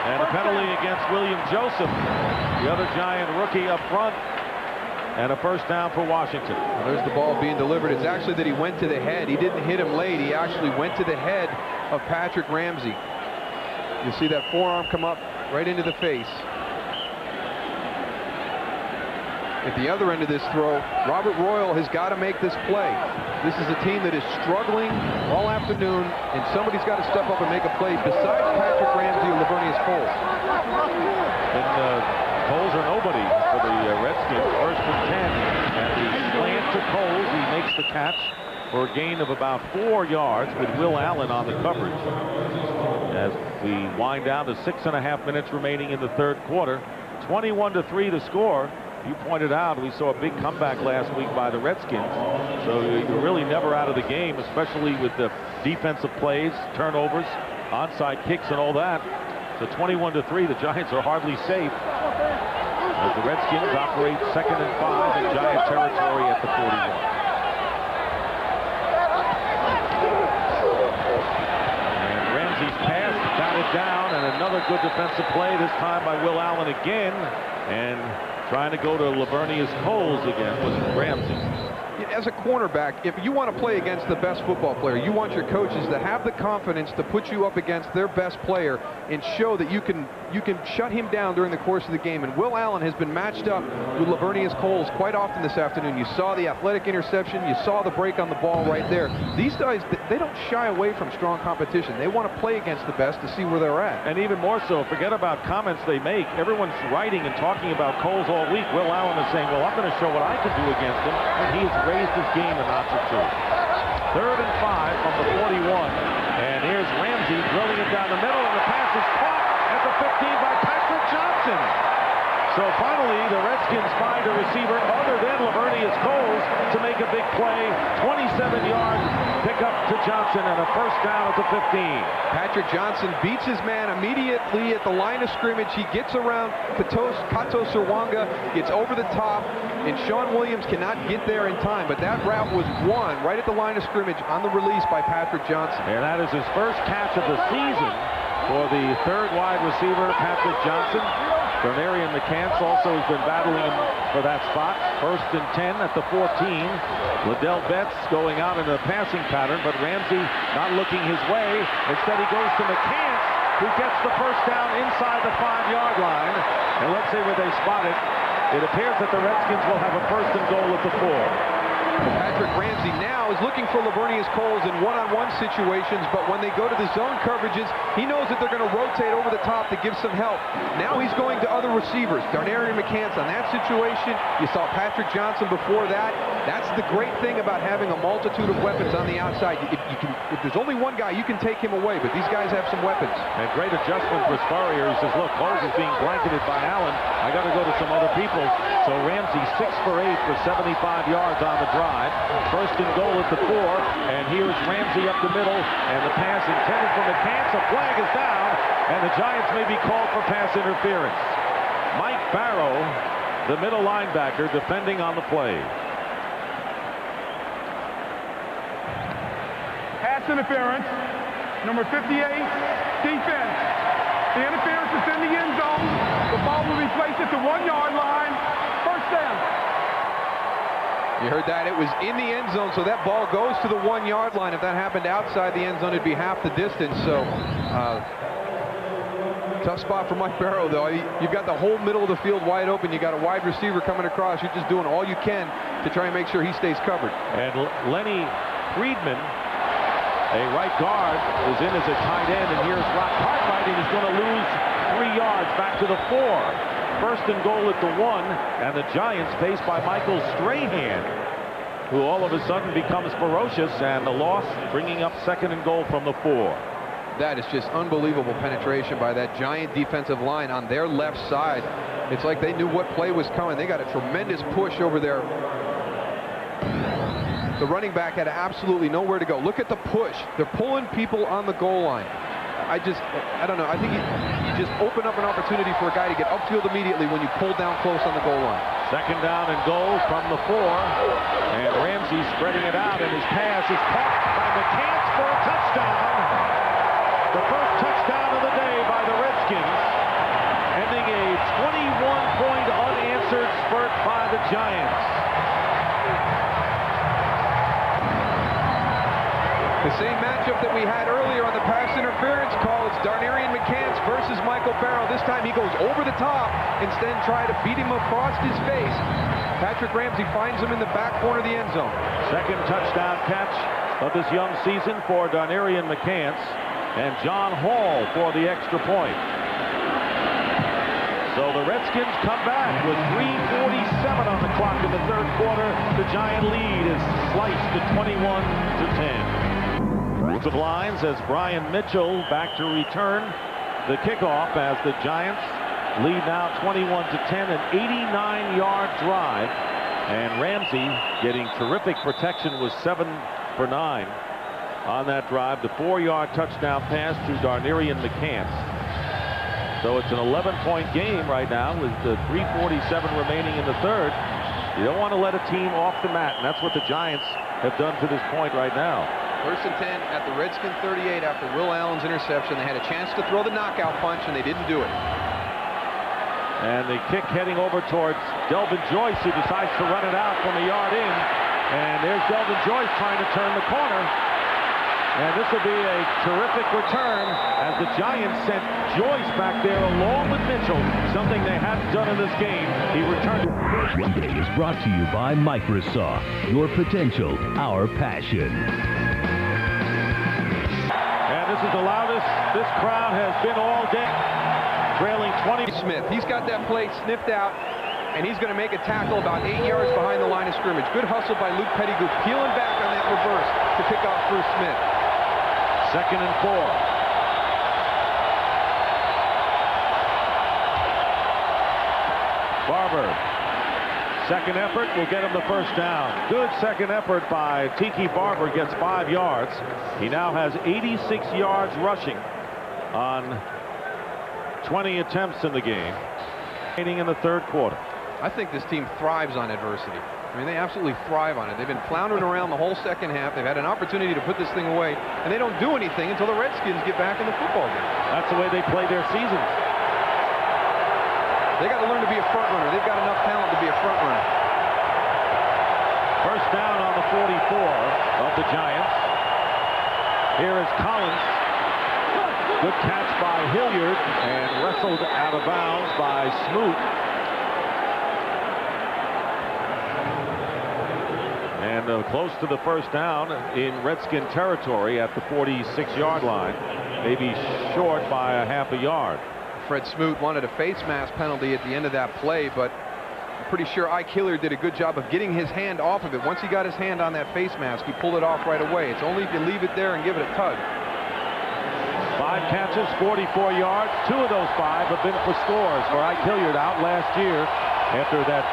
[SPEAKER 1] And a penalty against William Joseph, the other Giant rookie up front, and a 1st down for Washington.
[SPEAKER 2] Well, there's the ball being delivered. It's actually that he went to the head. He didn't hit him late. He actually went to the head of Patrick Ramsey. You see that forearm come up right into the face. At the other end of this throw, Robert Royal has got to make this play. This is a team that is struggling all afternoon, and somebody's got to step up and make a play besides Patrick Ramsey and Lavernius Foles.
[SPEAKER 1] And Coles are nobody for the Redskins. 1st and 10, and the slant to Coles. He makes the catch for a gain of about 4 yards with Will Allen on the coverage. As we wind down to 6.5 minutes remaining in the 3rd quarter, 21-3 the score. You pointed out we saw a big comeback last week by the Redskins, so you're really never out of the game, especially with the defensive plays, turnovers, onside kicks, and all that. So 21-3, the Giants are hardly safe as the Redskins operate 2nd and 5 in Giant territory at the 41. Offensive play this time by Will Allen again, and trying to go to Lavernius Coles again was Ramsey.
[SPEAKER 2] As a cornerback, if you want to play against the best football player, you want your coaches to have the confidence to put you up against their best player and show that you can shut him down during the course of the game. And Will Allen has been matched up with Lavernius Coles quite often this afternoon. You saw the athletic interception. You saw the break on the ball right there. These guys, they don't shy away from strong competition. They want to play against the best to see where they're at.
[SPEAKER 1] And even more so, forget about comments they make. Everyone's writing and talking about Coles all week. Will Allen is saying, well, I'm going to show what I can do against him. And he has raised his game a notch or two. 3rd and 5 from the 41. And here's Ramsey drilling it down the middle, and the pass is caught at the 15 by Patrick Johnson. So finally, the Redskins find a receiver other than Lavernius Coles to make a big play. 27-yard pickup to Johnson and a first down at the 15.
[SPEAKER 2] Patrick Johnson beats his man immediately at the line of scrimmage. He gets around Kato Serwanga, gets over the top, and Sean Williams cannot get there in time. But that route was won right at the line of scrimmage on the release by Patrick Johnson.
[SPEAKER 1] And that is his first catch of the season for the 3rd wide receiver, Patrick Johnson. Darnarian McCants also has been battling him for that spot. 1st and 10 at the 14. Liddell Betts going out in a passing pattern, but Ramsey not looking his way. Instead, he goes to McCants, who gets the first down inside the 5-yard line. And let's see where they spot it. It appears that the Redskins will have a 1st and goal at the 4.
[SPEAKER 2] Patrick Ramsey now is looking for Lavernius Coles in one-on-one situations, but when they go to the zone coverages, he knows that they're going to rotate over the top to give some help. Now he's going to other receivers. Darnarian McCants on that situation. You saw Patrick Johnson before that. That's the great thing about having a multitude of weapons on the outside. If there's only one guy, you can take him away, but these guys have some weapons.
[SPEAKER 1] And great adjustment for Spurrier. He says, look, Coles is being blanketed by Allen. I got to go to some other people. So Ramsey 6 for 8 for 75 yards on the drive. 1st and goal at the 4, and here's Ramsey up the middle, and the pass intended for McCants. A flag is down, and the Giants may be called for pass interference. Mike Barrow, the middle linebacker, defending on the play.
[SPEAKER 5] Pass interference, number 58, defense. The interference is in the end zone. The ball will be placed at the 1-yard line. First down.
[SPEAKER 2] You heard that. It was in the end zone, so that ball goes to the 1-yard line. If that happened outside the end zone, it'd be half the distance. So, tough spot for Mike Barrow, though. You've got the whole middle of the field wide open. You got a wide receiver coming across. You're just doing all you can to try and make sure he stays covered. And
[SPEAKER 1] Lenny Friedman, a right guard, is in as a tight end, and here's Rock Cartwright, and he's going to lose 3 yards back to the 4. 1st and goal at the 1, and the Giants faced by Michael Strahan, who all of a sudden becomes ferocious, and the loss bringing up 2nd and goal from the 4.
[SPEAKER 2] That is just unbelievable penetration by that Giant defensive line on their left side. It's like they knew what play was coming. They got a tremendous push over there. The running back had absolutely nowhere to go. Look at the push. They're pulling people on the goal line. I don't know. I think you just open up an opportunity for a guy to get upfield immediately when you pull down close on the goal line.
[SPEAKER 1] 2nd down and goal from the 4. And Ramsey spreading it out, and his pass is caught by McCants for a touchdown. The first touchdown of the day by the Redskins, ending a 21-point unanswered spurt by the Giants.
[SPEAKER 2] The same matchup that we had earlier on the pass interference call. It's Darnarian McCants versus Michael Barrow. This time he goes over the top, instead try to beat him across his face. Patrick Ramsey finds him in the back corner of the end zone.
[SPEAKER 1] 2nd touchdown catch of this young season for Darnarian McCants, and John Hall for the extra point. So the Redskins come back with 3:47 on the clock in the 3rd quarter. The Giant lead is sliced to 21-10. Of lines as Brian Mitchell back to return the kickoff as the Giants lead now 21-10, an 89-yard drive, and Ramsey getting terrific protection was 7 for 9 on that drive. The 4-yard touchdown pass to Darnarian McCants. So it's an 11-point game right now with the 3:47 remaining in the 3rd. You don't want to let a team off the mat, and that's what the Giants have done to this point right now.
[SPEAKER 2] First and 10 at the Redskin 38 after Will Allen's interception. They had a chance to throw the knockout punch, and they didn't do it.
[SPEAKER 1] And the kick heading over towards Delvin Joyce, who decides to run it out from a yard in. And there's Delvin Joyce trying to turn the corner. And this will be a terrific return as the Giants sent Joyce back there along with Mitchell, something they hadn't done in this game. He returned.
[SPEAKER 4] One Day is brought to you by Microsoft. Your potential, our passion.
[SPEAKER 1] And this is the loudest this crowd has been all day. Trailing 20.
[SPEAKER 2] Smith, he's got that play sniffed out, and he's going to make a tackle about 8 yards behind the line of scrimmage. Good hustle by Luke Pettigrew, peeling back on that reverse to pick off Bruce Smith.
[SPEAKER 1] 2nd and 4. Barber. Second effort will get him the first down. Good second effort by Tiki Barber, gets 5 yards. He now has 86 yards rushing on 20 attempts in the game. In the third quarter.
[SPEAKER 2] I think this team thrives on adversity. I mean, they absolutely thrive on it. They've been floundering around the whole second half. They've had an opportunity to put this thing away, and they don't do anything until the Redskins get back in the football game.
[SPEAKER 1] That's the way they play their seasons.
[SPEAKER 2] They got to learn to be a front runner. They've got enough talent to be a front runner.
[SPEAKER 1] First down on the 44 of the Giants. Here is Collins. Good catch by Hilliard and wrestled out of bounds by Smoot. And close to the first down in Redskin territory at the 46-yard line. Maybe short by a half a yard.
[SPEAKER 2] Fred Smoot wanted a face mask penalty at the end of that play, but I'm pretty sure Ike Hilliard did a good job of getting his hand off of it. Once he got his hand on that face mask, he pulled it off right away. It's only if you leave it there and give it a tug.
[SPEAKER 1] 5 catches, 44 yards. 2 of those 5 have been for scores for Ike Hilliard, out last year after that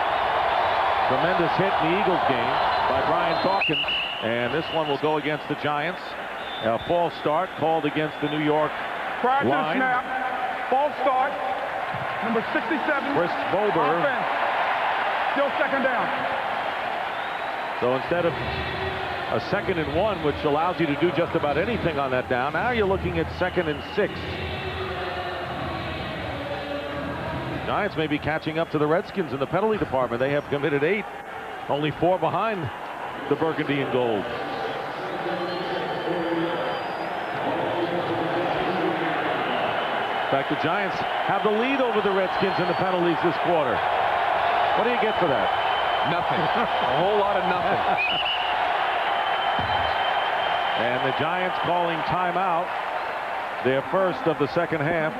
[SPEAKER 1] tremendous hit in the Eagles game by Brian Dawkins. And this one will go against the Giants. A false start called against the New York
[SPEAKER 5] Prior to the
[SPEAKER 1] line.
[SPEAKER 5] snap, false start, number 67.
[SPEAKER 1] Chris Bober.
[SPEAKER 5] Offense. Still second down.
[SPEAKER 1] So instead of a 2nd and 1, which allows you to do just about anything on that down, now you're looking at 2nd and 6. Giants may be catching up to the Redskins in the penalty department. They have committed 8, only 4 behind the Burgundy and Gold. In fact, the Giants have the lead over the Redskins in the penalties this quarter. What do you get for that?
[SPEAKER 2] Nothing. A whole lot of nothing.
[SPEAKER 1] And the Giants calling timeout, their first of the second half.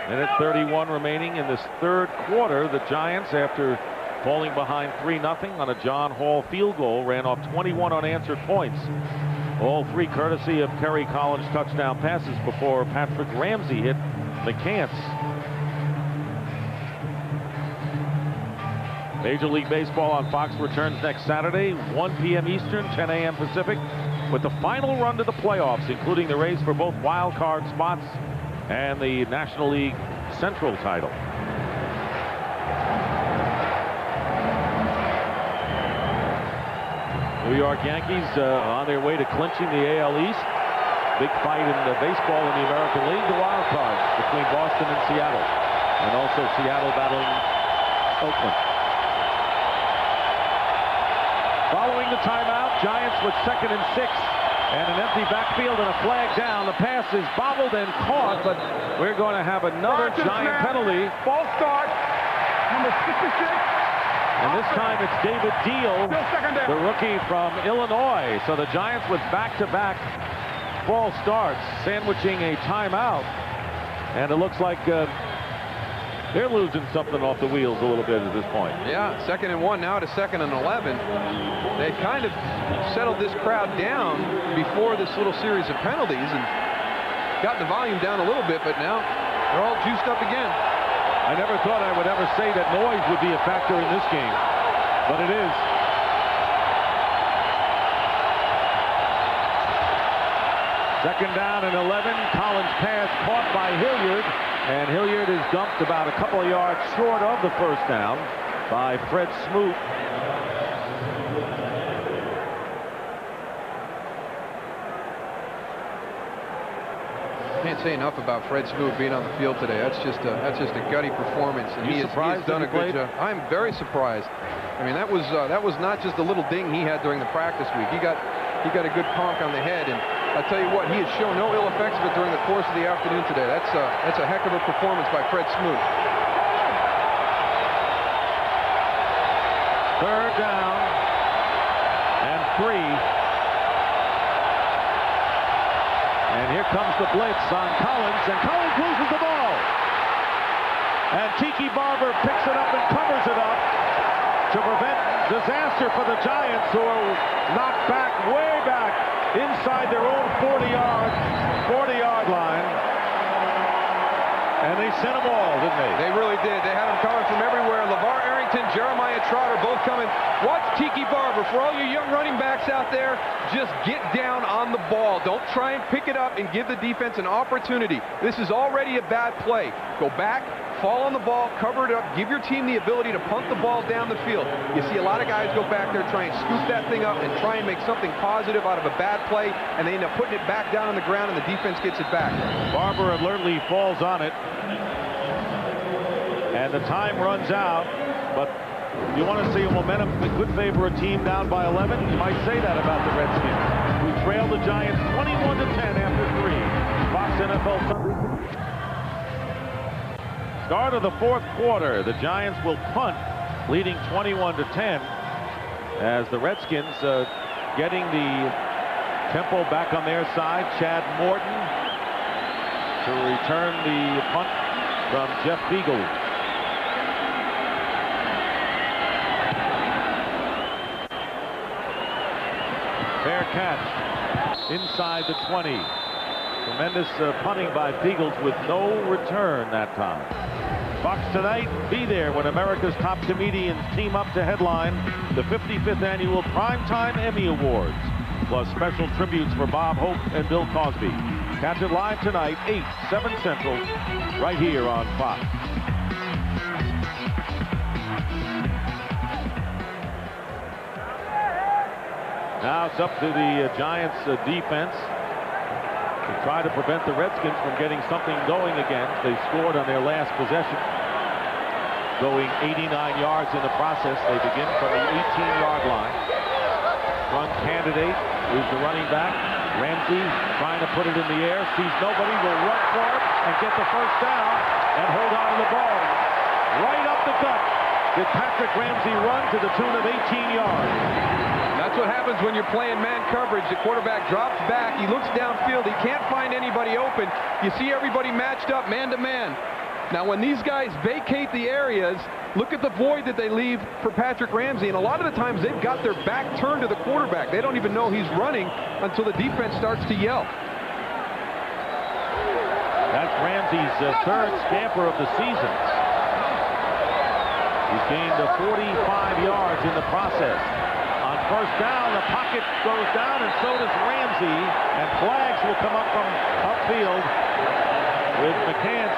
[SPEAKER 1] Minute 31 remaining in this third quarter. The Giants, after falling behind 3-0 on a John Hall field goal, ran off 21 unanswered points. All 3 courtesy of Kerry Collins' touchdown passes before Patrick Ramsey hit McCants. Major League Baseball on Fox returns next Saturday, 1 p.m. Eastern, 10 a.m. Pacific, with the final run to the playoffs, including the race for both wild card spots and the National League Central title. New York Yankees on their way to clinching the AL East. Big fight in the baseball in the American League, the wild card between Boston and Seattle, and also Seattle battling Oakland. Following the timeout, Giants with 2nd and 6 and an empty backfield and a flag down. The pass is bobbled and caught, but we're going to have another Giant penalty.
[SPEAKER 5] False start, number 66.
[SPEAKER 1] And this time it's David Deal, the rookie from Illinois. So the Giants with back-to-back false starts, sandwiching a timeout. And it looks like they're losing something off the wheels a little bit at this point.
[SPEAKER 2] Yeah, 2nd and 1, now to 2nd and 11. They kind of settled this crowd down before this little series of penalties and got the volume down a little bit, but now they're all juiced up again.
[SPEAKER 1] I never thought I would ever say that noise would be a factor in this game, but it is. Second down and 11. Collins' pass caught by Hilliard, and Hilliard is dumped about a couple of yards short of the first down. by Fred Smoot.
[SPEAKER 2] Can't say enough about Fred Smoot being on the field today. That's just a gutty performance, and he has done a good job. I'm very surprised. I mean, that was not just a little ding he had during the practice week. He got a good conk on the head, and I tell you what, he has shown no ill effects of it during the course of the afternoon today. That's a heck of a performance by Fred Smoot.
[SPEAKER 1] Third down and 3. And here comes the blitz on Collins, and Collins loses the ball. And Tiki Barber picks it up and covers it up to prevent disaster for the Giants, who are knocked back, way back, inside their own 40-yard line. And they sent them all, didn't they?
[SPEAKER 2] They really did. They had them coming from everywhere. LeVar Arrington, Jeremiah Trotter both coming. Watch Tiki Barber. For all you young running backs out there, just get down on the ball. Don't try and pick it up and give the defense an opportunity. This is already a bad play. Go back, fall on the ball, cover it up, give your team the ability to punt the ball down the field. You see a lot of guys go back there, try and scoop that thing up and try and make something positive out of a bad play, and they end up putting it back down on the ground, and the defense gets it back.
[SPEAKER 1] Barber alertly falls on it, and the time runs out, but you want to see a momentum that could favor a team down by 11? You might say that about the Redskins, who trail the Giants 21-10 after 3. Fox NFL Sunday. Start of the fourth quarter, the Giants will punt, leading 21-10, as the Redskins getting the tempo back on their side. Chad Morton to return the punt from Jeff Beagle. Fair catch inside the 20. Tremendous punting by Beagles with no return that time. Fox tonight, be there when America's top comedians team up to headline the 55th annual Primetime Emmy Awards, plus special tributes for Bob Hope and Bill Cosby. Catch it live tonight, 8, 7 Central, right here on Fox. Now it's up to the Giants defense to try to prevent the Redskins from getting something going again. They scored on their last possession, going 89 yards in the process. They begin from the 18-yard line. Run candidate is the running back. Ramsey trying to put it in the air, sees nobody, will run for it and get the first down and hold on to the ball. Right up the gut did Patrick Ramsey run to the tune of 18 yards.
[SPEAKER 2] That's what happens when you're playing man coverage. The quarterback drops back. He looks downfield. He can't find anybody open. You see everybody matched up man to man. Now, when these guys vacate the areas, look at the void that they leave for Patrick Ramsey. And a lot of the times they've got their back turned to the quarterback. They don't even know he's running until the defense starts to yell.
[SPEAKER 1] That's Ramsey's third scamper of the season. He's gained 45 yards in the process. On first down, the pocket goes down, and so does Ramsey, and flags will come up from upfield with McCants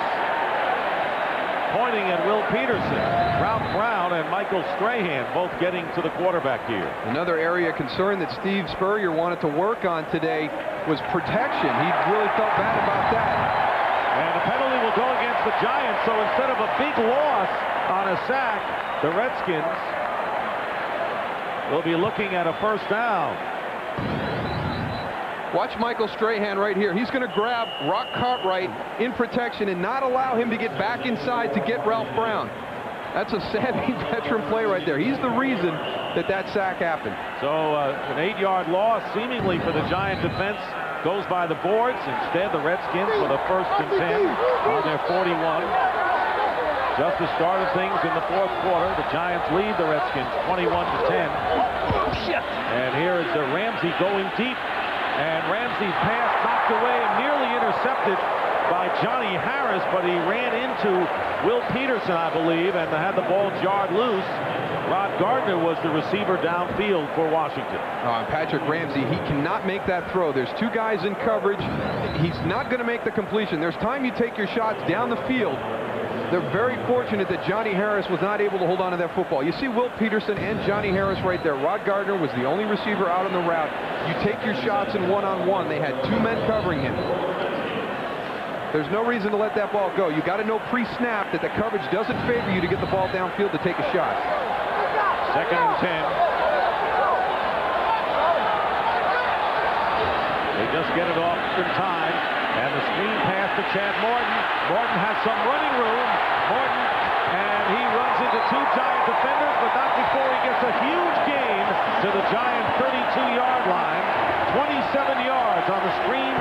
[SPEAKER 1] pointing at Will Peterson. Ralph Brown and Michael Strahan both getting to the quarterback here.
[SPEAKER 2] Another area of concern that Steve Spurrier wanted to work on today was protection. He really felt bad about that.
[SPEAKER 1] And the penalty will go against the Giants, so instead of a big loss on a sack, the Redskins will be looking at a first down.
[SPEAKER 2] Watch Michael Strahan right here. He's going to grab Rock Cartwright in protection and not allow him to get back inside to get Ralph Brown. That's a savvy veteran play right there. He's the reason that sack happened.
[SPEAKER 1] So an 8-yard loss seemingly for the Giant defense goes by the boards. Instead, the Redskins with a 1st and 10 on their 41. Just the start of things in the fourth quarter. The Giants lead the Redskins 21-10. And here is Ramsey going deep. And Ramsey's pass knocked away and nearly intercepted by Johnny Harris, but he ran into Will Peterson, I believe, and had the ball jarred loose. Rod Gardner was the receiver downfield for Washington.
[SPEAKER 2] And Patrick Ramsey, he cannot make that throw. There's two guys in coverage. He's not going to make the completion. There's time you take your shots down the field. They're very fortunate that Johnny Harris was not able to hold on to that football. You see Will Peterson and Johnny Harris right there. Rod Gardner was the only receiver out on the route. You take your shots in one-on-one. They had 2 men covering him. There's no reason to let that ball go. You got to know pre-snap that the coverage doesn't favor you to get the ball downfield to take a shot.
[SPEAKER 1] 2nd and 10. They just get it off in time, and the screen pass to Chad Morton. Morton has some running room. Morton, and he runs into 2 Giant defenders, but not before he gets a huge gain to the Giant 32-yard line. 27 yards on the screen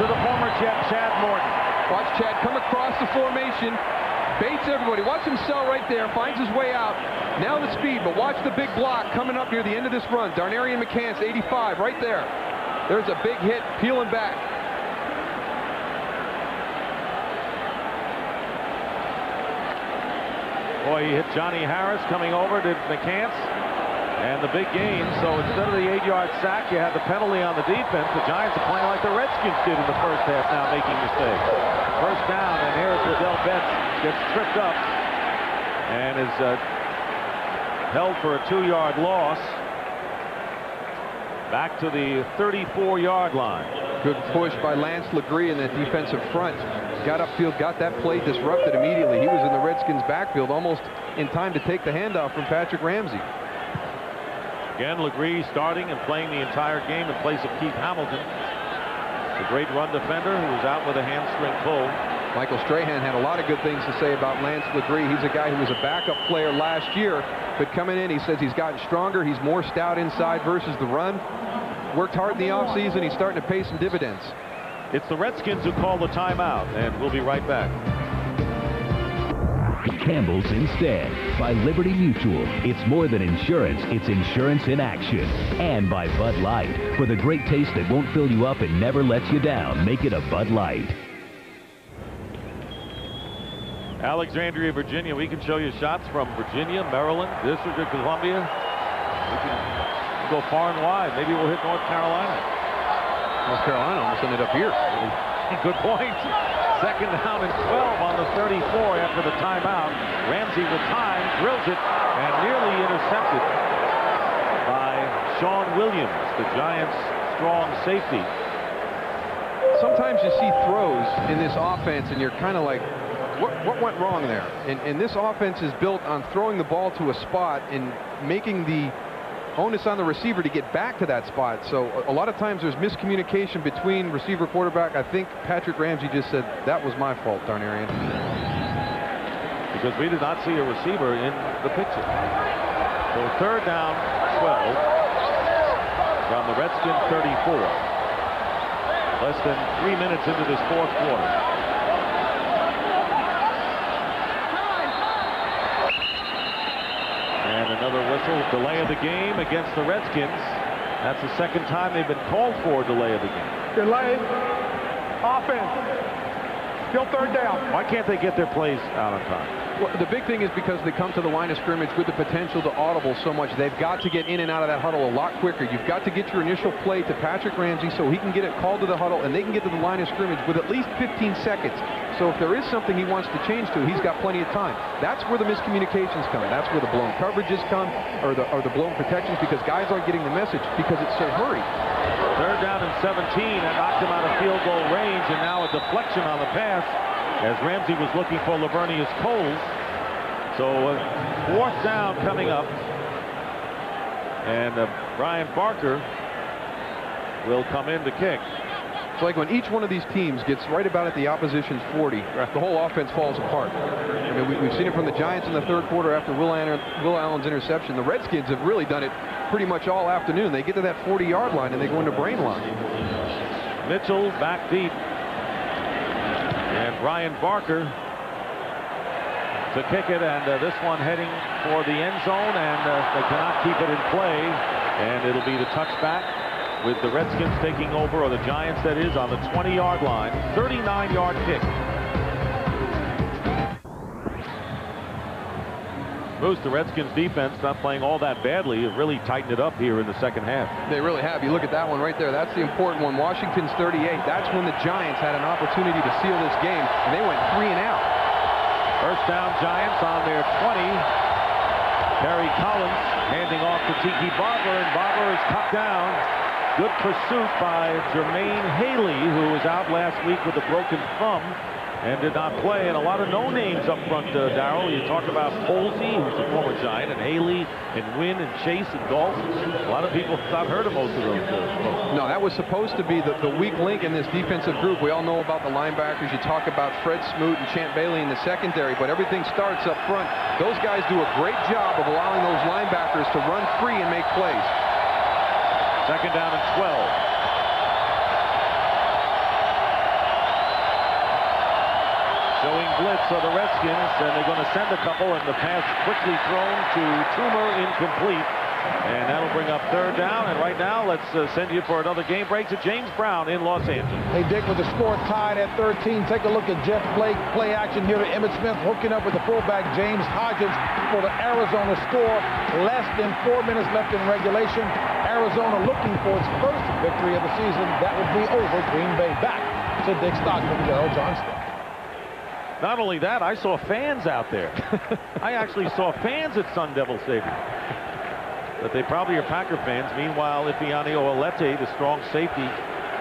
[SPEAKER 1] to the former Jet, Chad Morton.
[SPEAKER 2] Watch Chad come across the formation, baits everybody. Watch him sell right there, finds his way out. Now the speed, but watch the big block coming up near the end of this run. Darnarian McCants, 85, right there. There's a big hit, peeling back.
[SPEAKER 1] Boy, he hit Johnny Harris coming over to McCants, and the big gain. So instead of the 8-yard sack, you had the penalty on the defense. The Giants are playing like the Redskins did in the first half, now making mistakes. First down, and here's Liddell Betts, gets tripped up and is held for a 2-yard loss. Back to the 34-yard line.
[SPEAKER 2] Good push by Lance Legree in that defensive front. Got upfield, got that play disrupted immediately. He was in the Redskins' backfield almost in time to take the handoff from Patrick Ramsey.
[SPEAKER 1] Again, Legree starting and playing the entire game in place of Keith Hamilton. The great run defender who was out with a hamstring pull.
[SPEAKER 2] Michael Strahan had a lot of good things to say about Lance Legree. He's a guy who was a backup player last year, but coming in, he says he's gotten stronger. He's more stout inside versus the run. Worked hard in the offseason. He's starting to pay some dividends.
[SPEAKER 1] It's the Redskins who call the timeout, and we'll be right back.
[SPEAKER 4] Campbell's Instead by Liberty Mutual. It's more than insurance, it's insurance in action. And by Bud Light. For the great taste that won't fill you up and never lets you down, make it a Bud Light.
[SPEAKER 1] Alexandria, Virginia. We can show you shots from Virginia, Maryland, District of Columbia. We can go far and wide. Maybe we'll hit North Carolina.
[SPEAKER 2] North Carolina almost ended up here.
[SPEAKER 1] Good point. 2nd down and 12 on the 34 after the timeout. Ramsey with time, drills it, and nearly intercepted by Sean Williams, the Giants' strong safety.
[SPEAKER 2] Sometimes you see throws in this offense, and you're kind of like, what went wrong there? And this offense is built on throwing the ball to a spot and making the onus on the receiver to get back to that spot. So a lot of times there's miscommunication between receiver quarterback. I think Patrick Ramsey just said, that was my fault, Darnarian.
[SPEAKER 1] Because we did not see a receiver in the picture. So 3rd down, 12 from the Redskins 34. Less than 3 minutes into this 4th quarter. And another whistle, delay of the game against the Redskins. That's the 2nd time they've been called for a delay of the game.
[SPEAKER 5] Delay. Offense. Still 3rd down.
[SPEAKER 1] Why can't they get their plays out on time?
[SPEAKER 2] Well, the big thing is because they come to the line of scrimmage with the potential to audible so much. They've got to get in and out of that huddle a lot quicker. You've got to get your initial play to Patrick Ramsey so he can get it called to the huddle, and they can get to the line of scrimmage with at least 15 seconds. So if there is something he wants to change to, he's got plenty of time. That's where the miscommunications come. That's where the blown coverages come, or the blown protections, because guys aren't getting the message because it's so hurried.
[SPEAKER 1] 3rd down and 17, and knocked him out of field goal range, and now a deflection on the pass as Ramsey was looking for Lavernius Coles. So 4th down coming up, and Brian Barker will come in to kick.
[SPEAKER 2] It's like when each one of these teams gets right about at the opposition's 40, the whole offense falls apart. I mean, we've seen it from the Giants in the 3rd quarter after Will Allen's interception. The Redskins have really done it pretty much all afternoon. They get to that 40-yard line and they go into brain lock.
[SPEAKER 1] Mitchell back deep, and Brian Barker to kick it, and this one heading for the end zone, and they cannot keep it in play, and it'll be the touchback with the Redskins taking over, or the Giants that is, on the 20-yard line. 39-yard kick. Moose, the Redskins defense not playing all that badly, have really tightened it up here in the 2nd half.
[SPEAKER 2] They really have. You look at that one right there. That's the important one. Washington's 38. That's when the Giants had an opportunity to seal this game, and they went 3 and out.
[SPEAKER 1] First down, Giants on their 20. Terry Collins handing off to Tiki Barber, and Barber is cut down. Good pursuit by Jermaine Haley, who was out last week with a broken thumb and did not play. And a lot of no-names up front, Darrell. You talk about Polsey, who's a former Giant, and Haley, and Wynn, and Chase, and Golf. A lot of people have not heard of most of those folks.
[SPEAKER 2] No, that was supposed to be the weak link in this defensive group. We all know about the linebackers. You talk about Fred Smoot and Champ Bailey in the secondary, but everything starts up front. Those guys do a great job of allowing those linebackers to run free and make plays.
[SPEAKER 1] Second down and 12. Showing blitz of the Redskins, and they're going to send a couple, and the pass quickly thrown to Toomer, incomplete. And that'll bring up third down. And right now, let's send you for another game break to James Brown in Los Angeles.
[SPEAKER 6] Hey, Dick, with the score tied at 13, take a look at Jeff Blake. Play action here to Emmitt Smith, hooking up with the fullback James Hodgins for the Arizona score. Less than 4 minutes left in regulation. Arizona looking for its first victory of the season. That would be over Green Bay. Back to Dick Stockton, Darrell Johnston.
[SPEAKER 1] Not only that, I saw fans out there. I actually saw fans at Sun Devil Stadium. But they probably are Packer fans. Meanwhile, Ifeanyi Ohalete, the strong safety,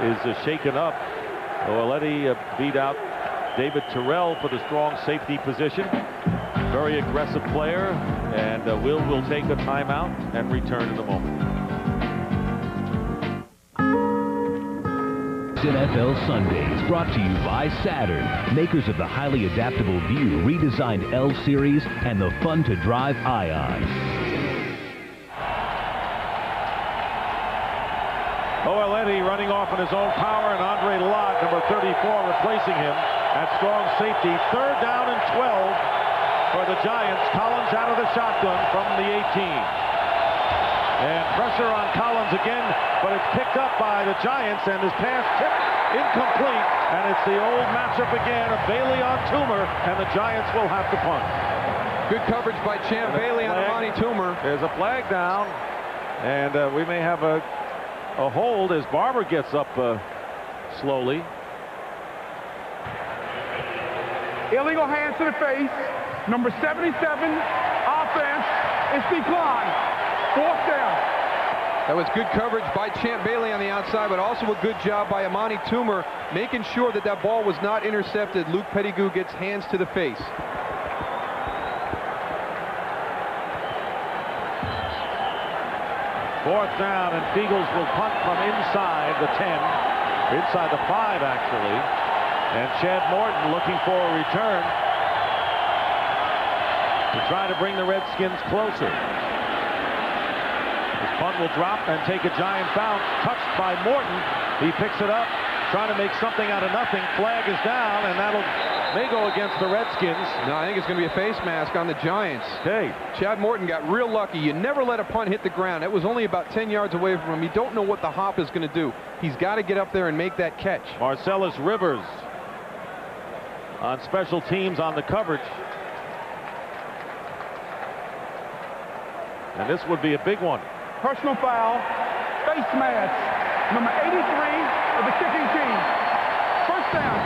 [SPEAKER 1] is shaken up. Ohalete beat out David Terrell for the strong safety position. Very aggressive player, and will take a timeout and return in a moment.
[SPEAKER 4] NFL Sundays, brought to you by Saturn, makers of the highly adaptable View redesigned L Series and the fun-to-drive Ion.
[SPEAKER 1] Ohalete running off on his own power, and Andre Lott, number 34, replacing him at strong safety. Third down and 12 for the Giants. Collins out of the shotgun from the 18. And pressure on Collins again, but it's picked up by the Giants, and his pass tipped incomplete. And it's the old matchup again of Bailey on Toomer, and the Giants will have to punt.
[SPEAKER 2] Good coverage by Champ Bailey on Amani Toomer.
[SPEAKER 1] There's a flag down, and we may have a hold as Barber gets up slowly.
[SPEAKER 5] Illegal hands to the face. Number 77, offense is declined. Fourth down.
[SPEAKER 2] That was good coverage by Champ Bailey on the outside, but also a good job by Amani Toomer making sure that that ball was not intercepted. Luke Pettigrew gets hands to the face.
[SPEAKER 1] Fourth down, and Feagles will punt from inside the 10, inside the 5 actually, and Chad Morton looking for a return to try to bring the Redskins closer. His punt will drop and take a giant bounce, touched by Morton. He picks it up, trying to make something out of nothing. Flag is down, and that'll may go against the Redskins.
[SPEAKER 2] No, I think it's going to be a face mask on the Giants.
[SPEAKER 1] Okay.
[SPEAKER 2] Chad Morton got real lucky. You never let a punt hit the ground. It was only about 10 yards away from him. You don't know what the hop is going to do. He's got to get up there and make that catch.
[SPEAKER 1] Marcellus Rivers on special teams on the coverage. And this would be a big one.
[SPEAKER 5] Personal foul, face mask, number 83 of the kicking team. First down.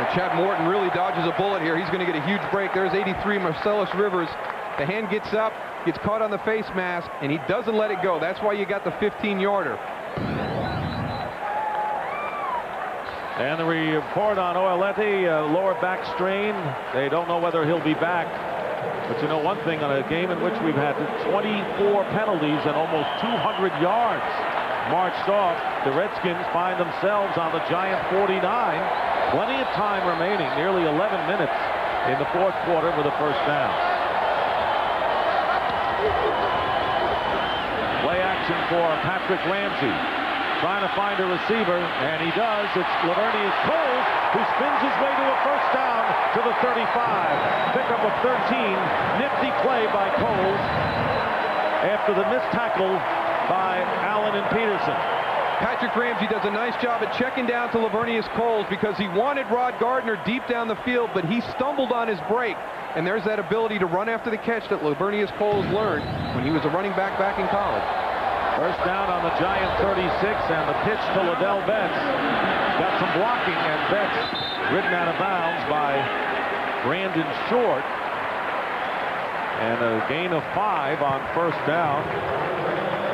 [SPEAKER 2] And Chad Morton really dodges a bullet here. He's going to get a huge break. There's 83, Marcellus Rivers. The hand gets up, gets caught on the face mask, and he doesn't let it go. That's why you got the 15-yarder.
[SPEAKER 1] And the report on Ohalete, lower back strain. They don't know whether he'll be back. But you know one thing, on a game in which we've had 24 penalties and almost 200 yards marched off, the Redskins find themselves on the Giant 49. Plenty of time remaining, nearly 11 minutes in the fourth quarter with a first down. Play action for Patrick Ramsey. Trying to find a receiver, and he does. It's Lavernius Coles, who spins his way to a first down to the 35. Pickup of 13. Nifty play by Coles after the missed tackle by Allen and Peterson.
[SPEAKER 2] Patrick Ramsey does a nice job at checking down to Lavernius Coles because he wanted Rod Gardner deep down the field, but he stumbled on his break. And there's that ability to run after the catch that Lavernius Coles learned when he was a running back in college.
[SPEAKER 1] First down on the Giant 36, and the pitch to Ladell Betts. Got some blocking, and Betts ridden out of bounds by Brandon Short. And a gain of 5 on first down.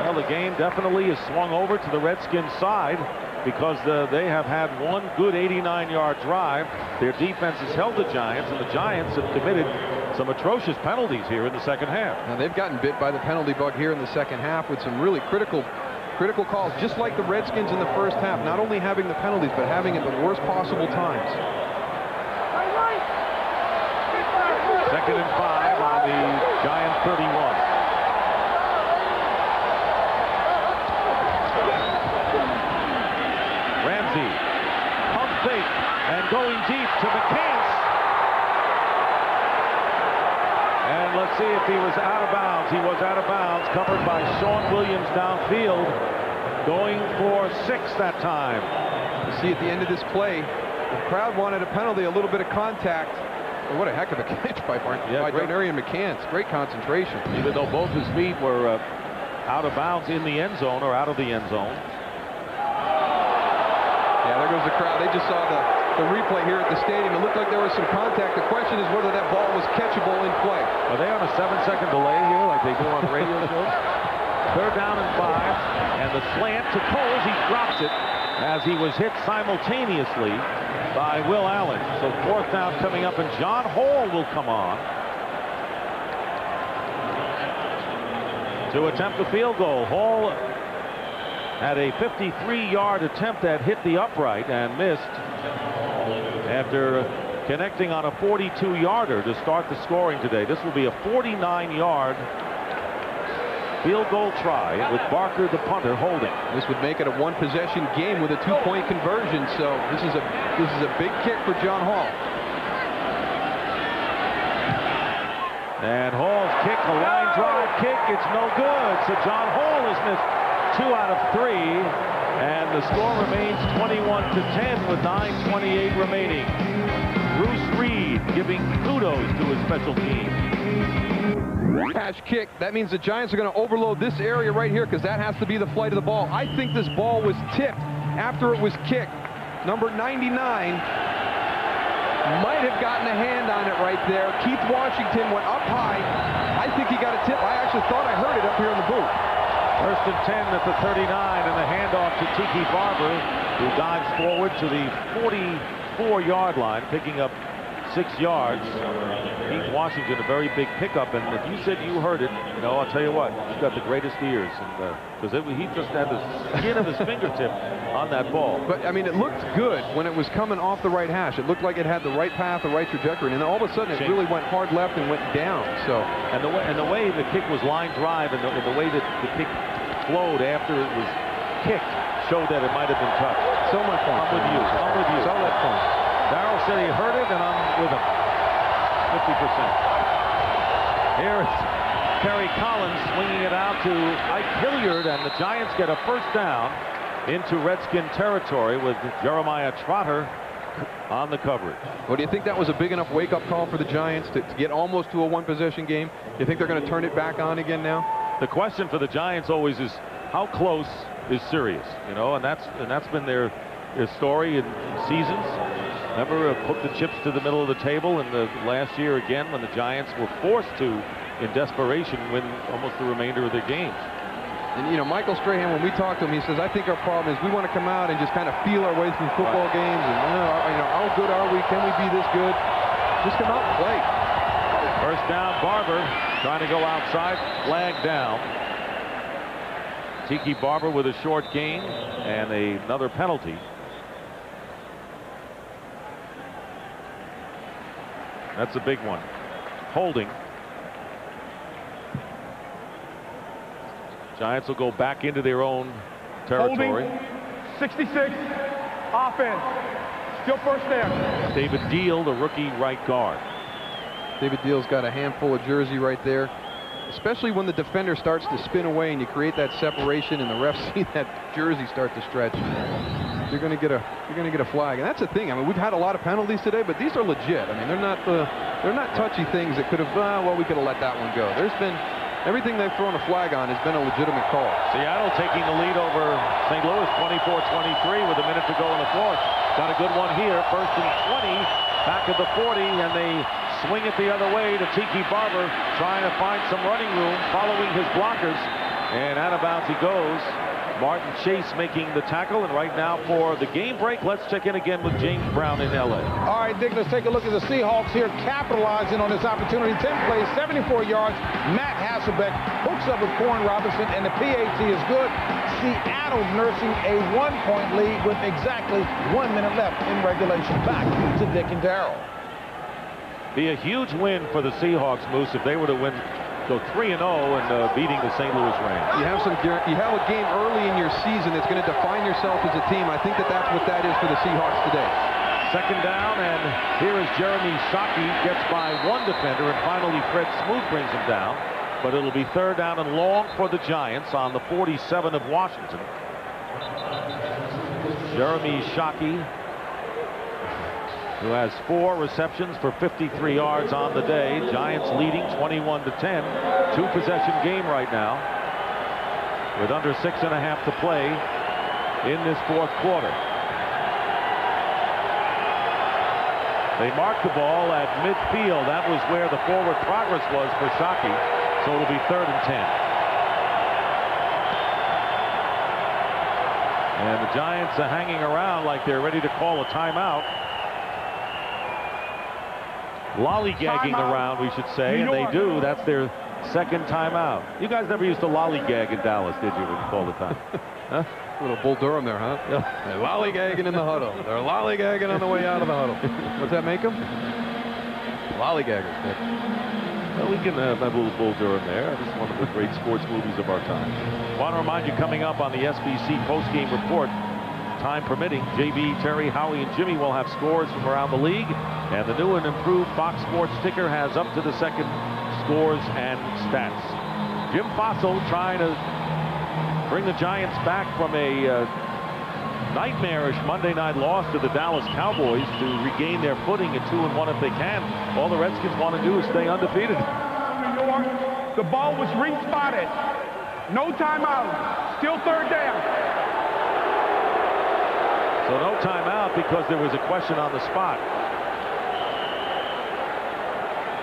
[SPEAKER 1] Well, the game definitely has swung over to the Redskins side because they have had one good 89-yard drive. Their defense has held the Giants, and the Giants have committed some atrocious penalties here in the second half.
[SPEAKER 2] Now they've gotten bit by the penalty bug here in the second half with some really critical calls, just like the Redskins in the first half, not only having the penalties, but having it at the worst possible times.
[SPEAKER 1] Second and 5 on the Giant 31. Ramsey, pump fake, and going deep to McCants. And let's see if he was out of bounds. He was out of bounds, covered by Sean Williams downfield, going for 6 that time.
[SPEAKER 2] You see at the end of this play, the crowd wanted a penalty, a little bit of contact. Well, what a heck of a catch by Donarian McCants. Great concentration.
[SPEAKER 1] Even though both his feet were out of bounds in the end zone or out of the end zone.
[SPEAKER 2] Yeah, there goes the crowd. They just saw the replay here at the stadium. It looked like there was some contact. The question is whether that ball was catchable in play.
[SPEAKER 1] Are they on a 7-second delay here like they do on radio shows? Third down and 5. And the slant to Coles. He drops it as he was hit simultaneously by Will Allen. So fourth down coming up, and John Hall will come on to attempt the field goal. Hall had a 53-yard attempt that hit the upright and missed after connecting on a 42-yarder to start the scoring today. This will be a 49-yard field goal try with Barker, the punter, holding.
[SPEAKER 2] This would make it a one-possession game with a 2-point conversion. So this is a big kick for John Hall.
[SPEAKER 1] And Hall's kick, a line drive kick, it's no good. So John Hall has missed 2 out of 3, and the score remains 21-10 with 9:28 remaining. Bruce Reed giving kudos to his special team.
[SPEAKER 2] Patch kick. That means the Giants are going to overload this area right here because that has to be the flight of the ball. I think this ball was tipped after it was kicked. Number 99 might have gotten a hand on it right there. Keith Washington went up high. I think he got a tip. I actually thought I heard it up here in the booth.
[SPEAKER 1] First and 10 at the 39, and the handoff to Tiki Barber, who dives forward to the 44-yard line, picking up 6 yards. Keith Washington, a very big pickup, and if you said you heard it, you know, I'll tell you what, he's got the greatest ears, because he just had the skin of his fingertip on that ball.
[SPEAKER 2] But I mean, it looked good when it was coming off the right hash. It looked like it had the right path, the right trajectory, and then all of a sudden it really went hard left and went down. So,
[SPEAKER 1] and the way the kick was line drive, and the way that the kick flowed after it was kicked showed that it might have been touched.
[SPEAKER 2] So my point.
[SPEAKER 1] I'm with you. I'm with you.
[SPEAKER 2] Solid point.
[SPEAKER 1] Darrell said he heard it, and I'm with him. 50%. Here is Kerry Collins swinging it out to Ike Hilliard, and the Giants get a first down into Redskin territory with Jeremiah Trotter on the coverage.
[SPEAKER 2] Well, do you think that was a big enough wake-up call for the Giants to get almost to a one-possession game? Do you think they're going to turn it back on again now?
[SPEAKER 1] The question for the Giants always is how close is serious, you know, and that's been their story in seasons. Remember, put the chips to the middle of the table in the last year again when the Giants were forced to, in desperation, win almost the remainder of their games.
[SPEAKER 2] And, you know, Michael Strahan, when we talk to him, he says, I think our problem is we want to come out and just kind of feel our way through football games. And, you know, how good are we? Can we be this good? Just come out and play.
[SPEAKER 1] First down, Barber trying to go outside, flag down. Tiki Barber with a short gain and another penalty. That's a big one. Holding. Giants will go back into their own territory.
[SPEAKER 5] Holding. 66. Offense. Still first down.
[SPEAKER 1] David Deal, the rookie right guard.
[SPEAKER 2] David Deal's got a handful of jersey right there. Especially when the defender starts to spin away and you create that separation and the refs see that jersey start to stretch. You're going to get a flag, and that's the thing. I mean, we've had a lot of penalties today, but these are legit. I mean, they're not touchy things that could have. Well, we could have let that one go. There's been everything they've thrown a flag on has been a legitimate call.
[SPEAKER 1] Seattle taking the lead over St. Louis, 24-23, with a minute to go in the fourth. Got a good one here. First and 20 back at the 40, and they swing it the other way to Tiki Barber, trying to find some running room, following his blockers, and out of bounds he goes. Martin Chase making the tackle, and right now for the game break, let's check in again with James Brown in LA.
[SPEAKER 6] All right, Dick, let's take a look at the Seahawks here, capitalizing on this opportunity. 10 plays, 74 yards. Matt Hasselbeck hooks up with Corn Robinson, and the PAT is good. Seattle nursing a 1-point lead with exactly 1 minute left in regulation. Back to Dick and Darrell.
[SPEAKER 1] Be a huge win for the Seahawks, Moose, if they were to win, go 3-0 and beating the St. Louis Rams.
[SPEAKER 2] You have a game early in your season that's going to define yourself as a team. I think that's what that is for the Seahawks today.
[SPEAKER 1] Second down, and here is Jeremy Shockey, gets by one defender, and finally Fred Smoot brings him down. But it'll be third down and long for the Giants on the 47 of Washington. Jeremy Shockey, who has 4 receptions for 53 yards on the day. Giants leading 21-10. 2-possession game right now, with under 6.5 to play in this fourth quarter. They marked the ball at midfield. That was where the forward progress was for Shockey. So it'll be 3rd and 10. And the Giants are hanging around like they're ready to call a timeout. Lollygagging around, we should say, and they do. That's their second timeout. You guys never used to lollygag in Dallas, did you, all the time? Huh?
[SPEAKER 2] A little Bull Durham there, huh? They're lollygagging in the huddle. They're lollygagging on the way out of the huddle. What's that make them? Lollygaggers, Dick.
[SPEAKER 1] Well, we can have a little Bull Durham there. It's one of the great sports movies of our time. Want to remind you, coming up on the SBC postgame report, time permitting, JB, Terry, Howie, and Jimmy will have scores from around the league, and the new and improved Fox Sports ticker has up to the second scores and stats. Jim Fossil trying to bring the Giants back from a nightmarish Monday night loss to the Dallas Cowboys to regain their footing at 2-1 if they can. All the Redskins want to do is stay undefeated.
[SPEAKER 5] New York, the ball was re-spotted. No timeout. Still third down.
[SPEAKER 1] So no timeout because there was a question on the spot.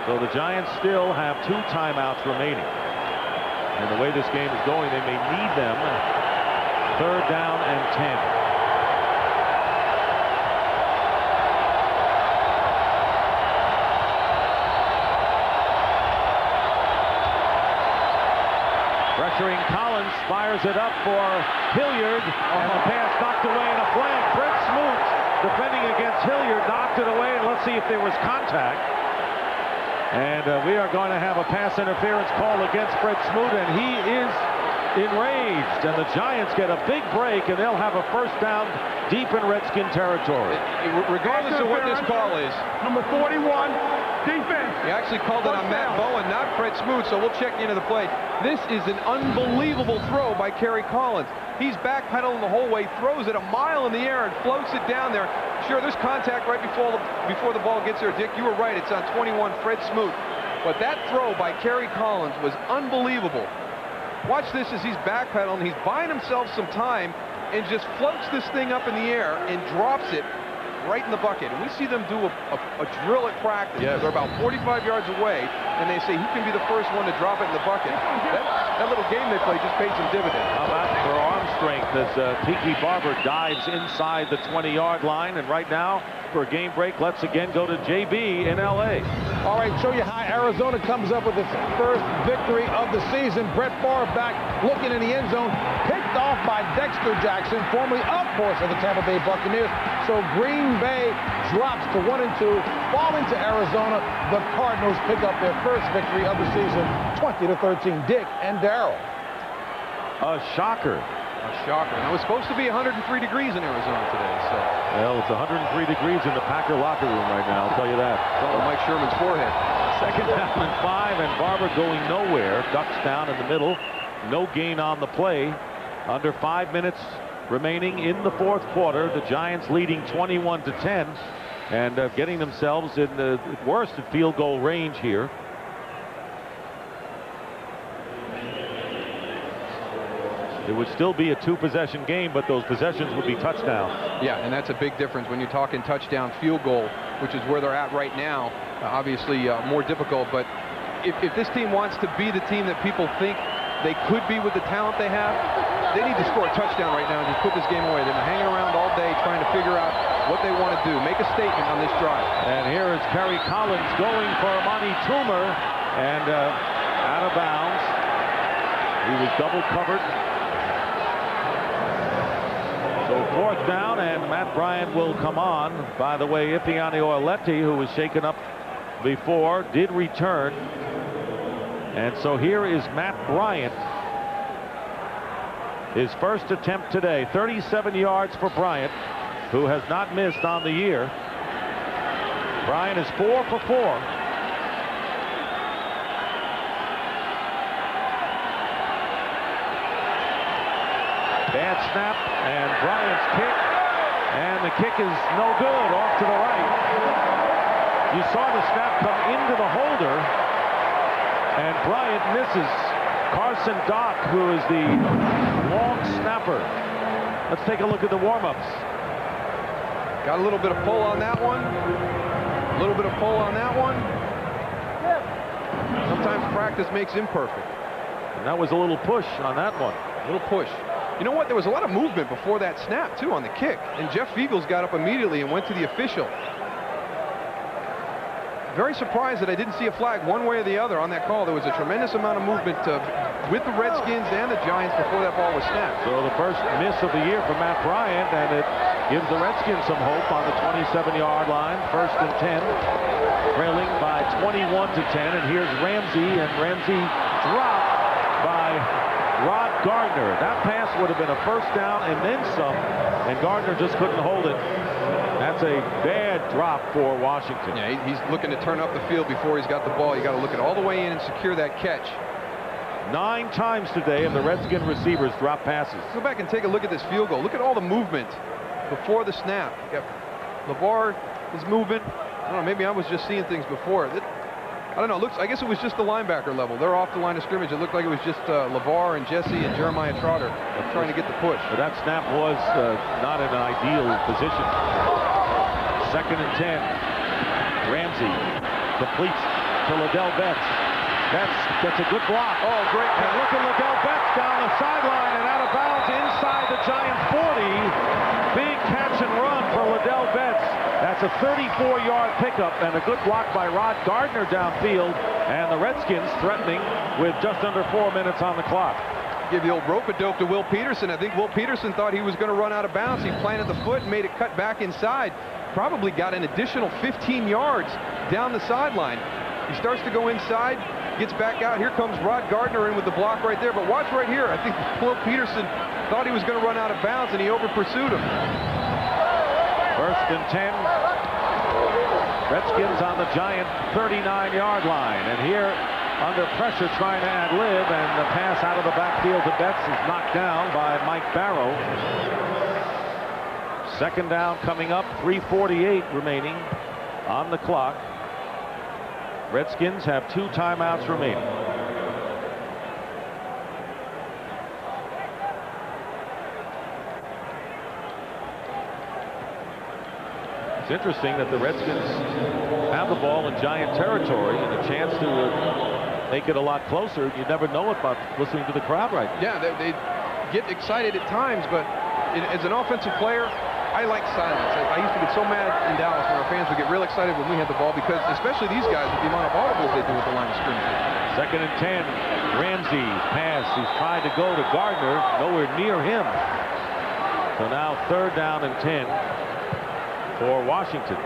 [SPEAKER 1] So the Giants still have 2 timeouts remaining. And the way this game is going, they may need them. 3rd down and 10. Pressuring Collins, fires it up for Hilliard, and the pass knocked away in a flank. Fred Smoot defending against Hilliard, knocked it away, and let's see if there was contact. And we are going to have a pass interference call against Fred Smoot, and he is enraged. And the Giants get a big break, and they'll have a first down deep in Redskin territory.
[SPEAKER 2] Regardless of what this call is.
[SPEAKER 5] Number 41, defense.
[SPEAKER 2] He actually called it on Matt Bowen, not Fred Smoot, so we'll check into the play. This is an unbelievable throw by Kerry Collins. He's backpedaling the whole way, throws it a mile in the air and floats it down there. Sure, there's contact right before the ball gets there, Dick. You were right, it's on 21, Fred Smoot. But that throw by Kerry Collins was unbelievable. Watch this as he's backpedaling. He's buying himself some time and just floats this thing up in the air and drops it right in the bucket. And we see them do a drill at practice. Yes. They're about 45 yards away, and they say, who can be the first one to drop it in the bucket? That little game they play just paid some dividends.
[SPEAKER 1] How about for arm strength as Tiki Barber dives inside the 20-yard line. And right now, for a game break, let's again go to JB in LA.
[SPEAKER 6] All right, show you how Arizona comes up with its first victory of the season. Brett Favre back looking in the end zone, picked off by Dexter Jackson, formerly, of course, of the Tampa Bay Buccaneers. So Green Bay drops to 1-2, fall into Arizona. The Cardinals pick up their first victory of the season, 20-13. Dick and Darrell.
[SPEAKER 1] A shocker.
[SPEAKER 2] A shocker. And it was supposed to be 103 degrees in Arizona today, so.
[SPEAKER 1] Well, it's 103 degrees in the Packer locker room right now, I'll tell you that.
[SPEAKER 2] On Mike Sherman's forehead.
[SPEAKER 1] Second down and 5, and Barber going nowhere. Ducks down in the middle. No gain on the play. Under 5 minutes remaining in the fourth quarter. The Giants leading 21-10 and getting themselves in the worst at field goal range here. It would still be a 2-possession game, but those possessions would be touchdowns.
[SPEAKER 2] Yeah, and that's a big difference when you're talking touchdown, field goal. which is where they're at right now. Obviously more difficult, but if this team wants to be the team that people think they could be with the talent they have, they need to score a touchdown right now and just put this game away. They've been hanging around all day trying to figure out what they want to do. Make a statement on this drive.
[SPEAKER 1] And here is Kerry Collins going for Amani Toomer, and out of bounds. He was double covered. So 4th down, and Matt Bryant will come on. By the way, Ifeanyi Oyelowo, who was shaken up before, did return. And so here is Matt Bryant. His first attempt today, 37 yards for Bryant, who has not missed on the year. Bryant is 4 for 4. Bad snap, and Bryant's kick, and the kick is no good, off to the right. You saw the snap come into the holder, and Bryant misses. Carson Dock, who is the long snapper. Let's take a look at the warm-ups.
[SPEAKER 2] Got a little bit of pull on that one. A little bit of pull on that one. Sometimes practice makes imperfect.
[SPEAKER 1] And that was a little push on that one.
[SPEAKER 2] A little push. You know what? There was a lot of movement before that snap, too, on the kick. And Jeff Fiegels got up immediately and went to the official. Very surprised that I didn't see a flag one way or the other on that call. There was a tremendous amount of movement with the Redskins and the Giants before that ball was snapped.
[SPEAKER 1] So the first miss of the year for Matt Bryant, and it gives the Redskins some hope on the 27-yard line. 1st and 10, trailing by 21 to 10. And here's Ramsey, and Ramsey dropped by Rod Gardner. That pass would have been a 1st down and then some, and Gardner just couldn't hold it. That's a bad drop for Washington.
[SPEAKER 2] Yeah, he's looking to turn up the field before he's got the ball. You got to look it all the way in and secure that catch.
[SPEAKER 1] 9 times today have the Redskin receivers dropped passes.
[SPEAKER 2] Go back and take a look at this field goal. Look at all the movement before the snap. LeVar is moving. I don't know, maybe I was just seeing things before. I don't know. I guess it was just the linebacker level. They're off the line of scrimmage. It looked like it was just LeVar and Jesse and Jeremiah Trotter trying to get the push.
[SPEAKER 1] But that snap was not in an ideal position. 2nd and 10. Ramsey completes to Ladell Betts. That's a good block.
[SPEAKER 2] Oh, great.
[SPEAKER 1] And look at Ladell Betts down the sideline and out of bounds inside the Giants 40. Big catch and run for Ladell Betts. That's a 34-yard pickup and a good block by Rod Gardner downfield. And the Redskins threatening with just under 4 minutes on the clock.
[SPEAKER 2] Give the old rope-a-dope to Will Peterson. I think Will Peterson thought he was going to run out of bounds. He planted the foot and made it cut back inside. Probably got an additional 15 yards down the sideline. He starts to go inside, gets back out. Here comes Rod Gardner in with the block right there. But watch right here. I think Will Peterson thought he was going to run out of bounds, and he over-pursued him.
[SPEAKER 1] 1st and 10. Redskins on the Giant 39-yard line. And here, under pressure, trying to ad-lib, and the pass out of the backfield to Betts is knocked down by Mike Barrow. 2nd down coming up, 3:48 remaining on the clock. Redskins have 2 timeouts remaining. It's interesting that the Redskins have the ball in Giant territory and a chance to make it a lot closer. You never know it by listening to the crowd right now.
[SPEAKER 2] Yeah, they get excited at times, but as an offensive player, I like silence. I used to get so mad in Dallas when our fans would get real excited when we had the ball, because especially these guys with the amount of audibles they do at the line of scrimmage.
[SPEAKER 1] 2nd and 10. Ramsey pass. He's tried to go to Gardner. Nowhere near him. So now 3rd down and 10 for Washington.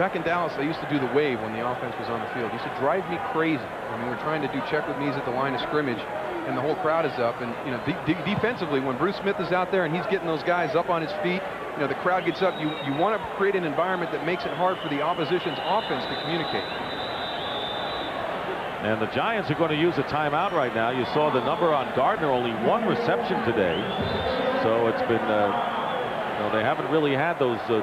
[SPEAKER 2] Back in Dallas, I used to do the wave when the offense was on the field. It used to drive me crazy. I mean, we're trying to do check with me's at the line of scrimmage, and the whole crowd is up. And, you know, defensively, when Bruce Smith is out there and he's getting those guys up on his feet, you know, the crowd gets up. You want to create an environment that makes it hard for the opposition's offense to communicate.
[SPEAKER 1] And the Giants are going to use a timeout right now. You saw the number on Gardner, only 1 reception today. So it's been, you know, they haven't really had those 2,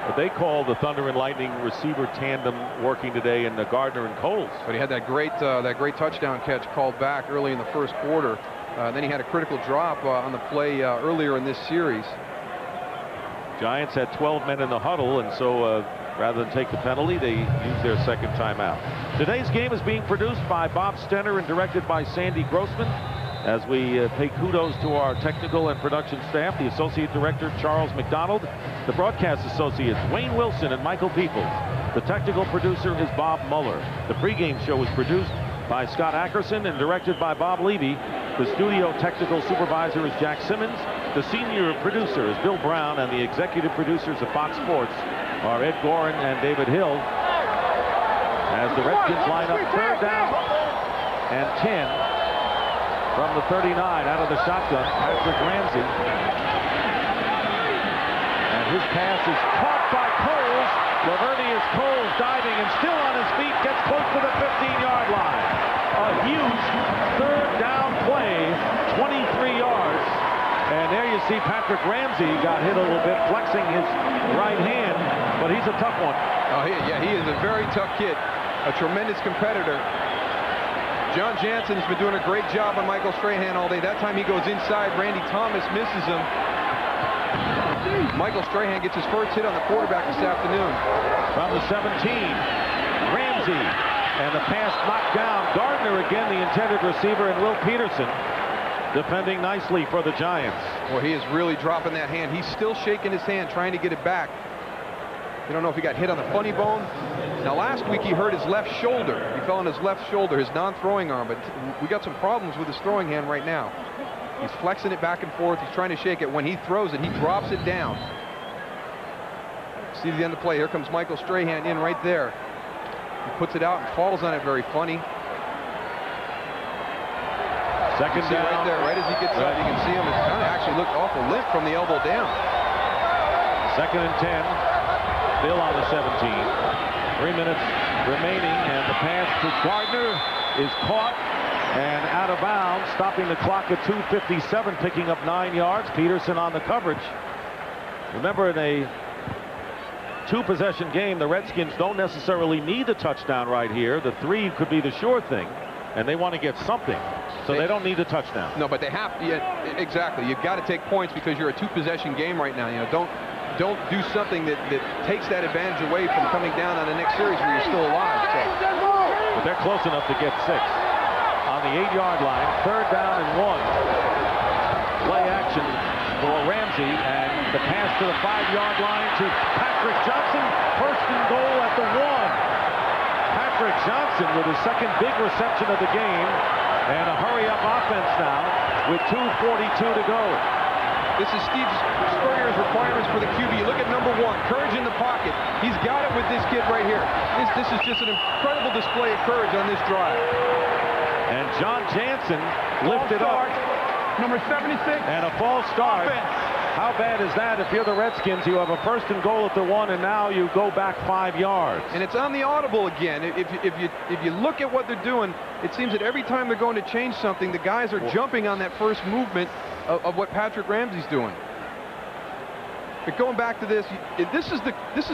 [SPEAKER 1] what they call the Thunder and Lightning receiver tandem working today in Gardner and Coles.
[SPEAKER 2] But he had that great touchdown catch called back early in the 1st quarter. Then he had a critical drop on the play earlier in this series.
[SPEAKER 1] Giants had 12 men in the huddle, and so rather than take the penalty, they used their second timeout. Today's game is being produced by Bob Stenner and directed by Sandy Grossman. As we pay kudos to our technical and production staff, the Associate Director, Charles McDonald, the broadcast associates, Wayne Wilson and Michael Peoples. The technical producer is Bob Mueller. The pregame show was produced by Scott Ackerson and directed by Bob Levy. The studio technical supervisor is Jack Simmons. The senior producer is Bill Brown, and the executive producers of Fox Sports are Ed Gorin and David Hill. As the Redskins line up third down and 10 from the 39 out of the shotgun, Patrick Ramsey. And his pass is caught by Coles. Lavernius Coles diving and still on his feet, gets close to the 15-yard line. A huge third down play, 23 yards. And there you see Patrick Ramsey got hit a little bit, flexing his right hand, but he's a tough one.
[SPEAKER 2] Oh, yeah, he is a very tough kid, a tremendous competitor. John Jansen's been doing a great job on Michael Strahan all day. That time he goes inside. Randy Thomas misses him. Michael Strahan gets his first hit on the quarterback this afternoon.
[SPEAKER 1] From the 17, Ramsey, and the pass knocked down. Gardner again, the intended receiver, and Will Peterson defending nicely for the Giants.
[SPEAKER 2] Well, he is really dropping that hand. He's still shaking his hand, trying to get it back. You don't know if he got hit on the funny bone. Now, last week he hurt his left shoulder. He fell on his left shoulder, his non-throwing arm, but we got some problems with his throwing hand right now. He's flexing it back and forth. He's trying to shake it. When he throws it, he drops it down. See the end of the play. Here comes Michael Strahan in right there. He puts it out and falls on it very funny.
[SPEAKER 1] Second down.
[SPEAKER 2] Right there, right as he gets up, you can see him. It kind of actually looked awful limp from the elbow down.
[SPEAKER 1] Second and 10. Still on the 17. 3 minutes remaining, and the pass to Gardner is caught and out of bounds, stopping the clock at 2:57, picking up 9 yards. Peterson on the coverage. Remember, in a two-possession game, the Redskins don't necessarily need a touchdown right here. The 3 could be the sure thing, and they want to get something, so they don't need a touchdown.
[SPEAKER 2] No, but they have to. Yeah, exactly. You've got to take points because you're a two-possession game right now. You know, don't do something that takes that advantage away from coming down on the next series where you're still alive. So.
[SPEAKER 1] But they're close enough to get 6. On the 8-yard line, third down and 1. Play action for Ramsey, and the pass to the 5-yard line to Patrick Johnson. First and goal at the 1. Patrick Johnson with his second big reception of the game, and a hurry-up offense now with 2:42 to go.
[SPEAKER 2] This is Steve Spurrier's requirements for the QB. You look at number 1, courage in the pocket. He's got it with this kid right here. This is just an incredible display of courage on this drive.
[SPEAKER 1] And John Jansen lifted up.
[SPEAKER 5] Number 76.
[SPEAKER 1] And a false start. How bad is that? If you're the Redskins, you have a first and goal at the 1, and now you go back 5 yards.
[SPEAKER 2] And it's on the audible again. If you look at what they're doing, it seems that every time they're going to change something, the guys are jumping on that first movement of what Patrick Ramsey's doing. But going back to this is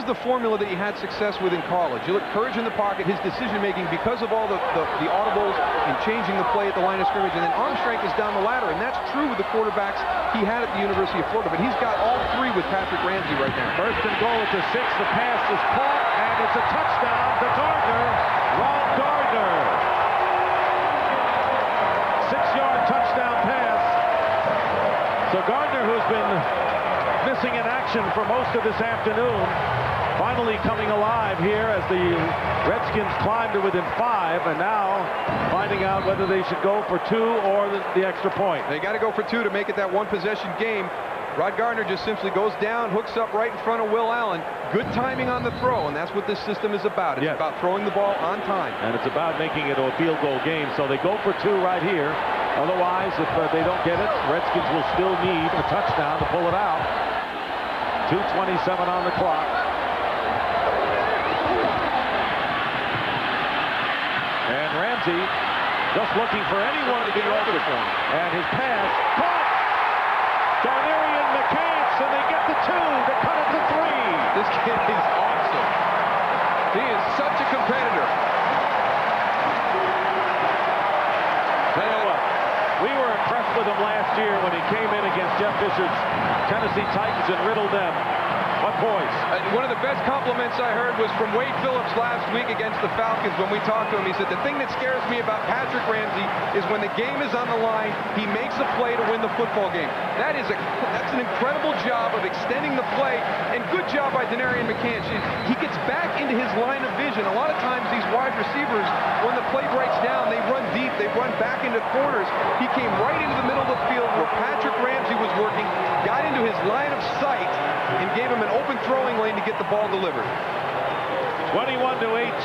[SPEAKER 2] the formula that he had success with in college. You look, courage in the pocket, his decision-making because of all the audibles and changing the play at the line of scrimmage, and then arm strength is down the ladder, and that's true with the quarterbacks he had at the University of Florida, but he's got all 3 with Patrick Ramsey right now.
[SPEAKER 1] First and goal at the 6, the pass is caught, and it's a touchdown to Gardner. Ron Gardner. 6-yard touchdown pass. So Gardner, who's been missing in action for most of this afternoon, finally coming alive here as the Redskins climb to within 5, and now finding out whether they should go for 2 or the extra point.
[SPEAKER 2] They got to go for 2 to make it that one-possession game. Rod Gardner just simply goes down, hooks up right in front of Will Allen. Good timing on the throw, and that's what this system is about. It's about throwing the ball on time.
[SPEAKER 1] And it's about making it a field goal game, so they go for 2 right here. Otherwise, if they don't get it, Redskins will still need a touchdown to pull it out. 2:27 on the clock. And Ramsey just looking for anyone to be open for him. And his pass caught. Darnarian McCants, and they get the 2 to cut it to 3.
[SPEAKER 2] This kid is awesome. He is such a competitor.
[SPEAKER 1] Tell you what, we were impressed with him last year when he came in against Jeff Fisher's Tennessee Titans and riddled them. poise.
[SPEAKER 2] One of the best compliments I heard was from Wade Phillips last week against the Falcons when we talked to him. He said, the thing that scares me about Patrick Ramsey is when the game is on the line, he makes a play to win the football game. That's an incredible job of extending the play, and good job by Denarian McCann. He gets back into his line of vision. A lot of times these wide receivers, when the play breaks down, they run deep, they run back into corners. He came right into the middle of the field where Patrick Ramsey was working, got into his line of sight, and gave him an open throwing lane to get the ball delivered.
[SPEAKER 1] 21-18.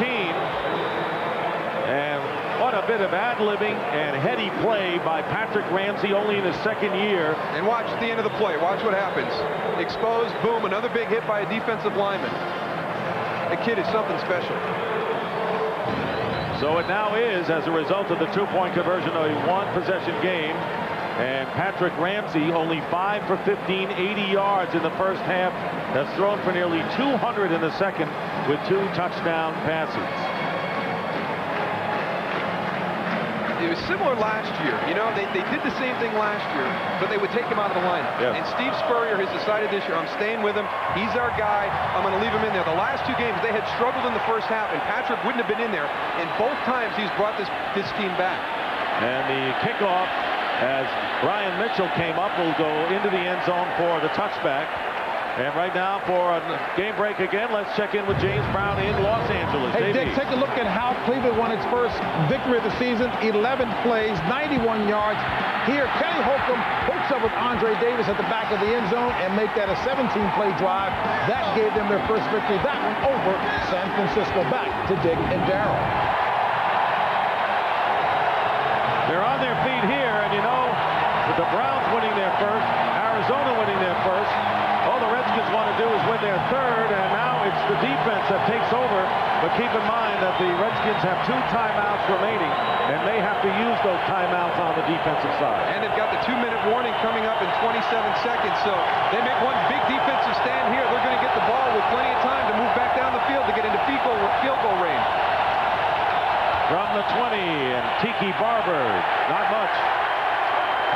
[SPEAKER 1] And what a bit of ad-libbing and heady play by Patrick Ramsey, only in his second year.
[SPEAKER 2] And watch at the end of the play. Watch what happens. Exposed, boom, another big hit by a defensive lineman. The kid is something special.
[SPEAKER 1] So it now is, as a result of the two-point conversion, a one-possession game. And Patrick Ramsey, only 5 for 15, 80 yards in the first half, has thrown for nearly 200 in the second with 2 touchdown passes.
[SPEAKER 2] It was similar last year. You know, they did the same thing last year, but they would take him out of the lineup.
[SPEAKER 1] Yeah.
[SPEAKER 2] And Steve Spurrier has decided this year, I'm staying with him. He's our guy. I'm going to leave him in there. The last 2 games, they had struggled in the first half, and Patrick wouldn't have been in there. And both times, he's brought this team back.
[SPEAKER 1] And the kickoff, as Brian Mitchell came up, will go into the end zone for the touchback. And right now, for a game break again, let's check in with James Brown in Los Angeles.
[SPEAKER 6] Hey, Dick, take a look at how Cleveland won its first victory of the season. 11 plays, 91 yards. Here, Kenny Holcomb hooks up with Andre Davis at the back of the end zone and make that a 17-play drive. That gave them their first victory. That one over San Francisco. Back to Dick and Darryl.
[SPEAKER 1] They're on their feet here, and you know, with the Browns winning their first, Arizona winning their first, all the Redskins want to do is win their third, and now it's the defense that takes over. But keep in mind that the Redskins have 2 timeouts remaining, and they have to use those timeouts on the defensive side.
[SPEAKER 2] And they've got the 2-minute warning coming up in 27 seconds, so they make one big defensive stand here. They're going to get the ball with plenty of time to move back down the field to get into field goal range.
[SPEAKER 1] From the 20, and Tiki Barber, not much.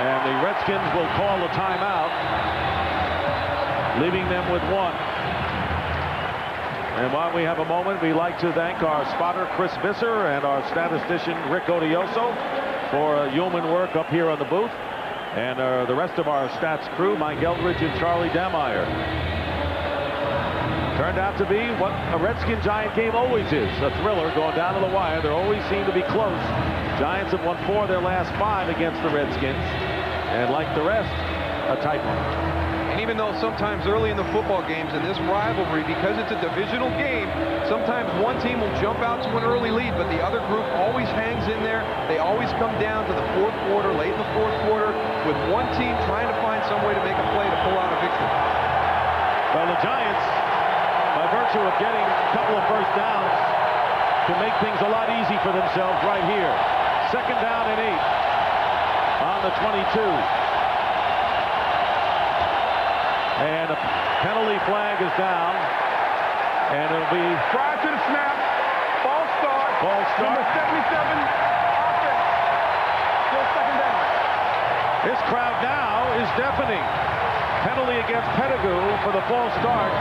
[SPEAKER 1] And the Redskins will call a timeout, leaving them with 1. And while we have a moment, we'd like to thank our spotter, Chris Visser, and our statistician, Rick Odioso, for yeoman work up here on the booth. And the rest of our stats crew, Mike Eldridge and Charlie Demeyer. Turned out to be what a Redskin-Giant game always is, a thriller going down to the wire. They always seem to be close. Giants have won 4 of their last 5 against the Redskins. And like the rest, a tight one.
[SPEAKER 2] And even though sometimes early in the football games in this rivalry, because it's a divisional game, sometimes one team will jump out to an early lead, but the other group always hangs in there. They always come down to the 4th quarter, late in the 4th quarter, with one team trying to find some way to make a play to pull out a victory.
[SPEAKER 1] Well, the Giants, by virtue of getting a couple of first downs, can make things a lot easy for themselves right here. 2nd down and 8 on the 22. And a penalty flag is down, and it'll be
[SPEAKER 5] Prior to the snap, false start.
[SPEAKER 1] False start.
[SPEAKER 5] Number 77, offense. Still 2nd down.
[SPEAKER 1] This crowd now is deafening. Penalty against Pettigrew for the false start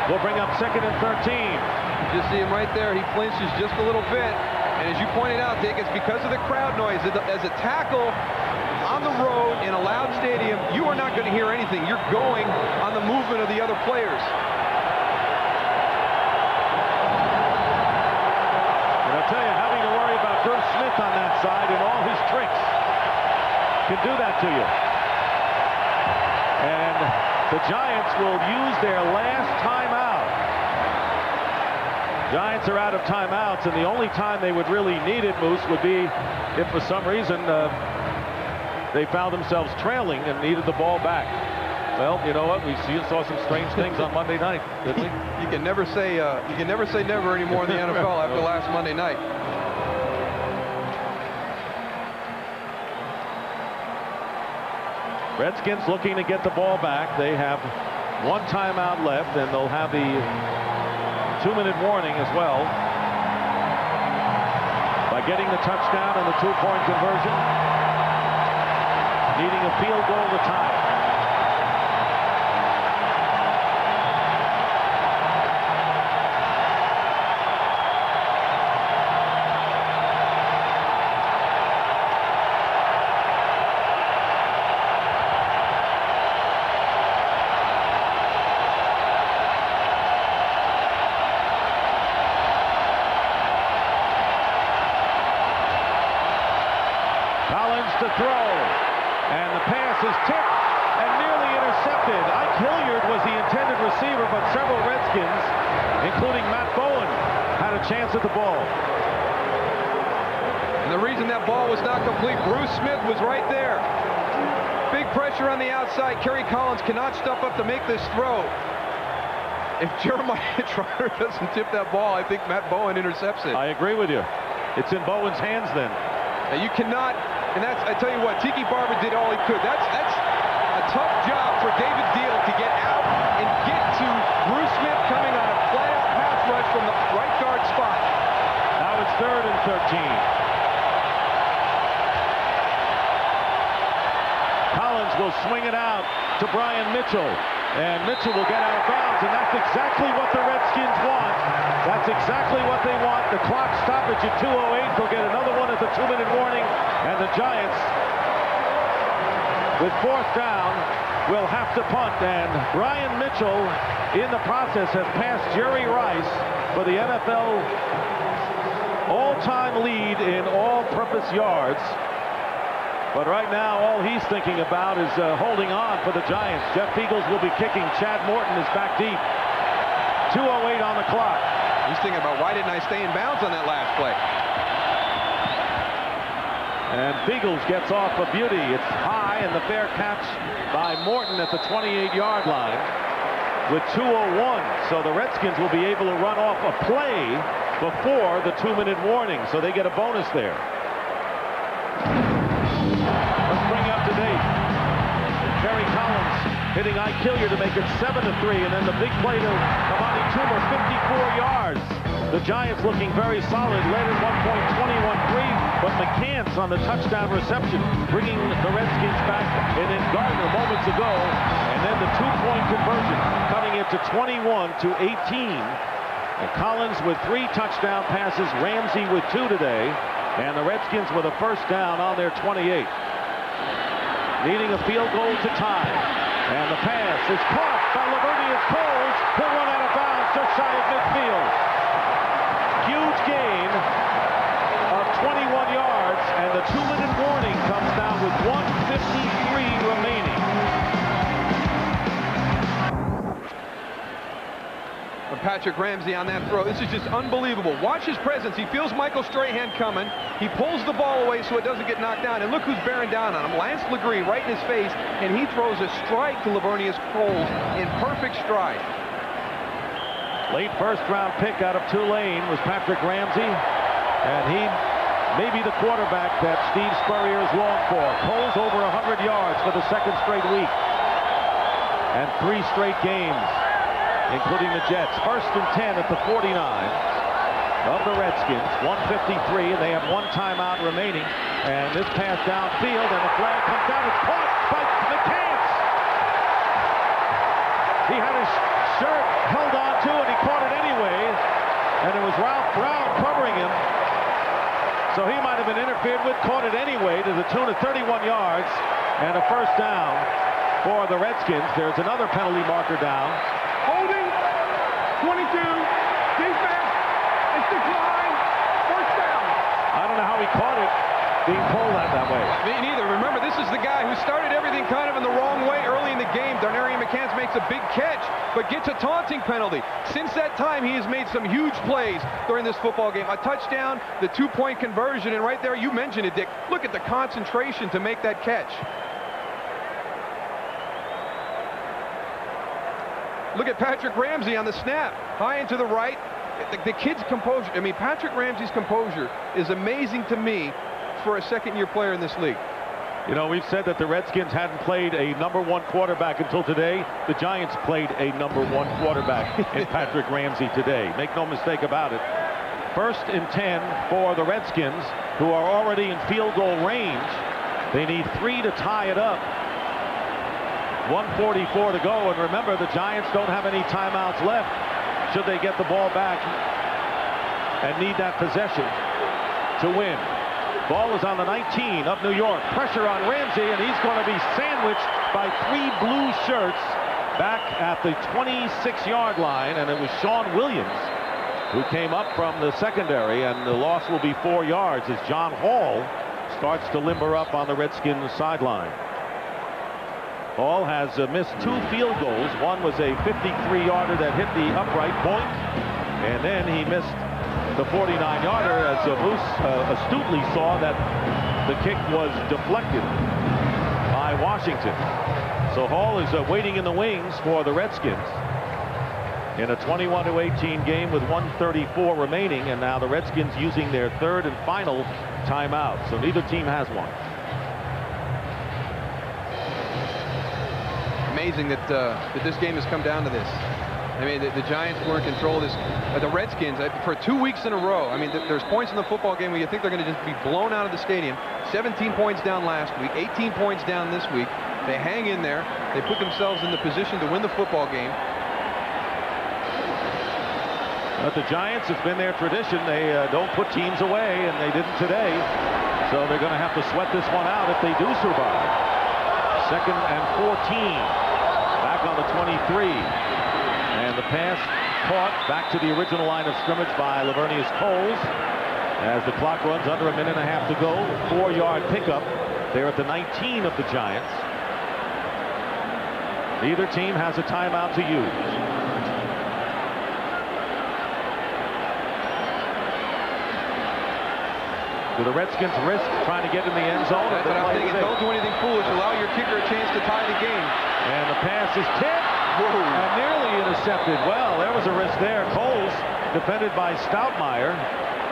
[SPEAKER 1] will bring up 2nd and 13.
[SPEAKER 2] You just see him right there. He flinches just a little bit. And as you pointed out, Dick, it's because of the crowd noise. As a tackle on the road in a loud stadium, you are not going to hear anything. You're going on the movement of the other players.
[SPEAKER 1] And I'll tell you, having to worry about Bruce Smith on that side and all his tricks can do that to you. And the Giants will use their last timeout. Giants are out of timeouts, and the only time they would really need it, Moose, would be if for some reason they found themselves trailing and needed the ball back. Well, you know what? We saw some strange things on Monday night, didn't we?
[SPEAKER 2] You can never say never anymore in the NFL after last Monday night.
[SPEAKER 1] Redskins looking to get the ball back. They have 1 timeout left, and they'll have the 2-minute warning as well. By getting the touchdown and the 2-point conversion, needing a field goal to tie. to throw. And the pass is tipped and nearly intercepted. Ike Hilliard was the intended receiver, but several Redskins, including Matt Bowen, had a chance at the ball.
[SPEAKER 2] And the reason that ball was not complete, Bruce Smith was right there. Big pressure on the outside. Kerry Collins cannot step up to make this throw. If Jeremiah Trotter doesn't tip that ball, I think Matt Bowen intercepts it.
[SPEAKER 1] I agree with you. It's in Bowen's hands then.
[SPEAKER 2] Now you cannot, and that's, I tell you what, Tiki Barber did all he could. That's a tough job for David Deal to get out and get to Bruce Smith coming on a flat-out pass rush from the right guard spot.
[SPEAKER 1] Now it's 3rd and 13. Collins will swing it out to Brian Mitchell, and Mitchell will get out of bounds, and that's exactly what the Redskins want. That's exactly what they want. The clock stoppage at 2:08. They'll get another one at the 2-minute warning, and the Giants, with 4th down, will have to punt. And Brian Mitchell, in the process, has passed Jerry Rice for the NFL all-time lead in all-purpose yards. But right now, all he's thinking about is holding on for the Giants. Jeff Eagles will be kicking. Chad Morton is back deep. 2:08 on the clock.
[SPEAKER 2] He's thinking about, why didn't I stay in bounds on that last play?
[SPEAKER 1] And Eagles gets off a beauty. It's high, and the fair catch by Morton at the 28-yard line with 2:01. So the Redskins will be able to run off a play before the 2-minute warning. So they get a bonus there. Kerry Collins hitting Ike Hilliard to make it 7-3, and then the big play to Amani Toomer, 54 yards. The Giants looking very solid, led at one point 21-3, but McCants on the touchdown reception, bringing the Redskins back, and then Gardner moments ago, and then the 2-point conversion, cutting it to 21-18. And Collins with 3 touchdown passes, Ramsey with 2 today, and the Redskins with a 1st down on their 28. Needing a field goal to tie. And the pass is caught by Lavernius Coles. He'll run out of bounds just shy of midfield. Huge gain of 21 yards, and the 2-minute warning comes down with 1:53 remaining.
[SPEAKER 2] Patrick Ramsey on that throw. This is just unbelievable. Watch his presence. He feels Michael Strahan coming. He pulls the ball away so it doesn't get knocked down. And look who's bearing down on him. Lance Legree right in his face. And he throws a strike to Lavernius Coles in perfect stride.
[SPEAKER 1] Late 1st-round pick out of Tulane was Patrick Ramsey. And he may be the quarterback that Steve Spurrier is long for. Coles over 100 yards for the 2nd straight week. And 3 straight games, including the Jets. 1st and 10 at the 49 of the Redskins. 1:53, and they have 1 timeout remaining. And this pass downfield, and the flag comes down. It's caught by McCants. He had his shirt held on to, and he caught it anyway. And it was Ralph Brown covering him. So he might have been interfered with, caught it anyway to the tune of 31 yards. And a 1st down for the Redskins. There's another penalty marker down.
[SPEAKER 5] Holding, 22, defense, it's declined, 1st down.
[SPEAKER 1] I don't know how he caught it being pulled that way.
[SPEAKER 2] Me neither. Remember, this is the guy who started everything kind of in the wrong way early in the game. Darnarian McCants makes a big catch, but gets a taunting penalty. Since that time, he has made some huge plays during this football game. A touchdown, the 2-point conversion, and right there, you mentioned it, Dick. Look at the concentration to make that catch. Look at Patrick Ramsey on the snap. High and to the right. The kid's composure. I mean, Patrick Ramsey's composure is amazing to me for a 2nd-year player in this league.
[SPEAKER 1] You know, we've said that the Redskins hadn't played a #1 quarterback until today. The Giants played a #1 quarterback in Patrick Ramsey today. Make no mistake about it. 1st and 10 for the Redskins, who are already in field goal range. They need 3 to tie it up. 1:44 to go, and remember, the Giants don't have any timeouts left should they get the ball back and need that possession to win. Ball is on the 19 of New York. Pressure on Ramsey, and he's going to be sandwiched by 3 blue shirts back at the 26-yard line, and it was Sean Williams who came up from the secondary, and the loss will be 4 yards as John Hall starts to limber up on the Redskins sideline. Hall has missed 2 field goals. One was a 53-yarder that hit the upright point, and then he missed the 49-yarder as Moose astutely saw that the kick was deflected by Washington. So Hall is waiting in the wings for the Redskins in a 21-18 game with 1:34 remaining, and now the Redskins using their 3rd and final timeout. So neither team has one.
[SPEAKER 2] Amazing that this game has come down to this. I mean, the Giants were in control of this. The Redskins, for 2 weeks in a row, I mean, there's points in the football game where you think they're going to just be blown out of the stadium. 17 points down last week, 18 points down this week. They hang in there. They put themselves in the position to win the football game.
[SPEAKER 1] But the Giants, it's been their tradition. They don't put teams away, and they didn't today. So they're going to have to sweat this one out if they do survive. 2nd and 14. Back on the 23. And the pass caught back to the original line of scrimmage by Lavernius Coles. As the clock runs under a minute and a half to go. 4-yard pickup there at the 19 of the Giants. Neither team has a timeout to use. Do the Redskins risk trying to get in the end zone?
[SPEAKER 2] That's what I'm thinking. Don't do anything foolish. Allow your kicker a chance to tie the game.
[SPEAKER 1] And the pass is tipped. And nearly intercepted. Well, there was a risk there. Coles defended by Stoutmeyer,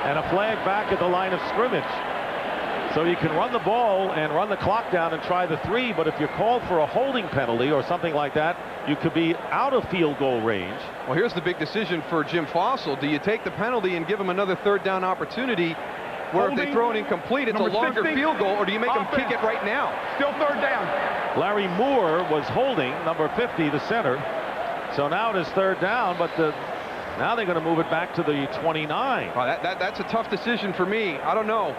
[SPEAKER 1] and a flag back at the line of scrimmage. So you can run the ball and run the clock down and try the 3, but if you're called for a holding penalty or something like that, you could be out of field goal range.
[SPEAKER 2] Well, here's the big decision for Jim Fossil. Do you take the penalty and give him another 3rd down opportunity, where if they throw it incomplete, it's a longer field goal, or do you make them kick it right now?
[SPEAKER 5] Still 3rd down.
[SPEAKER 1] Larry Moore was holding number 50, the center. So now it is 3rd down, but now they're going to move it back to the 29.
[SPEAKER 2] Oh, that's a tough decision for me. I don't know.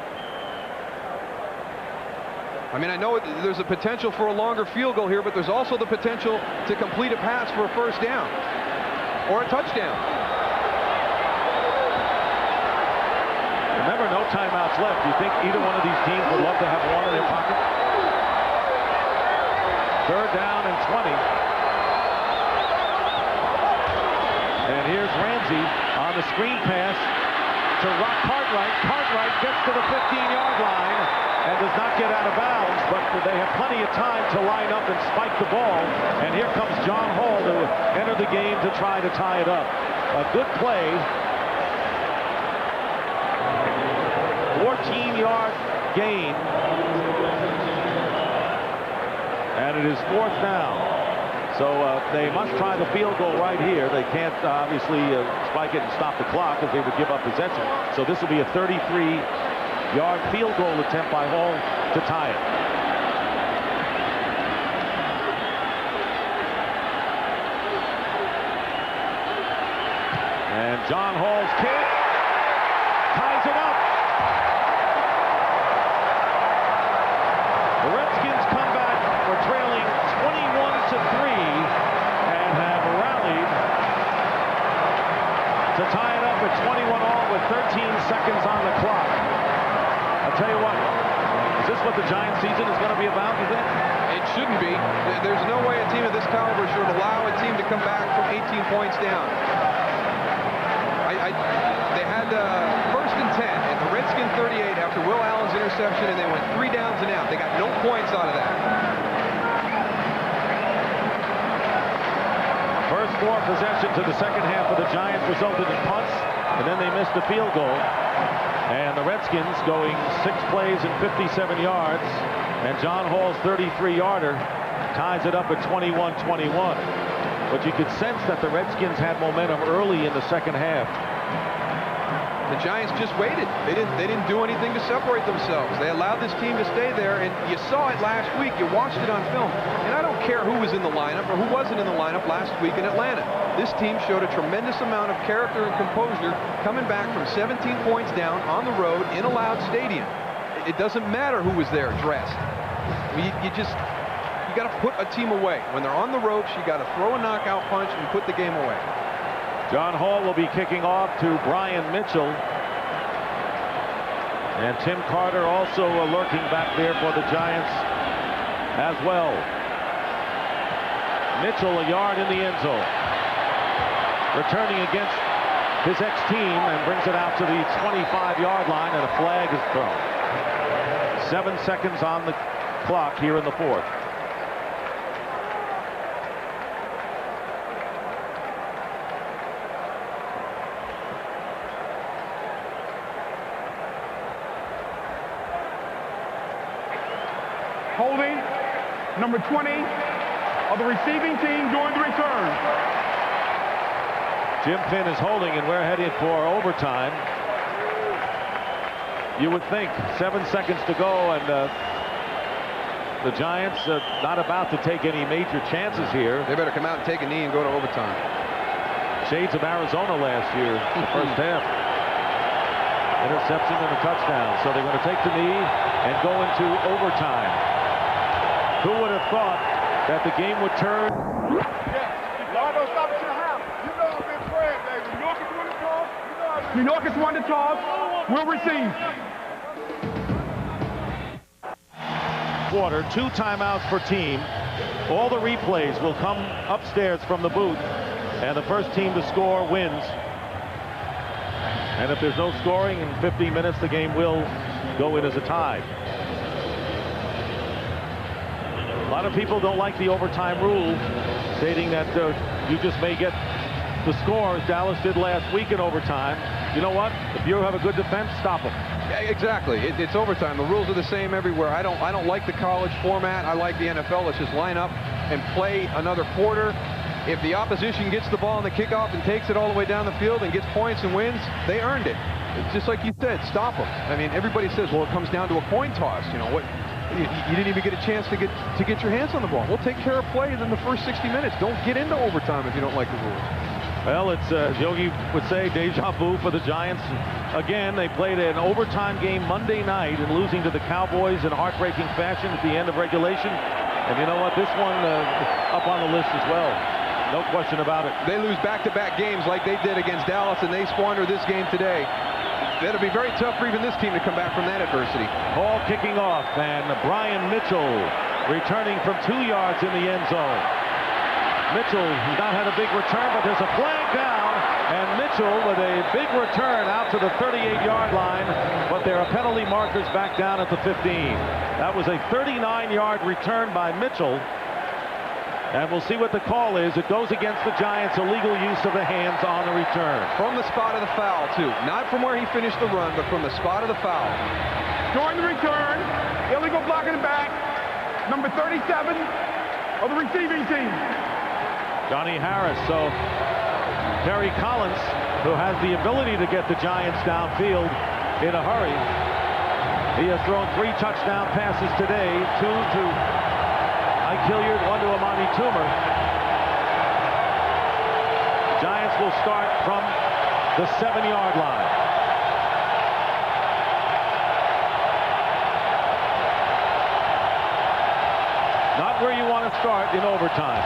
[SPEAKER 2] I mean, I know there's a potential for a longer field goal here, but there's also the potential to complete a pass for a 1st down or a touchdown.
[SPEAKER 1] Remember, no timeouts left. Do you think either one of these teams would love to have one in their pocket? 3rd down and 20. And here's Ramsey on the screen pass to Cartwright. Cartwright gets to the 15-yard line and does not get out of bounds, but they have plenty of time to line up and spike the ball. And here comes John Hall to enter the game to try to tie it up. A good play. 14-yard gain. And it is 4th down. So they must try the field goal right here. They can't obviously spike it and stop the clock, because they would give up possession. So this will be a 33-yard field goal attempt by Hall to tie it. And John Hall's kick ties it up. The Redskins come back for trailing 21-3 and have rallied to tie it up at 21-all with 13 seconds on the clock. I'll tell you what, is this what the Giants season is going to be about, you think?
[SPEAKER 2] It shouldn't be. There's no way a team of this caliber should allow a team to come back from 18 points down. They had 1st and 10 at the Redskin 38 after Will Allen's interception, and they went 3 downs and out. They got no points out of that.
[SPEAKER 1] First 4 possessions of the second half of the Giants resulted in punts, and then they missed a field goal. And the Redskins going 6 plays and 57 yards, and John Hall's 33-yarder ties it up at 21-21. But you could sense that the Redskins had momentum early in the second half.
[SPEAKER 2] The Giants just waited. They didn't do anything to separate themselves. They allowed this team to stay there, and you saw it last week. You watched it on film. And I don't care who was in the lineup or who wasn't in the lineup last week in Atlanta. This team showed a tremendous amount of character and composure coming back from 17 points down on the road in a loud stadium. It doesn't matter who was there dressed. I mean, you got to put a team away. When they're on the ropes, you got to throw a knockout punch and put the game away. John Hall will be kicking off to Brian Mitchell.
[SPEAKER 1] And Tim Carter also lurking back there for the Giants as well. Mitchell a yard in the end zone. Returning against his ex-team and brings it out to the 25-yard line, and a flag is thrown. 7 seconds on the clock here in the fourth.
[SPEAKER 5] Holding number 20 of the receiving team during the return.
[SPEAKER 1] Jim Finn is holding, and we're headed for overtime. You would think 7 seconds to go, and the Giants not about to take any major chances here.
[SPEAKER 2] They better come out and take a knee and go to overtime.
[SPEAKER 1] Shades of Arizona last year, the first half. Interception and a touchdown. So they're going to take the knee and go into overtime. Who would have thought that the game would turn?
[SPEAKER 5] New York is one to toss. Will receive.
[SPEAKER 1] Quarter, 2 timeouts per team. All the replays will come upstairs from the booth, and the first team to score wins. And if there's no scoring in 15 minutes, the game will go in as a tie. A lot of people don't like the overtime rule, stating that you just may get the score as Dallas did last week in overtime. You know what? If you have a good defense, stop them.
[SPEAKER 2] Yeah, exactly. It's overtime. The rules are the same everywhere. I don't like the college format. I like the NFL. Let's just line up and play another quarter. If the opposition gets the ball in the kickoff and takes it all the way down the field and gets points and wins, they earned it. It's just like you said, stop them. I mean, everybody says, well, it comes down to a coin toss. You know what? You didn't even get a chance to get your hands on the ball. We'll take care of play in the first 60 minutes. Don't get into overtime if you don't like the rules.
[SPEAKER 1] Well, it's Yogi would say deja vu for the Giants. Again, they played an overtime game Monday night and losing to the Cowboys in heartbreaking fashion at the end of regulation. And you know what? This one up on the list as well. No question about it.
[SPEAKER 2] They lose back-to-back games like they did against Dallas, and they squander this game today. It'll be very tough for even this team to come back from that adversity.
[SPEAKER 1] Ball kicking off, and Brian Mitchell returning from 2 yards in the end zone. Mitchell has not had a big return, but there's a flag down, and Mitchell with a big return out to the 38-yard line, but there are penalty markers back down at the 15. That was a 39-yard return by Mitchell, and we'll see what the call is. It goes against the Giants' illegal use of the hands on the return.
[SPEAKER 2] From the spot of the foul, too. Not from where he finished the run, but from the spot of the foul.
[SPEAKER 5] During the return, illegal block in the back, number 37 of the receiving team.
[SPEAKER 1] Johnny Harris. So Terry Collins, who has the ability to get the Giants downfield in a hurry. He has thrown 3 touchdown passes today, 2 to Ike Hilliard, 1 to Amani Toomer. Giants will start from the 7-yard line. Not where you want to start in overtime.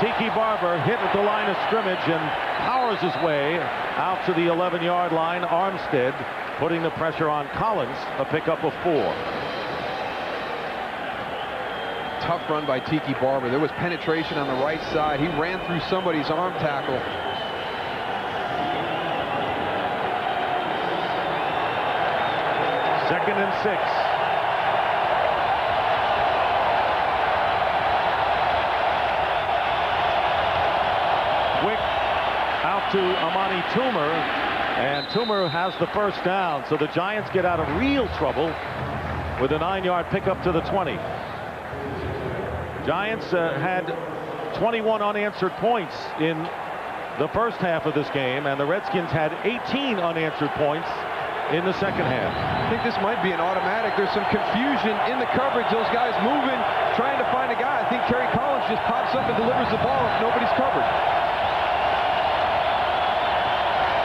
[SPEAKER 1] Tiki Barber hit at the line of scrimmage and powers his way out to the 11-yard line. Armstead putting the pressure on Collins, a pickup of 4.
[SPEAKER 2] Tough run by Tiki Barber. There was penetration on the right side. He ran through somebody's arm tackle.
[SPEAKER 1] Second and 6. To Amani Toomer, and Toomer has the first down, so the Giants get out of real trouble with a 9-yard pickup to the 20. Giants had 21 unanswered points in the first half of this game, and the Redskins had 18 unanswered points in the second half.
[SPEAKER 2] I think this might be an automatic. There's some confusion in the coverage. Those guys moving, trying to find a guy. I think Kerry Collins just pops up and delivers the ball if nobody's covered.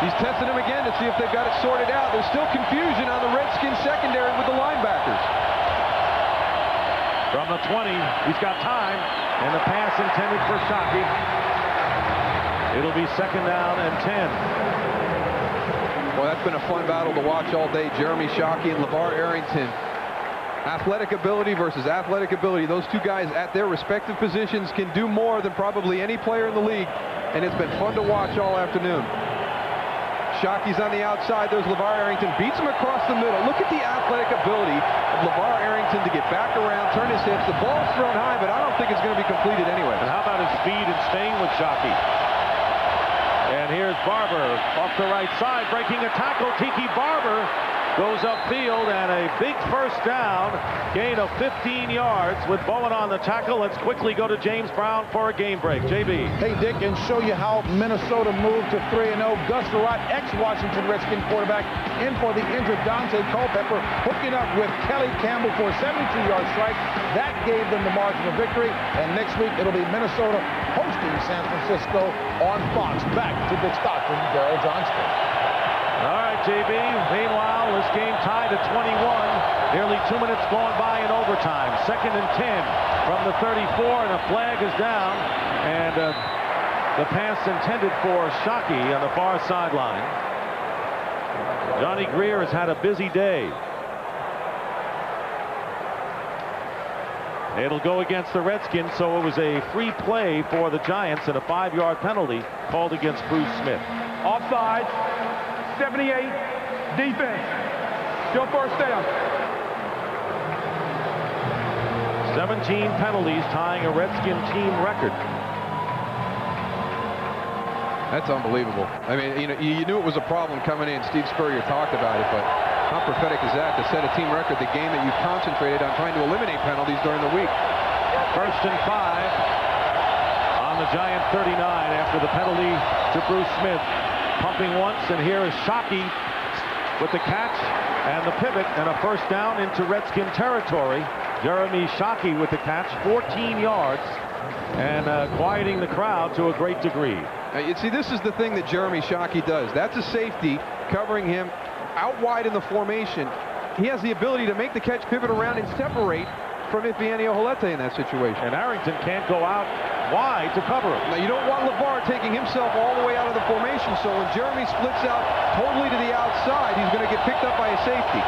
[SPEAKER 2] He's testing him again to see if they've got it sorted out. There's still confusion on the Redskins secondary with the linebackers.
[SPEAKER 1] From the 20, he's got time, and the pass intended for Shockey. It'll be second down and 10.
[SPEAKER 2] Well, that's been a fun battle to watch all day. Jeremy Shockey and LeVar Arrington. Athletic ability versus athletic ability. Those two guys at their respective positions can do more than probably any player in the league, and it's been fun to watch all afternoon. Shockey's on the outside. There's LeVar Arrington. Beats him across the middle. Look at the athletic ability of LeVar Arrington to get back around, turn his hips. The ball's thrown high, but I don't think it's going to be completed anyway.
[SPEAKER 1] And how about his speed and staying with Shockey? And here's Barber off the right side, breaking a tackle. Tiki Barber goes upfield, and a big first down, gain of 15 yards with Bowen on the tackle. Let's quickly go to James Brown for a game break. JB.
[SPEAKER 6] Hey, Dick, and show you how Minnesota moved to 3-0. Gus Surratt, ex-Washington Redskin quarterback, in for the injured Dante Culpepper, hooking up with Kelly Campbell for a 72-yard strike. That gave them the margin of victory, and next week it'll be Minnesota hosting San Francisco on Fox. Back to Dick Stockton, Darryl Johnston.
[SPEAKER 1] All right, JB. Meanwhile, this game tied at 21. Nearly 2 minutes gone by in overtime. 2nd and 10 from the 34, and a flag is down. And the pass intended for Shockey on the far sideline. Johnny Greer has had a busy day. It'll go against the Redskins, so it was a free play for the Giants and a 5-yard penalty called against Bruce Smith.
[SPEAKER 5] Offside. 78, defense, still first down.
[SPEAKER 1] 17 penalties, tying a Redskin team record.
[SPEAKER 2] That's unbelievable. I mean, you knew it was a problem coming in. Steve Spurrier talked about it, but how prophetic is that to set a team record, the game that you concentrated on trying to eliminate penalties during the week.
[SPEAKER 1] 1st and 5 on the Giant 39 after the penalty to Bruce Smith. Pumping once, and here is Shockey with the catch and the pivot, and a first down into Redskin territory. Jeremy Shockey with the catch, 14 yards, and quieting the crowd to a great degree.
[SPEAKER 2] You see, this is the thing that Jeremy Shockey does. That's a safety covering him out wide in the formation. He has the ability to make the catch, pivot around, and separate from Ifeanyi Ohalete in that situation.
[SPEAKER 1] And Arrington can't go out wide to cover him.
[SPEAKER 2] Now, you don't want LeVar taking himself all the way out of the formation, so when Jeremy splits out totally to the outside, he's going to get picked up by a safety.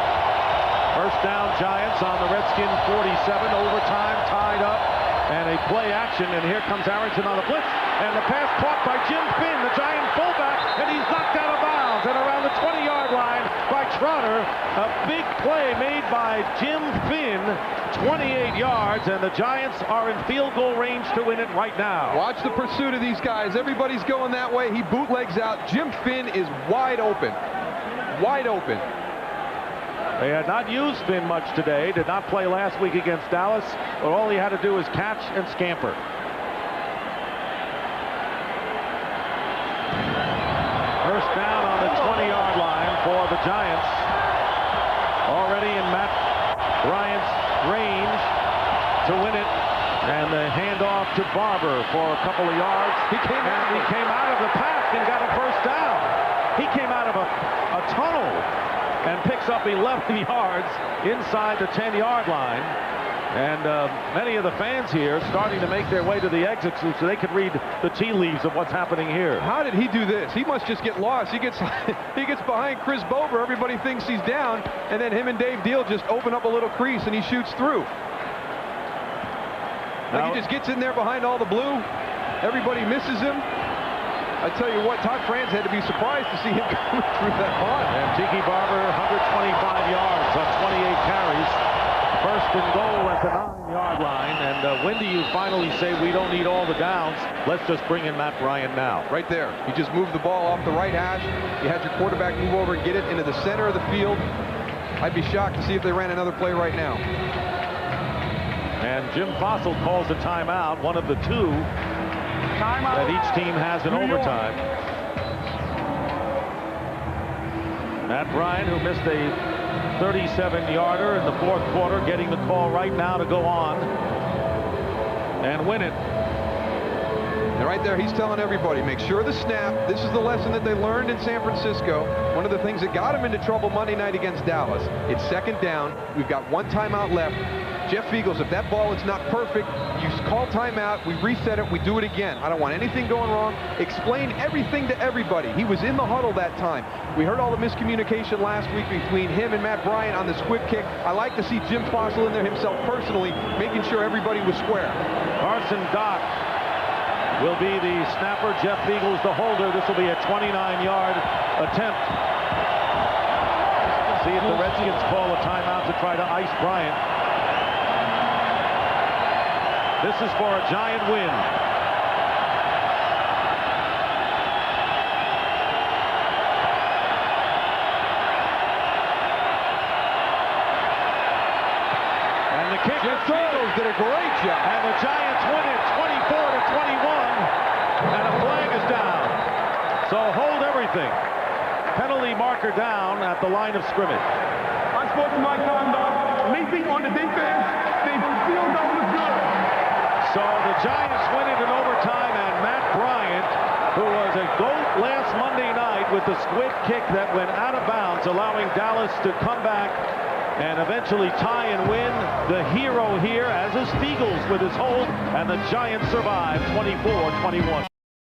[SPEAKER 1] First down, Giants on the Redskin 47, overtime, tied up, and a play action, and here comes Arrington on the blitz, and the pass caught by Jim Finn, the Giant fullback, and he's knocked out of bounds, and around the 20-yard line by Trotter. A big play made by Jim Finn, 28 yards, and the Giants are in field goal range to win it right now.
[SPEAKER 2] Watch the pursuit of these guys. Everybody's going that way. He bootlegs out. Jim Finn is wide open. Wide open.
[SPEAKER 1] They had not used Finn much today. Did not play last week against Dallas, but all he had to do was catch and scamper. First down on the 20-yard line for the Giants. Already in Matt Bryant's range to win it, and the handoff to Barber for a couple of yards. He came out of the pack and got a first down. He came out of a tunnel and picks up 11 yards inside the 10-yard line. And many of the fans here starting to make their way to the exit so they could read the tea leaves of what's happening here.
[SPEAKER 2] How did he do this? He must just get lost. He gets behind Chris Bober. Everybody thinks he's down, and then him and Dave Deal just open up a little crease, and he shoots through. Like he just gets in there behind all the blue. Everybody misses him. I tell you what, Todd Franz had to be surprised to see him coming through that pond.
[SPEAKER 1] And Tiki Barber, 125 yards on 28 carries. First and goal at the 9-yard line. And when do you finally say we don't need all the downs? Let's just bring in Matt Bryant now.
[SPEAKER 2] Right there. You just moved the ball off the right hash. You had your quarterback move over and get it into the center of the field. I'd be shocked to see if they ran another play right now.
[SPEAKER 1] And Jim Fossil calls a timeout, one of the two that each team has in overtime. Matt Bryant, who missed a 37-yarder in the fourth quarter, getting the call right now to go on and win it.
[SPEAKER 2] And right there, he's telling everybody, make sure the snap. This is the lesson that they learned in San Francisco. One of the things that got him into trouble Monday night against Dallas. It's second down. We've got one timeout left. Jeff Feagles, if that ball is not perfect, you call timeout, we reset it, we do it again. I don't want anything going wrong. Explain everything to everybody. He was in the huddle that time. We heard all the miscommunication last week between him and Matt Bryant on the squib kick. I like to see Jim Fossil in there himself personally, making sure everybody was square.
[SPEAKER 1] Carson Dock will be the snapper. Jeff Feagles the holder. This will be a 29-yard attempt. See if the Redskins call a timeout to try to ice Bryant. This is for a Giant win. And the kick.
[SPEAKER 2] Jeff Feagles did a great job.
[SPEAKER 1] And the Giants win it 24-21. And a flag is down. So hold everything. Penalty marker down at the line of scrimmage.
[SPEAKER 5] Unsportsmanlike conduct, leaping on the defense. They feel that was good.
[SPEAKER 1] So the Giants win it in overtime, and Matt Bryant, who was a GOAT last Monday night with the squib kick that went out of bounds, allowing Dallas to come back and eventually tie and win. The hero here, as is Feagles with his hold, and the Giants survive 24-21.